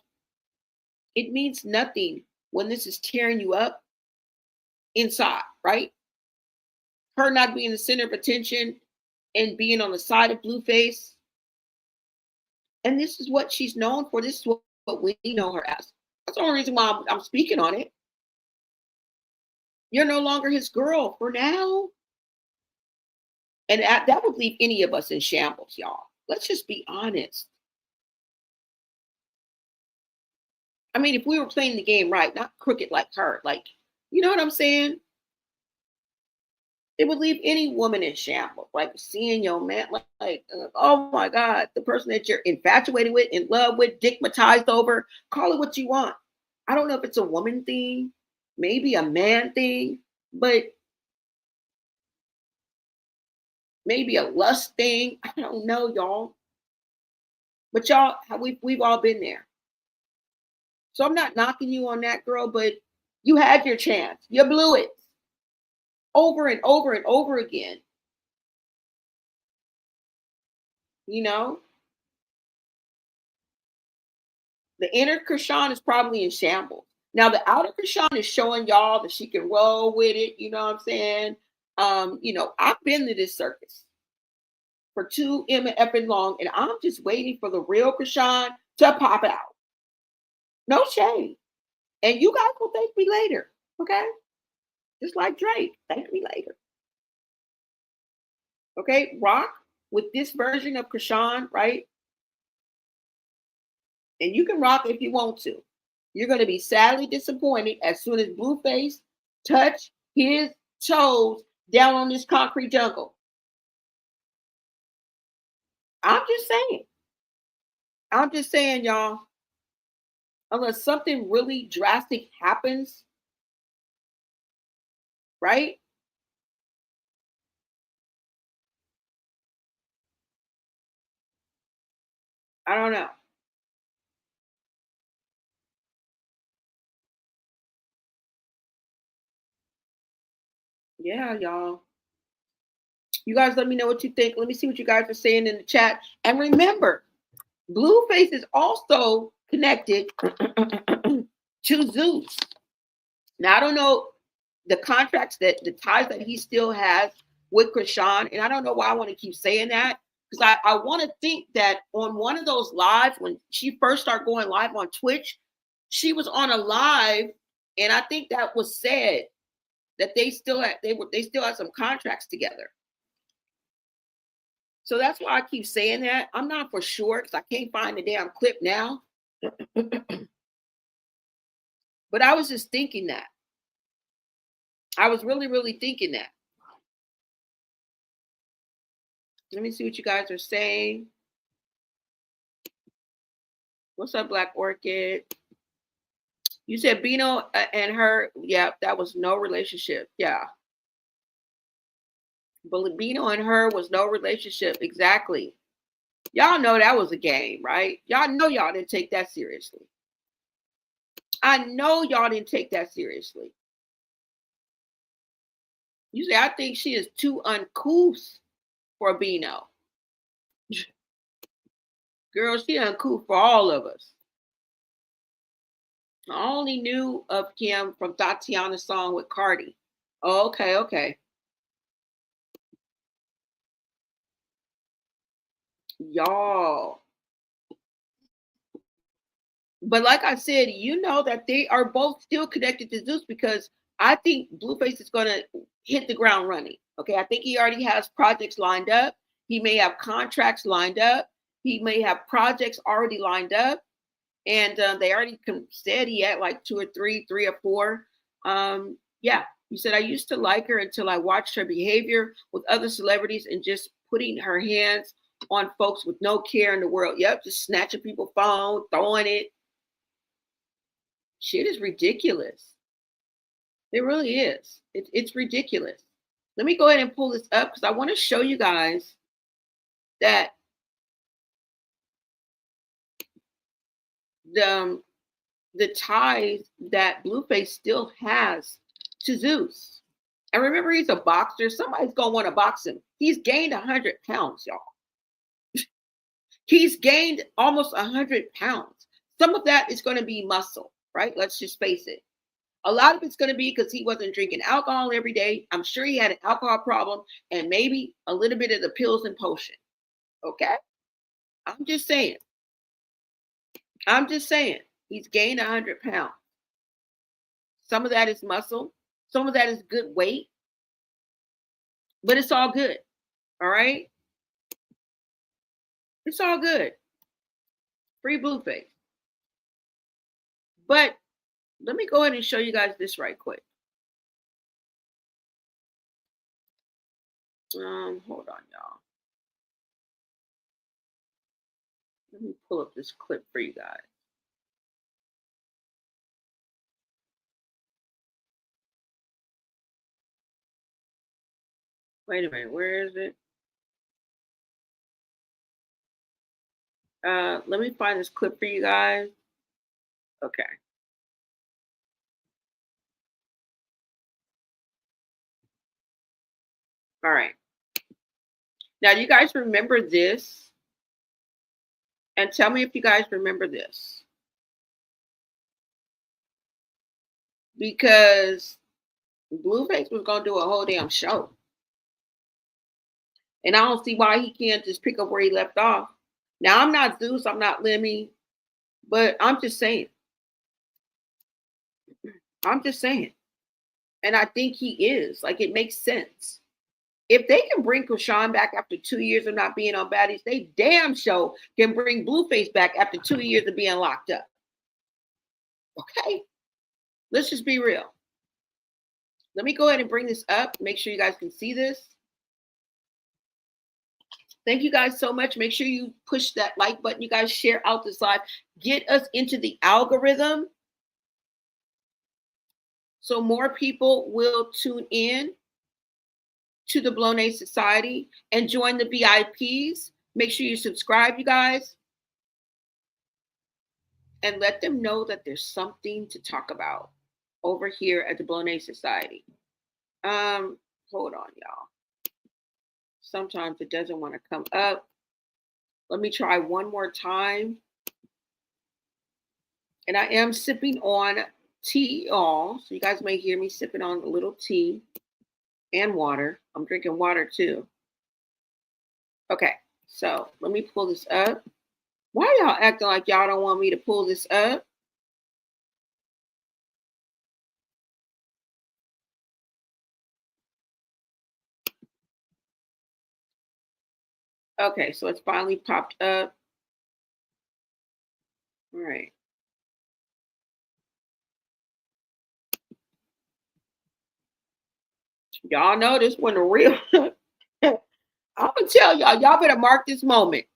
it means nothing when this is tearing you up. inside, right? Her not being the center of attention and being on the side of Blueface. And this is what she's known for. This is what we know her as. That's the only reason why I'm speaking on it. You're no longer his girl for now. And that would leave any of us in shambles, y'all. Let's just be honest. I mean, if we were playing the game right, not crooked like her, like, you know what I'm saying? It would leave any woman in shambles, like seeing your man, oh my God, the person that you're infatuated with, in love with, dickmatized over, call it what you want. I don't know if it's a woman thing, maybe a man thing, but maybe a lust thing. I don't know, y'all. But y'all, we've all been there. So I'm not knocking you on that, girl, but you had your chance. You blew it over and over and over again. You know? The inner Chrisean is probably in shambles. Now, the outer Chrisean is showing y'all that she can roll with it. You know what I'm saying? You know, I've been to this circus for too effing long, and I'm just waiting for the real Chrisean to pop out. No shade. And you guys will thank me later, okay? Just like Drake, thank me later. Okay, rock with this version of Chrisean, right? And you can rock if you want to. You're going to be sadly disappointed as soon as Blueface touch his toes down on this concrete jungle. I'm just saying. I'm just saying, y'all. Unless something really drastic happens, right? I don't know. Yeah, y'all. You guys let me know what you think. Let me see what you guys are saying in the chat. And remember, Blueface is also connected to Zeus. Now, I don't know the ties that he still has with Chrisean. And I don't know why I want to keep saying that. Because I want to think that on one of those lives, when she first started going live on Twitch, she was on a live, and I think that was said that they still had some contracts together. So that's why I keep saying that. I'm not for sure because I can't find the damn clip now. But I was just thinking that. I was really, really thinking that. Let me see what you guys are saying. What's up, Black Orchid? You said Bino and her. Yeah, that was no relationship. Yeah. But Bino and her was no relationship. Exactly. Y'all know that was a game, right? Y'all know y'all didn't take that seriously. I know y'all didn't take that seriously. You say, I think she is too uncouth for Bino. Girl, she uncouth for all of us. I only knew of Kim from Tatiana's song with Cardi. Oh, okay. Y'all. But like I said, you know that they are both still connected to Zeus because I think Blueface is going to hit the ground running. Okay, I think he already has projects lined up. He may have contracts lined up. He may have projects already lined up. And they already said he had like 2 or 3 or 4. Yeah, he said, I used to like her until I watched her behavior with other celebrities and just putting her hands on folks with no care in the world. Yep, just snatching people's phone, throwing it. Shit is ridiculous. It really is. It's ridiculous. Let me go ahead and pull this up because I want to show you guys that the ties that Blueface still has to Zeus. And remember, he's a boxer. Somebody's going to want to box him. He's gained 100 pounds, y'all. He's gained almost 100 pounds. Some of that is going to be muscle, right? Let's just face it. A lot of it's going to be because he wasn't drinking alcohol every day. I'm sure he had an alcohol problem and maybe a little bit of the pills and potion. Okay? I'm just saying. He's gained 100 pounds. Some of that is muscle. Some of that is good weight. But it's all good. All right? It's all good. Free Blueface. But let me go ahead and show you guys this right quick. Hold on, y'all. Let me pull up this clip for you guys. Wait a minute, where is it? Let me find this clip for you guys. Okay. All right. Now, you guys remember this? And tell me if you guys remember this. Because Blueface was going to do a whole damn show. And I don't see why he can't just pick up where he left off. Now, I'm not Zeus, I'm not Lemmy, but I'm just saying. And I think he is. Like, it makes sense. If they can bring Chrisean back after 2 years of not being on Baddies, they damn sure can bring Blueface back after 2 years of being locked up. Okay? Let's just be real. Let me go ahead and bring this up. Make sure you guys can see this. Thank you guys so much. Make sure you push that like button. You guys share out this live. Get us into the algorithm so more people will tune in to the Blown Society and join the VIPs. Make sure you subscribe, you guys. And let them know that there's something to talk about over here at the Blown Society. Hold on, y'all. Sometimes it doesn't want to come up. Let me try one more time. And I am sipping on tea, y'all. So you guys may hear me sipping on a little tea and water. I'm drinking water too. Okay, so let me pull this up. Why y'all acting like y'all don't want me to pull this up? Okay, so it's finally popped up. All right. Y'all know this one real. I'm gonna tell y'all better mark this moment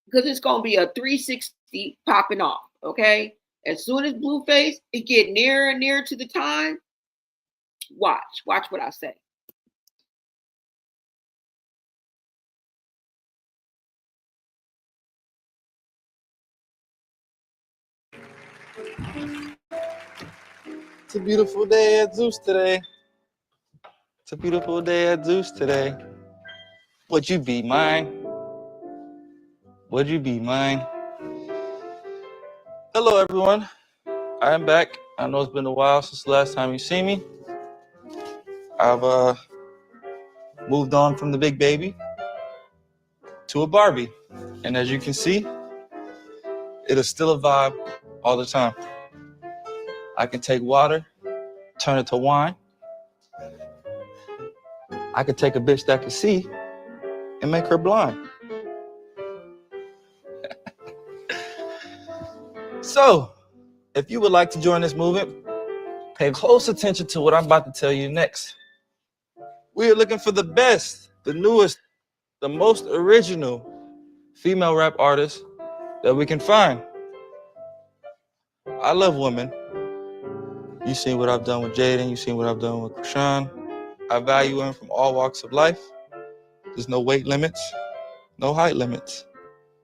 because it's gonna be a 360 popping off. Okay, as soon as Blueface it get nearer and nearer to the time, watch what I say. It's a beautiful day at Zeus today. It's a beautiful day at Zeus today. Would you be mine? Would you be mine? Hello, everyone. I am back. I know it's been a while since the last time you see me. I've moved on from the big baby to a Barbie. And as you can see, it is still a vibe all the time. I can take water, turn it to wine. I could take a bitch that can see and make her blind. So, if you would like to join this movement, pay close attention to what I'm about to tell you next. We are looking for the best, the newest, the most original female rap artists that we can find. I love women. You've seen what I've done with Jaden. You've seen what I've done with Chrisean. I value women from all walks of life. There's no weight limits, no height limits.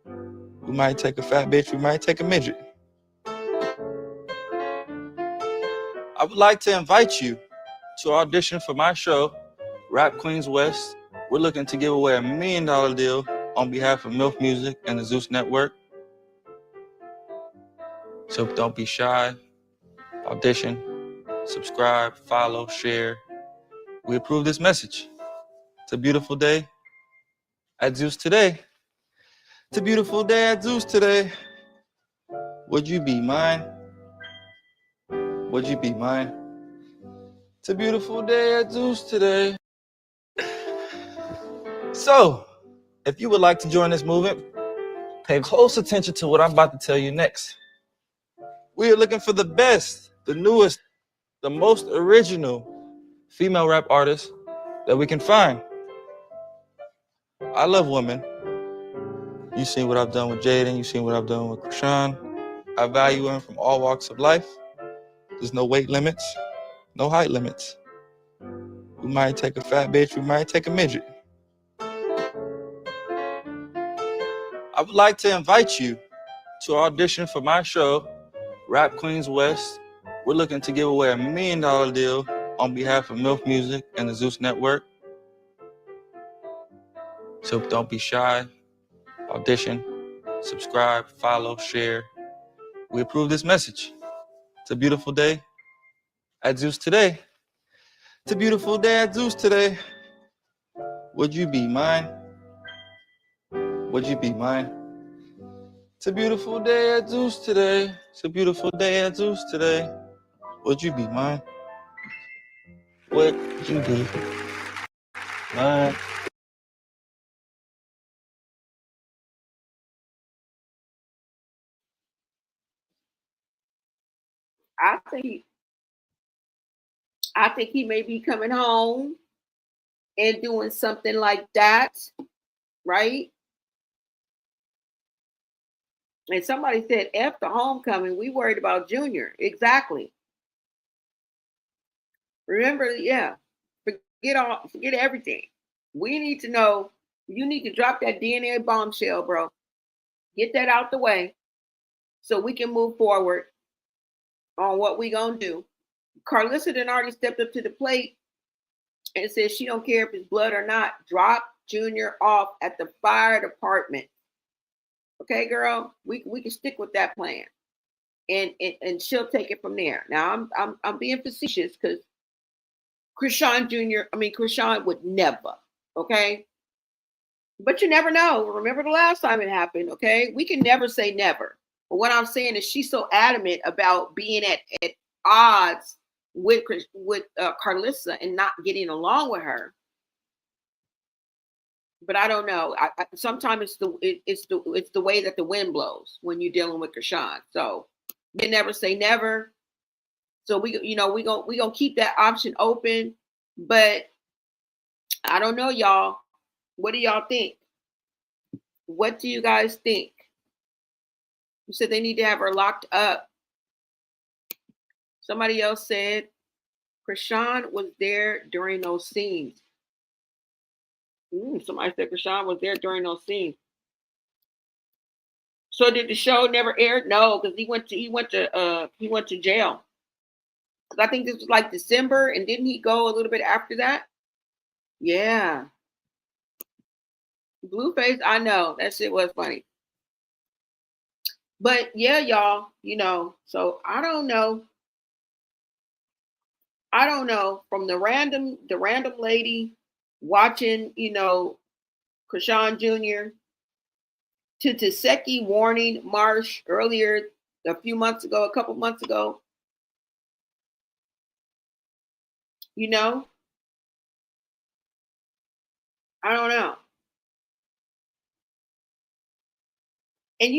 We might take a fat bitch, we might take a midget. I would like to invite you to audition for my show, Rap Queens West. We're looking to give away $1 million deal on behalf of MILF Music and the Zeus Network. So don't be shy, audition, subscribe, follow, share. We approve this message. It's a beautiful day at Zeus today. It's a beautiful day at Zeus today. Would you be mine? Would you be mine? It's a beautiful day at Zeus today. So, if you would like to join this movement, pay close attention to what I'm about to tell you next. We are looking for the best, the newest, the most original female rap artist that we can find. I love women. You've seen what I've done with Jaden. You've seen what I've done with Chrisean. I value women from all walks of life. There's no weight limits, no height limits. We might take a fat bitch, we might take a midget. I would like to invite you to audition for my show, Rap Queens West. We're looking to give away $1 million deal on behalf of MILF Music and the Zeus Network. So don't be shy. Audition, subscribe, follow, share. We approve this message. It's a beautiful day at Zeus today. It's a beautiful day at Zeus today. Would you be mine? Would you be mine? It's a beautiful day at Zeus today. It's a beautiful day at Zeus today. Would you be mine? Would you be mine? I think he may be coming home and doing something like that, right? And somebody said, F the homecoming. We worried about Junior. Exactly. Remember, yeah. Forget everything. We need to know. You need to drop that DNA bombshell, bro. Get that out the way so we can move forward on what we gonna do. Carlissa done already stepped up to the plate and said she don't care if it's blood or not. Drop Junior off at the fire department. Okay, girl, we can stick with that plan, and she'll take it from there. Now I'm being facetious because Chrisean would never. Okay, but you never know. Remember the last time it happened. Okay, we can never say never. But what I'm saying is she's so adamant about being at odds with Carlissa and not getting along with her. But I don't know. Sometimes it's the way that the wind blows when you're dealing with Chrisean. So you never say never. So we gonna keep that option open. But I don't know, y'all. What do y'all think? What do you guys think? You said they need to have her locked up. Somebody else said Chrisean was there during those scenes. Somebody said Chrisean was there during those scenes. So did the show never aired? No, because he went to jail. Because I think this was like December, and didn't he go a little bit after that? Yeah. Blueface, I know that shit was funny. But yeah, y'all, so I don't know. From the random lady watching, Chrisean Jr. to Taseki warning Marsh earlier a couple months ago. I don't know. And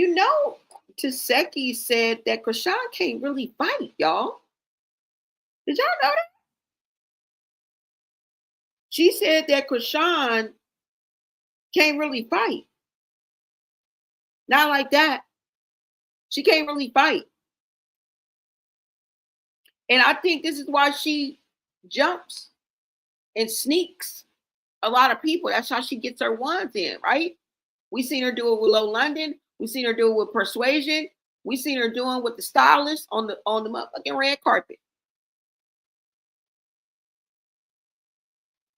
Taseki said that Chrisean can't really fight, y'all. Did y'all know that? She said that Chrisean can't really fight. Not like that. She can't really fight. And I think this is why she jumps and sneaks a lot of people. That's how she gets her ones in, right? We seen her do it with Low London. We seen her do it with Persuasion. We seen her doing with the stylist on the motherfucking red carpet.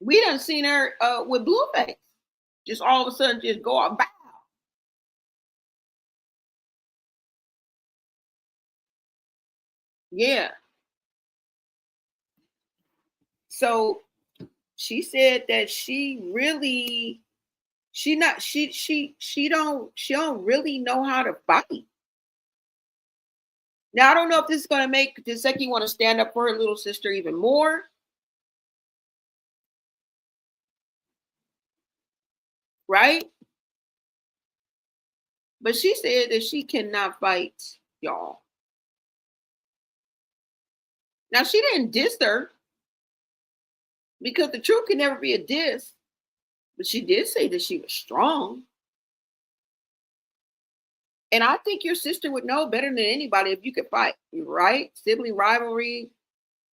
We done seen her with Blueface. Just all of a sudden just go out, bow. Yeah. So she said that she don't really know how to fight. Now I don't know if this is going to make Dezeki want to stand up for her little sister even more. Right? But she said that she cannot fight, y'all. Now she didn't diss her because the truth can never be a diss. But she did say that she was strong. And I think your sister would know better than anybody if you could fight, right? Sibling rivalry,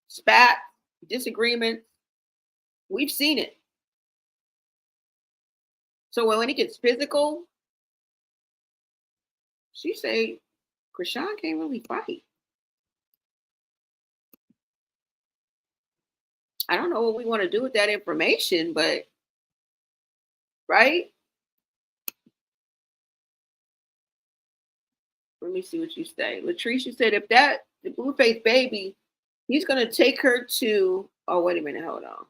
spat, disagreement. We've seen it. So when it gets physical, she say, Chrisean can't really fight. I don't know what we want to do with that information, but right? Let me see what you say. Latricia said, if that the blue-faced baby, he's going to take her to, oh, wait a minute, hold on.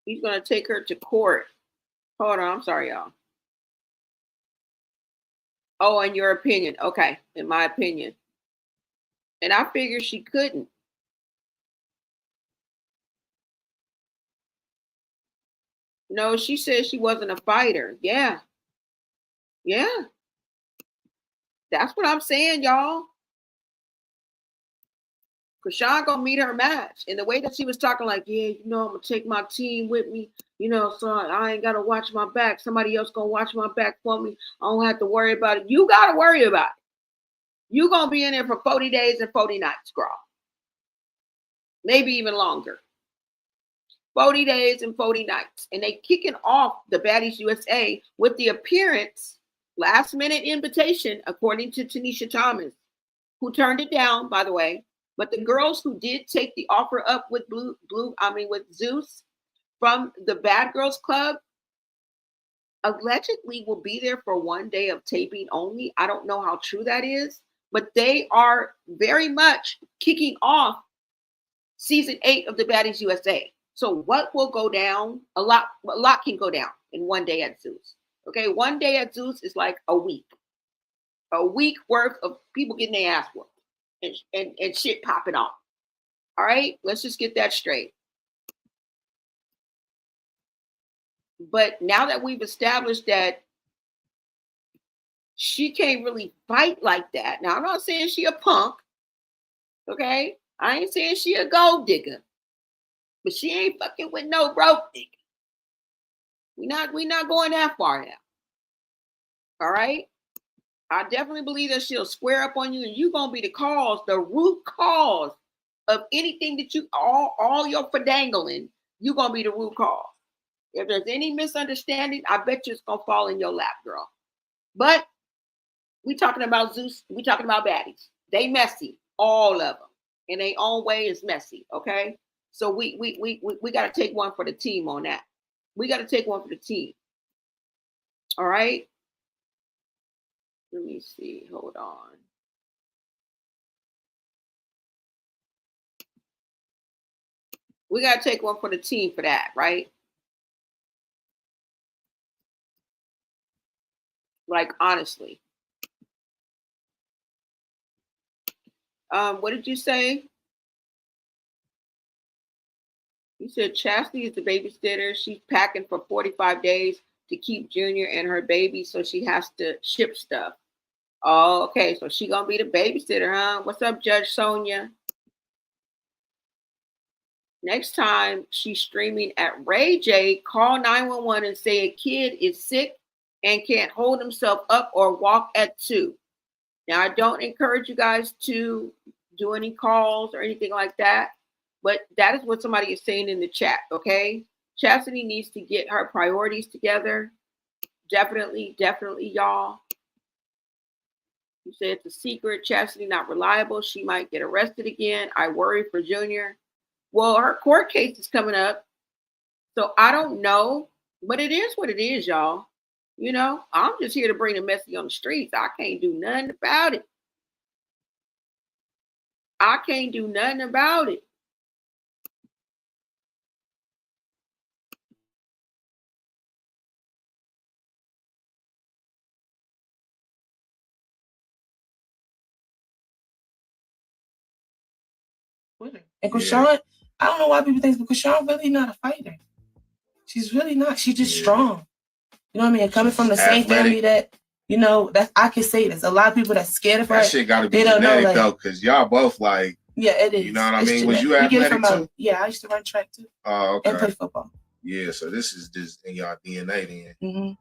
He's going to take her to court. Hold on, I'm sorry, y'all. Oh, in your opinion. Okay, in my opinion. And I figured she couldn't. No, she said she wasn't a fighter. Yeah. Yeah. That's what I'm saying, y'all. Chrisean gonna meet her match. And the way that she was talking, like, yeah, you know, I'm gonna take my team with me, you know, so I ain't gotta watch my back. Somebody else gonna watch my back for me. I don't have to worry about it. You gotta worry about it. You gonna be in there for 40 days and 40 nights, girl. Maybe even longer. 40 days and 40 nights. And they kicking off the Baddies USA with the appearance, last minute invitation, according to Tanisha Thomas, who turned it down, by the way. But the girls who did take the offer up with with Zeus from the Bad Girls Club allegedly will be there for 1 day of taping only. I don't know how true that is, but they are very much kicking off season 8 of the Baddies USA. So what will go down? A lot can go down in 1 day at Zeus. Okay, 1 day at Zeus is like a week worth of people getting their ass whooped and shit popping off. All right, let's just get that straight. But now that we've established that she can't really fight like that. Now, I'm not saying she a punk. Okay, I ain't saying she a gold digger. But she ain't fucking with no broke nigga. We not going that far now. All right? I definitely believe that she'll square up on you, and you're gonna be the root cause of anything that you all your fadangling, you're gonna be the root cause. If there's any misunderstanding, I bet you it's gonna fall in your lap, girl. But we talking about Zeus, we talking about baddies. They messy, all of them. In their own way is messy, okay? So we got to take one for the team on that. We got to take one for the team. All right. Let me see. Hold on. We got to take one for the team for that, right? Like, honestly. What did you say? You said Chastity is the babysitter. She's packing for 45 days to keep Junior and her baby, so she has to ship stuff. Oh, okay. So she gonna be the babysitter, huh? What's up, Judge Sonia? Next time she's streaming at Ray J, call 911 and say a kid is sick and can't hold himself up or walk at 2. Now, I don't encourage you guys to do any calls or anything like that. But that is what somebody is saying in the chat, okay? Chastity needs to get her priorities together. Definitely, y'all. You said it's a secret. Chastity not reliable. She might get arrested again. I worry for Junior. Well, her court case is coming up. So I don't know. But it is what it is, y'all. You know, I'm just here to bring the message on the streets. I can't do nothing about it. I can't do nothing about it. And Chrisean, I don't know why people think, but Chrisean really not a fighter. She's really not. She's just strong. You know what I mean? Coming from the same family that, you know, that I can say this. A lot of people that's scared of her. That shit gotta be genetic though, because y'all both like. Yeah, it is. You know what I It's mean? Was genetic. you We get it athletic from too? Yeah, I used to run track too. Oh, okay. And play football. Yeah, so this is just in y'all DNA then. Mm-hmm.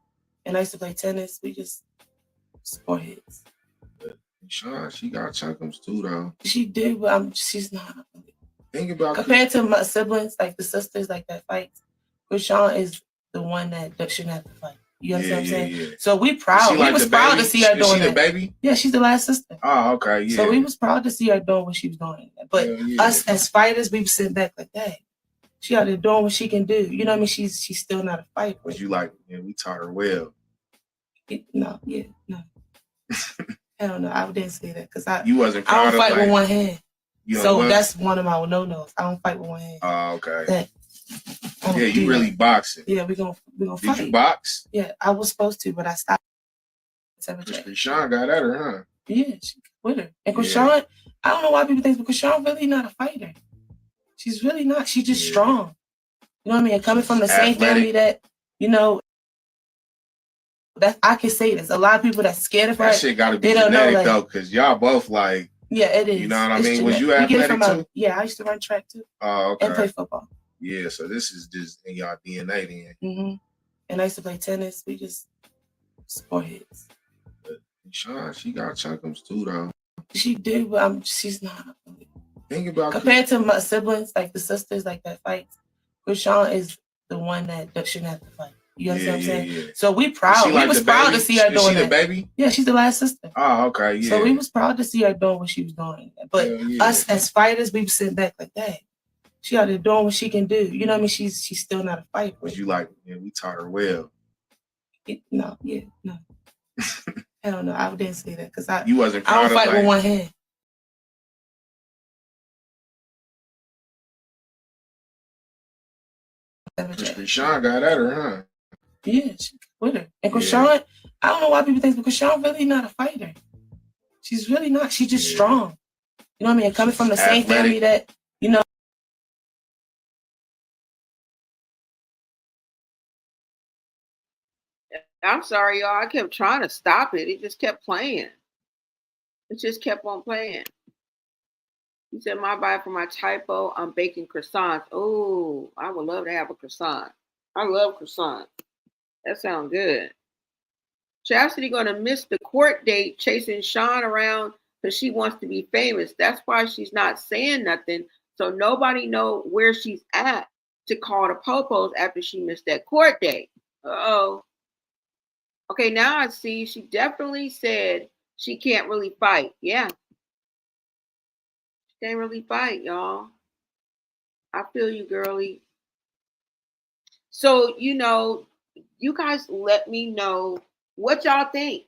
And I used to play tennis. We just sport heads. Sean, she got chunkums too though. She did, but she's not. Think about compared to my siblings, like the sisters, like that fights. Chrisean is the one that shouldn't have to fight. You understand what I'm saying? Yeah. So we proud. We was proud to see her doing that. Is she the baby? Yeah, she's the last sister. Oh, okay. Yeah. So we was proud to see her doing what she was doing. But us as fighters, we was sitting back like, dang, she out there doing what she can do. You know what I mean? She's still not a fighter. But you like, we taught her well. No. Hell no, I didn't say that because I I don't fight with one hand. So that's one of my no-nos. I don't fight with one hand. Oh, okay. Yeah, you really boxing. Yeah, we gonna fight. Did you box? Yeah, I was supposed to, but I stopped. Chrisean got at her, huh? Yeah, she with her. And Chrisean, I don't know why people think, but Chrisean really not a fighter. She's really not. She's just strong. You know what I mean? Coming from the same family that, you know, that I can say this. A lot of people that's scared of her. That shit gotta be genetic though, because y'all both like. Yeah, it is. You know what I mean? Genetic. Was you athletic too? Yeah, I used to run track too. Oh, okay. And play football. Yeah, so this is just in y'all DNA then. Mm-hmm. And I used to play tennis. We just sport heads. Sean, she got chunkums too though. She did, but she's not. Think about compared to my siblings, like the sisters, like that fights. Chrisean is the one that shouldn't have to fight. You understand what I'm saying? Yeah. So we proud. We was proud to see her doing that. Is she the baby? Yeah, she's the last sister. Oh, okay. Yeah. So we was proud to see her doing what she was doing. But us as fighters, we was sitting back like, dang, she out there doing what she can do. You know what I mean? She's still not a fighter. But you like, we taught her well. No. Hell no, I didn't say that because I don't fight with one hand. Chrisean got at her, huh? Yeah, she with her. And Chrisean, I don't know why people think, but Chrisean really not a fighter. She's really not. She's just strong. You know what I mean? Coming from the same family that, you know. I'm sorry, y'all. I kept trying to stop it. It just kept playing. It just kept on playing. He said, my bad for my typo. I'm baking croissants. Oh, I would love to have a croissant. I love croissants. That sounds good. Chastity gonna miss the court date chasing Sean around because she wants to be famous. That's why she's not saying nothing. So nobody know where she's at to call the popos after she missed that court date. Uh-oh. Okay, now I see she definitely said she can't really fight. Yeah. She can't really fight, y'all. I feel you, girlie. So, you know, you guys let me know what y'all think.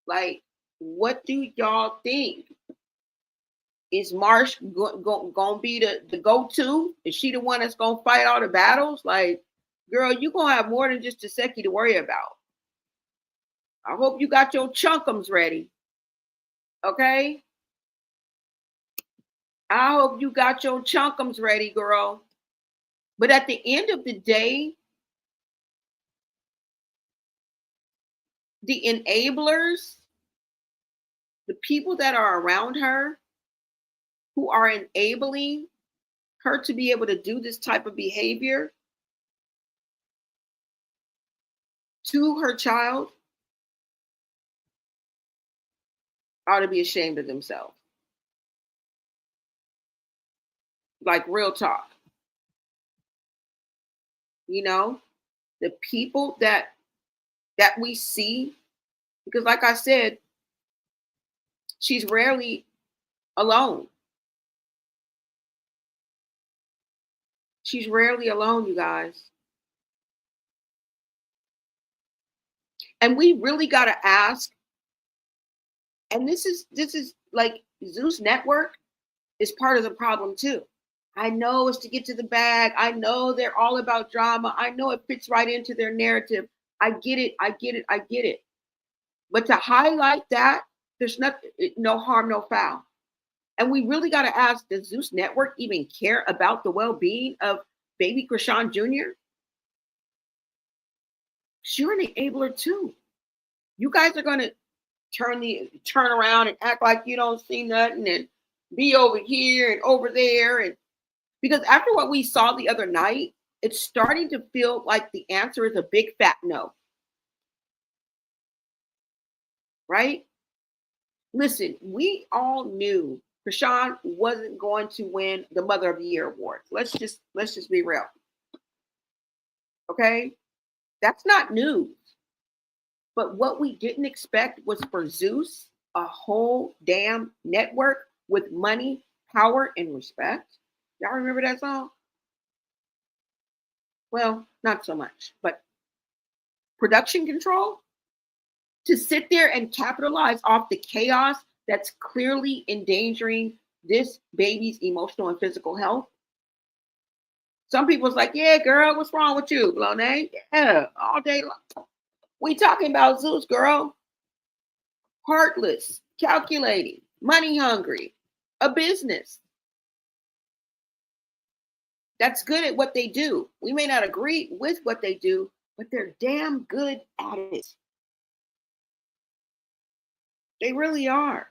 Like, what do y'all think? Is Marsh gonna be the go-to? Is she the one that's gonna fight all the battles? Like, girl, you gonna have more than just a Seki to worry about. I hope you got your chunkums ready. Okay? I hope you got your chunkums ready, girl. But at the end of the day, the enablers, the people that are around her who are enabling her to be able to do this type of behavior to her child ought to be ashamed of themselves. Like, real talk. You know, the people that we see, because like I said, she's rarely alone. She's rarely alone, you guys. And we really got to ask, and this is like Zeus Network, is part of the problem too. I know it's to get to the bag. I know they're all about drama. I know it fits right into their narrative. I get it. I get it. I get it. But to highlight that, there's no harm, no foul. And we really got to ask, does Zeus Network even care about the well-being of baby Chrisean Jr.? You're an enabler too. You guys are going to turn around and act like you don't see nothing and be over here and over there. And because after what we saw the other night, it's starting to feel like the answer is a big fat no. Right? Listen, we all knew Chrisean wasn't going to win the Mother of the Year award. Let's just be real. Okay? That's not news. But what we didn't expect was for Zeus, a whole damn network with money, power, and respect. Y'all remember that song? Well, not so much, but production control to sit there and capitalize off the chaos that's clearly endangering this baby's emotional and physical health. Some people's like, yeah, girl, what's wrong with you, Blone? Yeah, all day long. We talking about Zeus, girl. Heartless, calculating, money hungry, a business that's good at what they do. We may not agree with what they do, but they're damn good at it. They really are.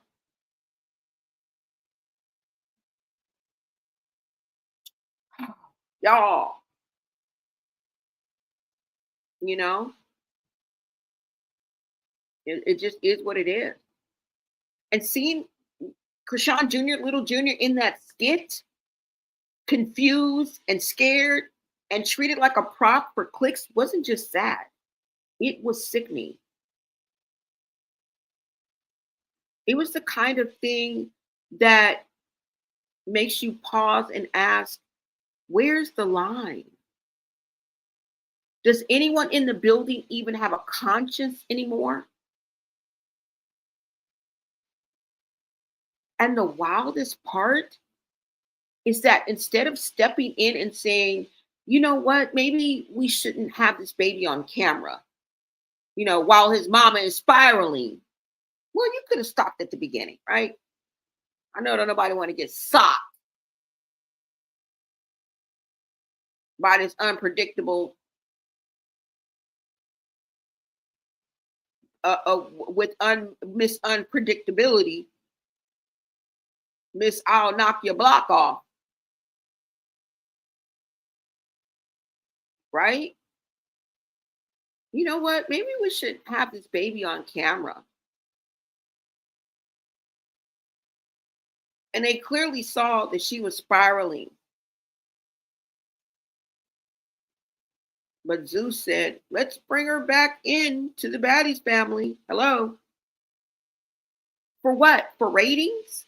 Y'all, you know, it just is what it is. And seeing Chrisean Jr., Little Jr. in that skit, confused and scared and treated like a prop for clicks wasn't just sad. It was sickening. It was the kind of thing that makes you pause and ask, where's the line? Does anyone in the building even have a conscience anymore? And the wildest part is that instead of stepping in and saying, you know what, maybe we shouldn't have this baby on camera, you know, while his mama is spiraling. Well, you could have stopped at the beginning, right? I know that nobody want to get socked by this unpredictable, miss unpredictability, miss I'll knock your block off, right? You know what? Maybe we should have this baby on camera. And they clearly saw that she was spiraling. But Zeus said, let's bring her back in to the Baddie's family. Hello. For what? For ratings?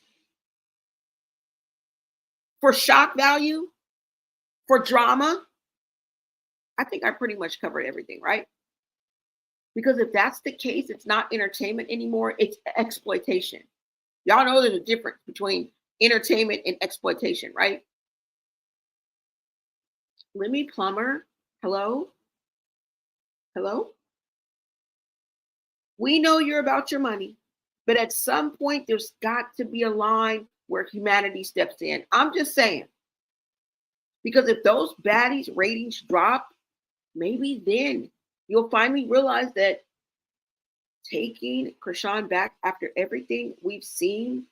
For shock value? For drama? I think I pretty much covered everything, right? Because if that's the case, it's not entertainment anymore. It's exploitation. Y'all know there's a difference between entertainment and exploitation, right? Lemmy Plummer, hello? Hello? We know you're about your money, but at some point, there's got to be a line where humanity steps in. I'm just saying. Because if those baddies ratings drop, maybe then you'll finally realize that taking Chrisean back after everything we've seen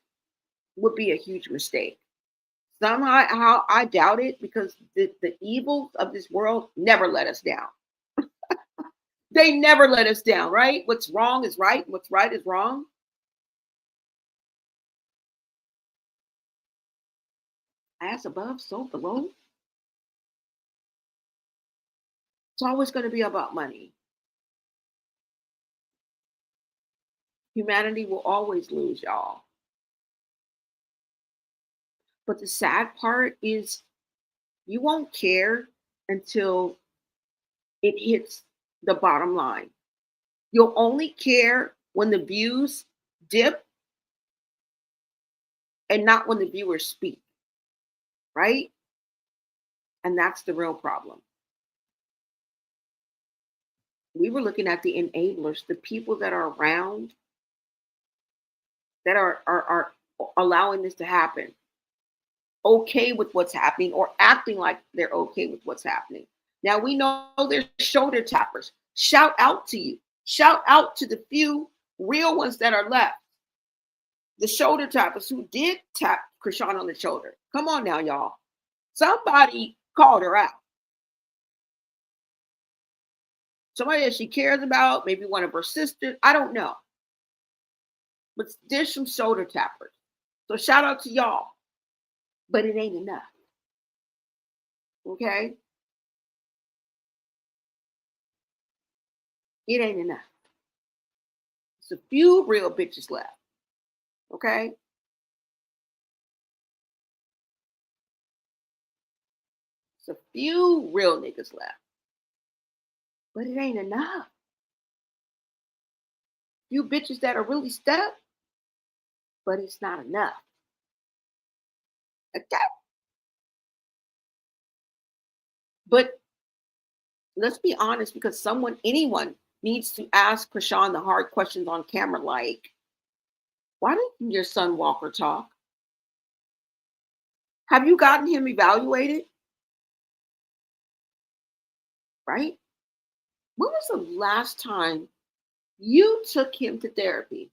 would be a huge mistake. Somehow I doubt it, because the evils of this world never let us down. They never let us down, right? What's wrong is right. What's right is wrong. As above, so below. It's always going to be about money. Humanity will always lose, y'all. But the sad part is you won't care until it hits the bottom line. You'll only care when the views dip and not when the viewers speak, right? And that's the real problem. We were looking at the enablers, the people that are around that are allowing this to happen, okay with what's happening or acting like they're okay with what's happening. Now we know there's shoulder tappers. Shout out to you. Shout out to the few real ones that are left. The shoulder tappers who did tap Chrisean on the shoulder. Come on now, y'all. Somebody called her out. Somebody that she cares about, maybe one of her sisters. I don't know. But there's some shoulder tappers. So shout out to y'all. But it ain't enough. Okay? It ain't enough. It's a few real bitches left. Okay? It's a few real niggas left. But it ain't enough. You bitches that are really stuck, but it's not enough. Okay? But let's be honest, because anyone needs to ask Chrisean the hard questions on camera, like, why didn't your son walk or talk? Have you gotten him evaluated? Right? When was the last time you took him to therapy?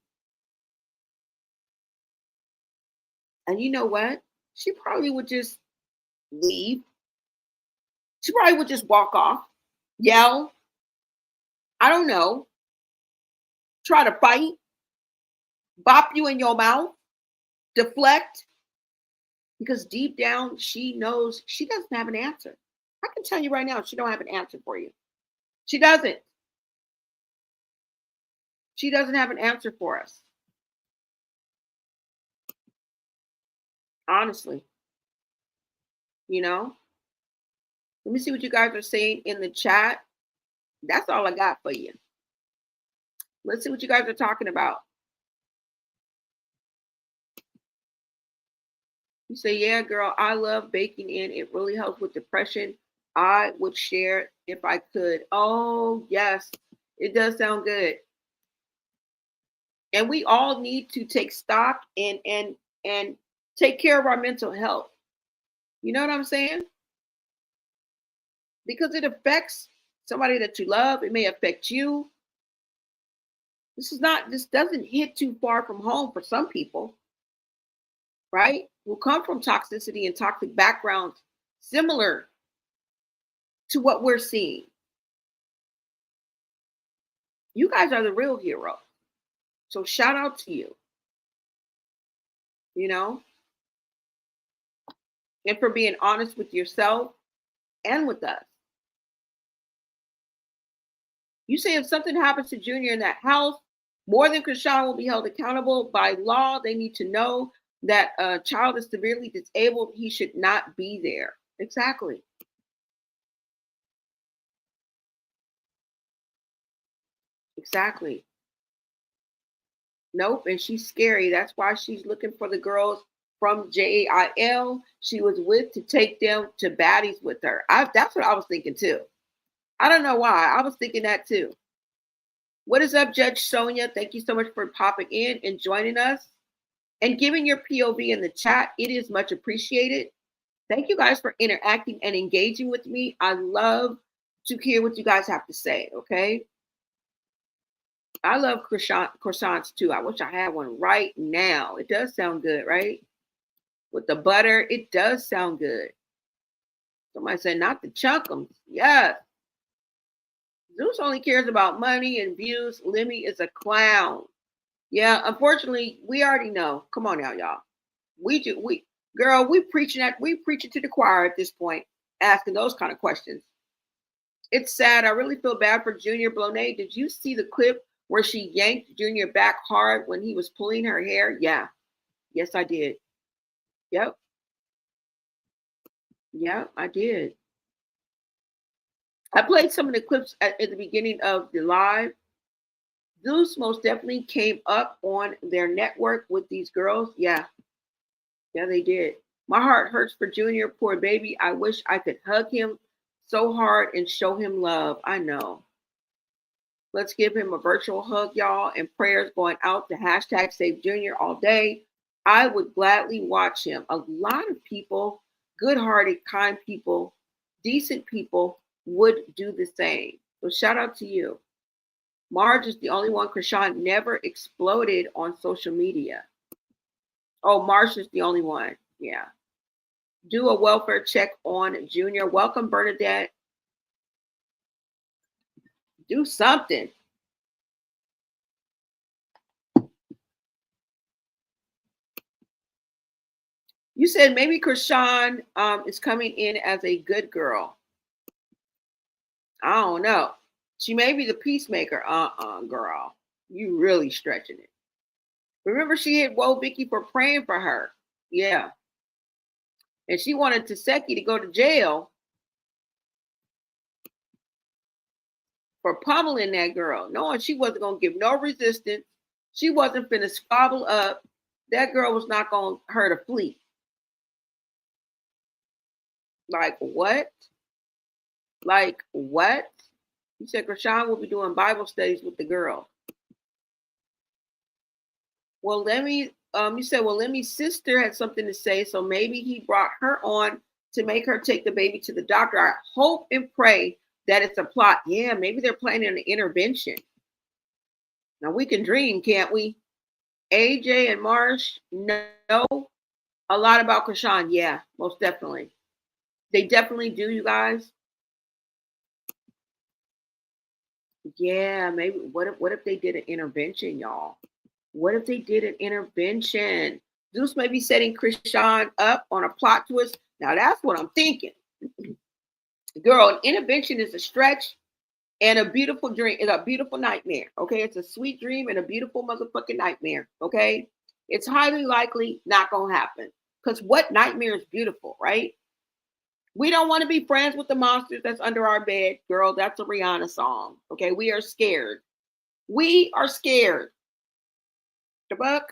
And you know what? She probably would just leave. She probably would just walk off, yell, I don't know, try to fight, bop you in your mouth, deflect, because deep down she knows she doesn't have an answer. I can tell you right now, she don't have an answer for you. She doesn't. She doesn't have an answer for us. Honestly. You know? Let me see what you guys are saying in the chat. That's all I got for you. Let's see what you guys are talking about. You say, yeah, girl, I love baking in. It really helps with depression. I would share if I could. Oh, yes. It does sound good. And we all need to take stock and take care of our mental health. You know what I'm saying? Because it affects somebody that you love. It may affect you. This doesn't hit too far from home for some people, right? Who come from toxicity and toxic backgrounds similar to what we're seeing. You guys are the real hero. So shout out to you. You know? And for being honest with yourself and with us. You say if something happens to Junior in that house, more than Chrisean will be held accountable. By law, they need to know that a child is severely disabled. He should not be there. Exactly. Exactly. Nope. And she's scary. That's why she's looking for the girls from JAIL she was with to take them to Baddie's with her. That's what I was thinking too. I don't know why. I was thinking that too. What is up, Judge Sonia? Thank you so much for popping in and joining us and giving your POV in the chat. It is much appreciated. Thank you guys for interacting and engaging with me. I love to hear what you guys have to say, okay? I love croissants too. I wish I had one right now. It does sound good, right? With the butter, it does sound good. Somebody said, not the chunkums. Yes. Zeus only cares about money and views. Lemmy is a clown. Yeah, unfortunately, we already know. Come on now, y'all. We preaching to the choir at this point, asking those kind of questions. It's sad. I really feel bad for Junior. Blonay, did you see the clip where she yanked Junior back hard when he was pulling her hair? Yeah. Yes, I did. Yep. Yeah, I did. I played some of the clips at the beginning of the live. Zeus most definitely came up on their network with these girls. Yeah. Yeah, they did. My heart hurts for Junior, poor baby. I wish I could hug him so hard and show him love. I know. Let's give him a virtual hug, y'all, and prayers going out to hashtag Save Junior all day. I would gladly watch him. A lot of people, good-hearted, kind people, decent people would do the same. So shout out to you. Marge is the only one. Chrisean never exploded on social media. Oh, Marsh is the only one. Yeah. Do a welfare check on Junior. Welcome, Bernadette. Do something. You said maybe Chrisean is coming in as a good girl. I don't know. She may be the peacemaker. Girl. You really stretching it. Remember, she hit Whoa Vicky for praying for her. Yeah. And she wanted Taseki to go to jail for pummeling that girl, knowing she wasn't going to give no resistance. She wasn't finna squabble up. That girl was not going to hurt a flea. Like what? Like what? He said Chrisean will be doing Bible studies with the girl. Well, you said, well, Lemmy's sister had something to say, so maybe he brought her on to make her take the baby to the doctor. I hope and pray that it's a plot. Yeah, maybe they're planning an intervention. Now we can dream, can't we? AJ and Marsh know a lot about Chrisean. Yeah, most definitely. They definitely do, you guys. Yeah, maybe. What if they did an intervention, y'all? What if they did an intervention? Zeus may be setting Chrisean up on a plot twist. Now that's what I'm thinking. Girl, an intervention is a stretch and a beautiful dream. It's a beautiful nightmare. Okay, it's a sweet dream and a beautiful motherfucking nightmare. Okay, it's highly likely not gonna happen. Because what nightmare is beautiful, right? We don't want to be friends with the monsters that's under our bed. Girl, that's a Rihanna song. Okay, we are scared. We are scared. The buck.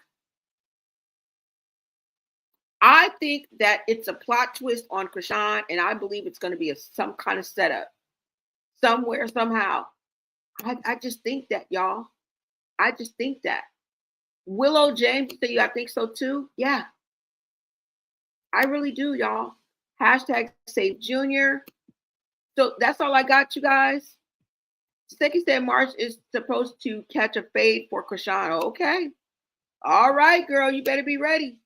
I think that it's a plot twist on Chrisean, and I believe it's going to be some kind of setup somewhere, somehow. I just think that, y'all. I just think that. Willow James, say you, I think so too. Yeah, I really do, y'all. Hashtag Save Junior. So that's all I got, you guys. Second said Marsh is supposed to catch a fade for Chrisean. Okay. All right, girl, you better be ready.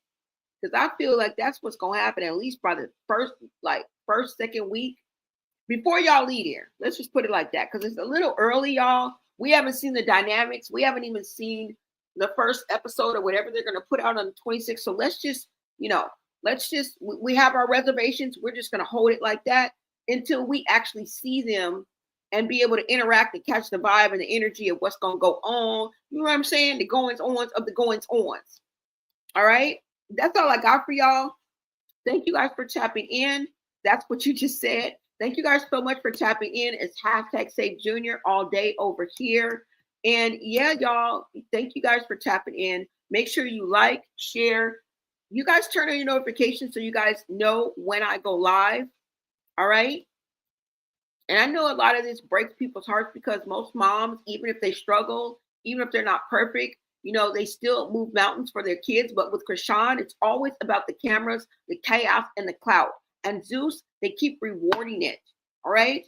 Because I feel like that's what's going to happen at least by the first, second week. Before y'all leave here, let's just put it like that. Because it's a little early, y'all. We haven't seen the dynamics. We haven't even seen the first episode or whatever they're going to put out on the 26th. So let's just, we have our reservations. We're just going to hold it like that until we actually see them and be able to interact and catch the vibe and the energy of what's going to go on. You know what I'm saying? The goings-ons of the goings-ons. All right? That's all I got for y'all. Thank you guys for tapping in. That's what you just said. Thank you guys so much for tapping in. It's hashtag Save Junior all day over here. And yeah, y'all, thank you guys for tapping in. Make sure you like, share. You guys turn on your notifications so you guys know when I go live. All right? And I know a lot of this breaks people's hearts because most moms, even if they struggle, even if they're not perfect, they still move mountains for their kids. But with Chrisean, it's always about the cameras, the chaos, and the clout. And Zeus, they keep rewarding it. All right?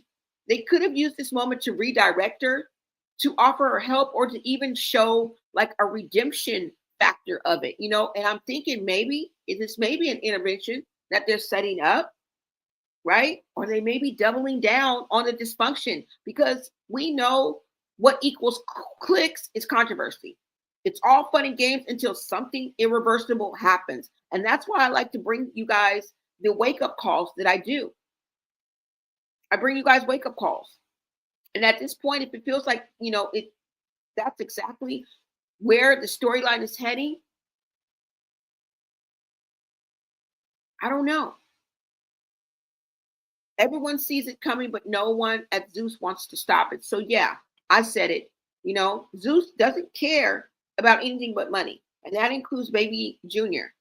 They could have used this moment to redirect her, to offer her help, or to even show like a redemption factor of it, And I'm thinking this may be an intervention that they're setting up, right? Or they may be doubling down on the dysfunction because we know what equals clicks is controversy. It's all fun and games until something irreversible happens. And that's why I like to bring you guys the wake-up calls that I do. I bring you guys wake-up calls. And at this point, if it feels like, that's exactly where the storyline is heading, I don't know. Everyone sees it coming, but no one at Zeus wants to stop it. So yeah, I said it. Zeus doesn't care about anything but money. And that includes baby Junior.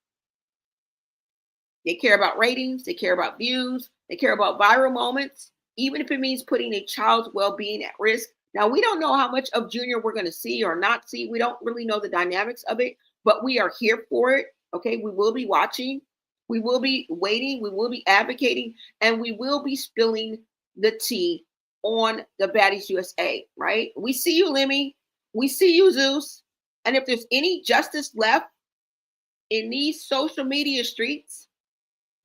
They care about ratings. They care about views. They care about viral moments, even if it means putting a child's well-being at risk. Now, we don't know how much of Junior we're going to see or not see. We don't really know the dynamics of it, but we are here for it. Okay, we will be watching. We will be waiting. We will be advocating, and we will be spilling the tea on the Baddies USA, right? We see you, Lemmy. We see you, Zeus. And if there's any justice left in these social media streets,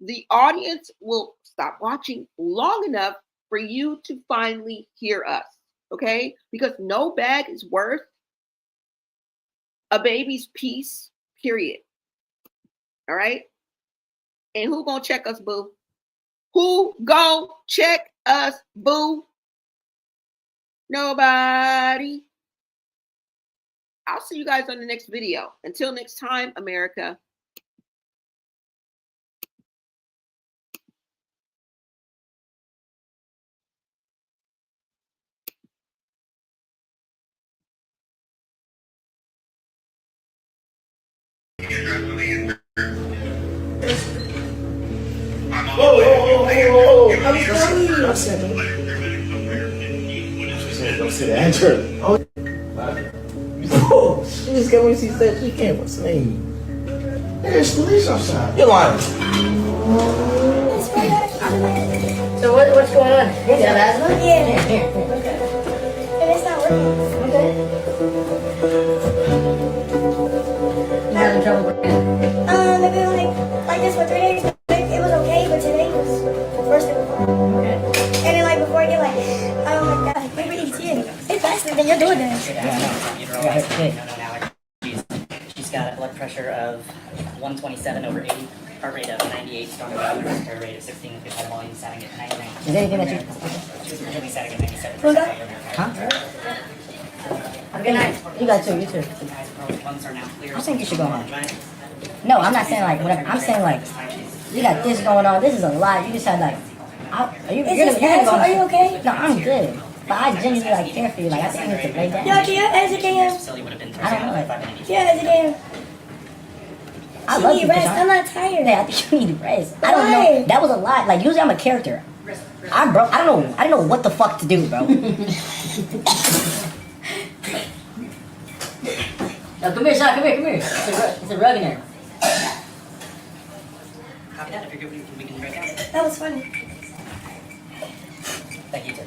the audience will stop watching long enough for you to finally hear us, okay? Because no bag is worth a baby's peace, period. All right? And who gonna check us, boo? Who gonna check us, boo? Nobody. I'll see you guys on the next video. Until next time, America. I said, don't say that, Andrew. Oh, she just got when she said she can't what's name. There's police outside. You're lying. So what's going on? You got asthma? Yeah. Okay. And it's not working. Okay. You having trouble breathing? They've been like this for 3 days. It was okay, but today was the first day before. Okay. And then like before I get like, oh my god, my breathing's here. It's faster than you're doing this. She's got a blood pressure of 127 over 80, heart rate of 98, strong respiratory rate of 16, with vital volume setting at 99. Is there anything that you... She was originally setting at 97. Huh? Have a good night. You got two, you too. Lungs are now clear. I think you should go home. No, I'm not saying like whatever. I'm saying like, you got this going on. This is a lot. You just had like, you're gonna go. Are you okay? No, I'm good. But I genuinely like care for you. Like I think you need to lay down. Yo, can you as it can? I don't know. Like, Yeah, as it can. I love need you. rest. I'm not tired. Yeah, I think you need rest. I don't know. That was a lot. Like usually I'm a character. I don't know. I didn't know what the fuck to do, bro. No, come here, son. Come here. It's a rug in there. Copy that. If you're good, we can break out. That was funny. Thank you, too.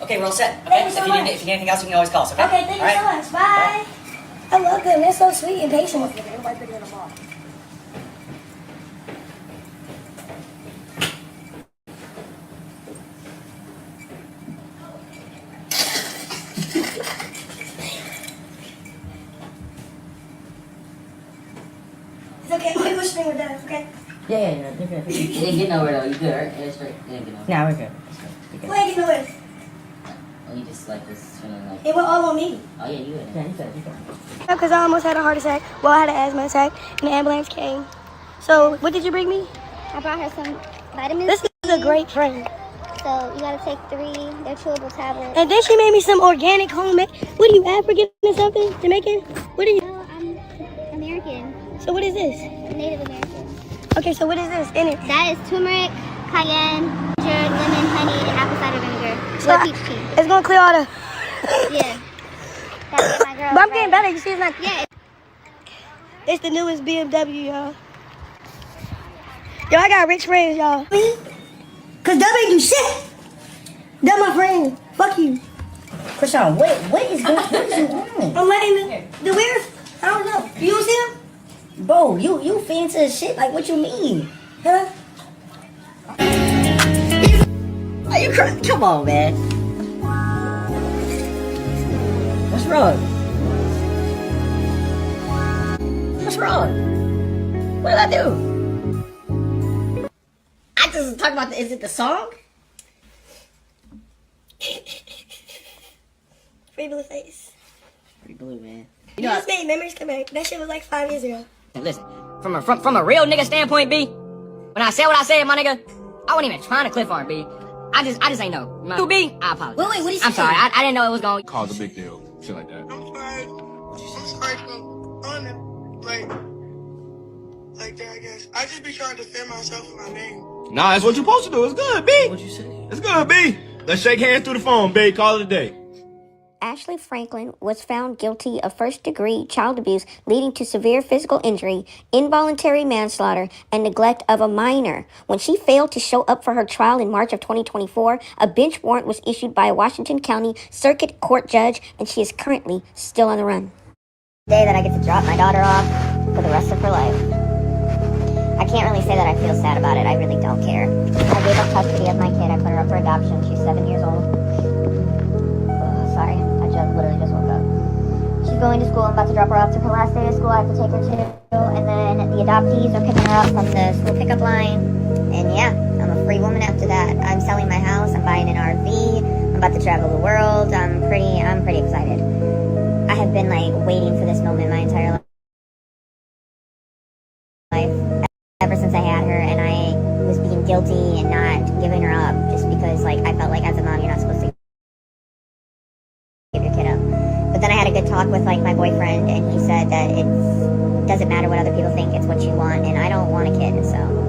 Okay, we're all set. Okay, Thank you so if you much. need anything else, you can always call us, okay? Okay, thank you so much. Bye. I love them. They're so sweet and patient. It's okay. I'm gonna push me with that. Okay. Yeah. You're good. You didn't get nowhere though. You good, right? Yeah, it's straight. You didn't get nowhere. Nah, we're good. Why are you getting away? Oh, you just like this feeling like. It went all on me. Oh yeah, you good. Yeah, you good. Because I almost had a heart attack. Well, I had an asthma attack, and the ambulance came. So, what did you bring me? I brought her some vitamins. This is a great friend. So you gotta take 3. They're chewable tablets. And then she made me some organic homemade. What are you, African or something? Jamaican? What are you? No, I'm American. So what is this? Native American. Okay, so what is this in it? That is turmeric, cayenne, ginger, lemon, honey, and apple cider vinegar. So With peach tea. it's gonna clear all the. Yeah. That's my girl. But I'm getting better. You see, it's not. Yeah. It's the newest BMW, y'all. Yo, I got rich friends, y'all. Cause that ain't do shit. That my friend. Fuck you. Chrisean, what is going on? I'm letting the weird. I don't know. You see him? Bro, you fancy as shit. Like, what you mean? Huh? Are you crying? Come on, man. What's wrong? What's wrong? What did I do? I just talk about is it the song? Free blue face. Free blue, man. You just made memories come back. That shit was like 5 years ago. Listen, from a real nigga standpoint, B, when I said what I said, my nigga, I wasn't even trying to cliff art, B. I just ain't know. You, B, I apologize. Wait, what did you I'm say? sorry, I didn't know it was going. Cause a big deal, shit like that. I'm sorry, like that, I guess. I just be trying to defend myself and my name. Nah, that's what you're supposed to do. It's good, B. What'd you say? It's good, B. Let's shake hands through the phone, B. Call it a day. Ashley Franklin was found guilty of first-degree child abuse leading to severe physical injury, involuntary manslaughter, and neglect of a minor. When she failed to show up for her trial in March of 2024, a bench warrant was issued by a Washington County Circuit Court judge, and she is currently still on the run. Day that I get to drop my daughter off for the rest of her life. I can't really say that I feel sad about it. I really don't care. I gave up custody of my kid. I put her up for adoption. She's 7 years old. Sorry, I literally just woke up. She's going to school. I'm about to drop her off to her last day of school. I have to take her to, and then the adoptees are picking her up from the school pickup line. And yeah, I'm a free woman after that. I'm selling my house. I'm buying an RV. I'm about to travel the world. I'm pretty excited. I have been like waiting for this moment my entire life. Ever since I had her, and I was being guilty and not giving her up just because like I felt like as a mom you're not supposed to give your kid up. But then I had a good talk with like my boyfriend, and he said that it doesn't matter what other people think, it's what you want, and I don't want a kid, so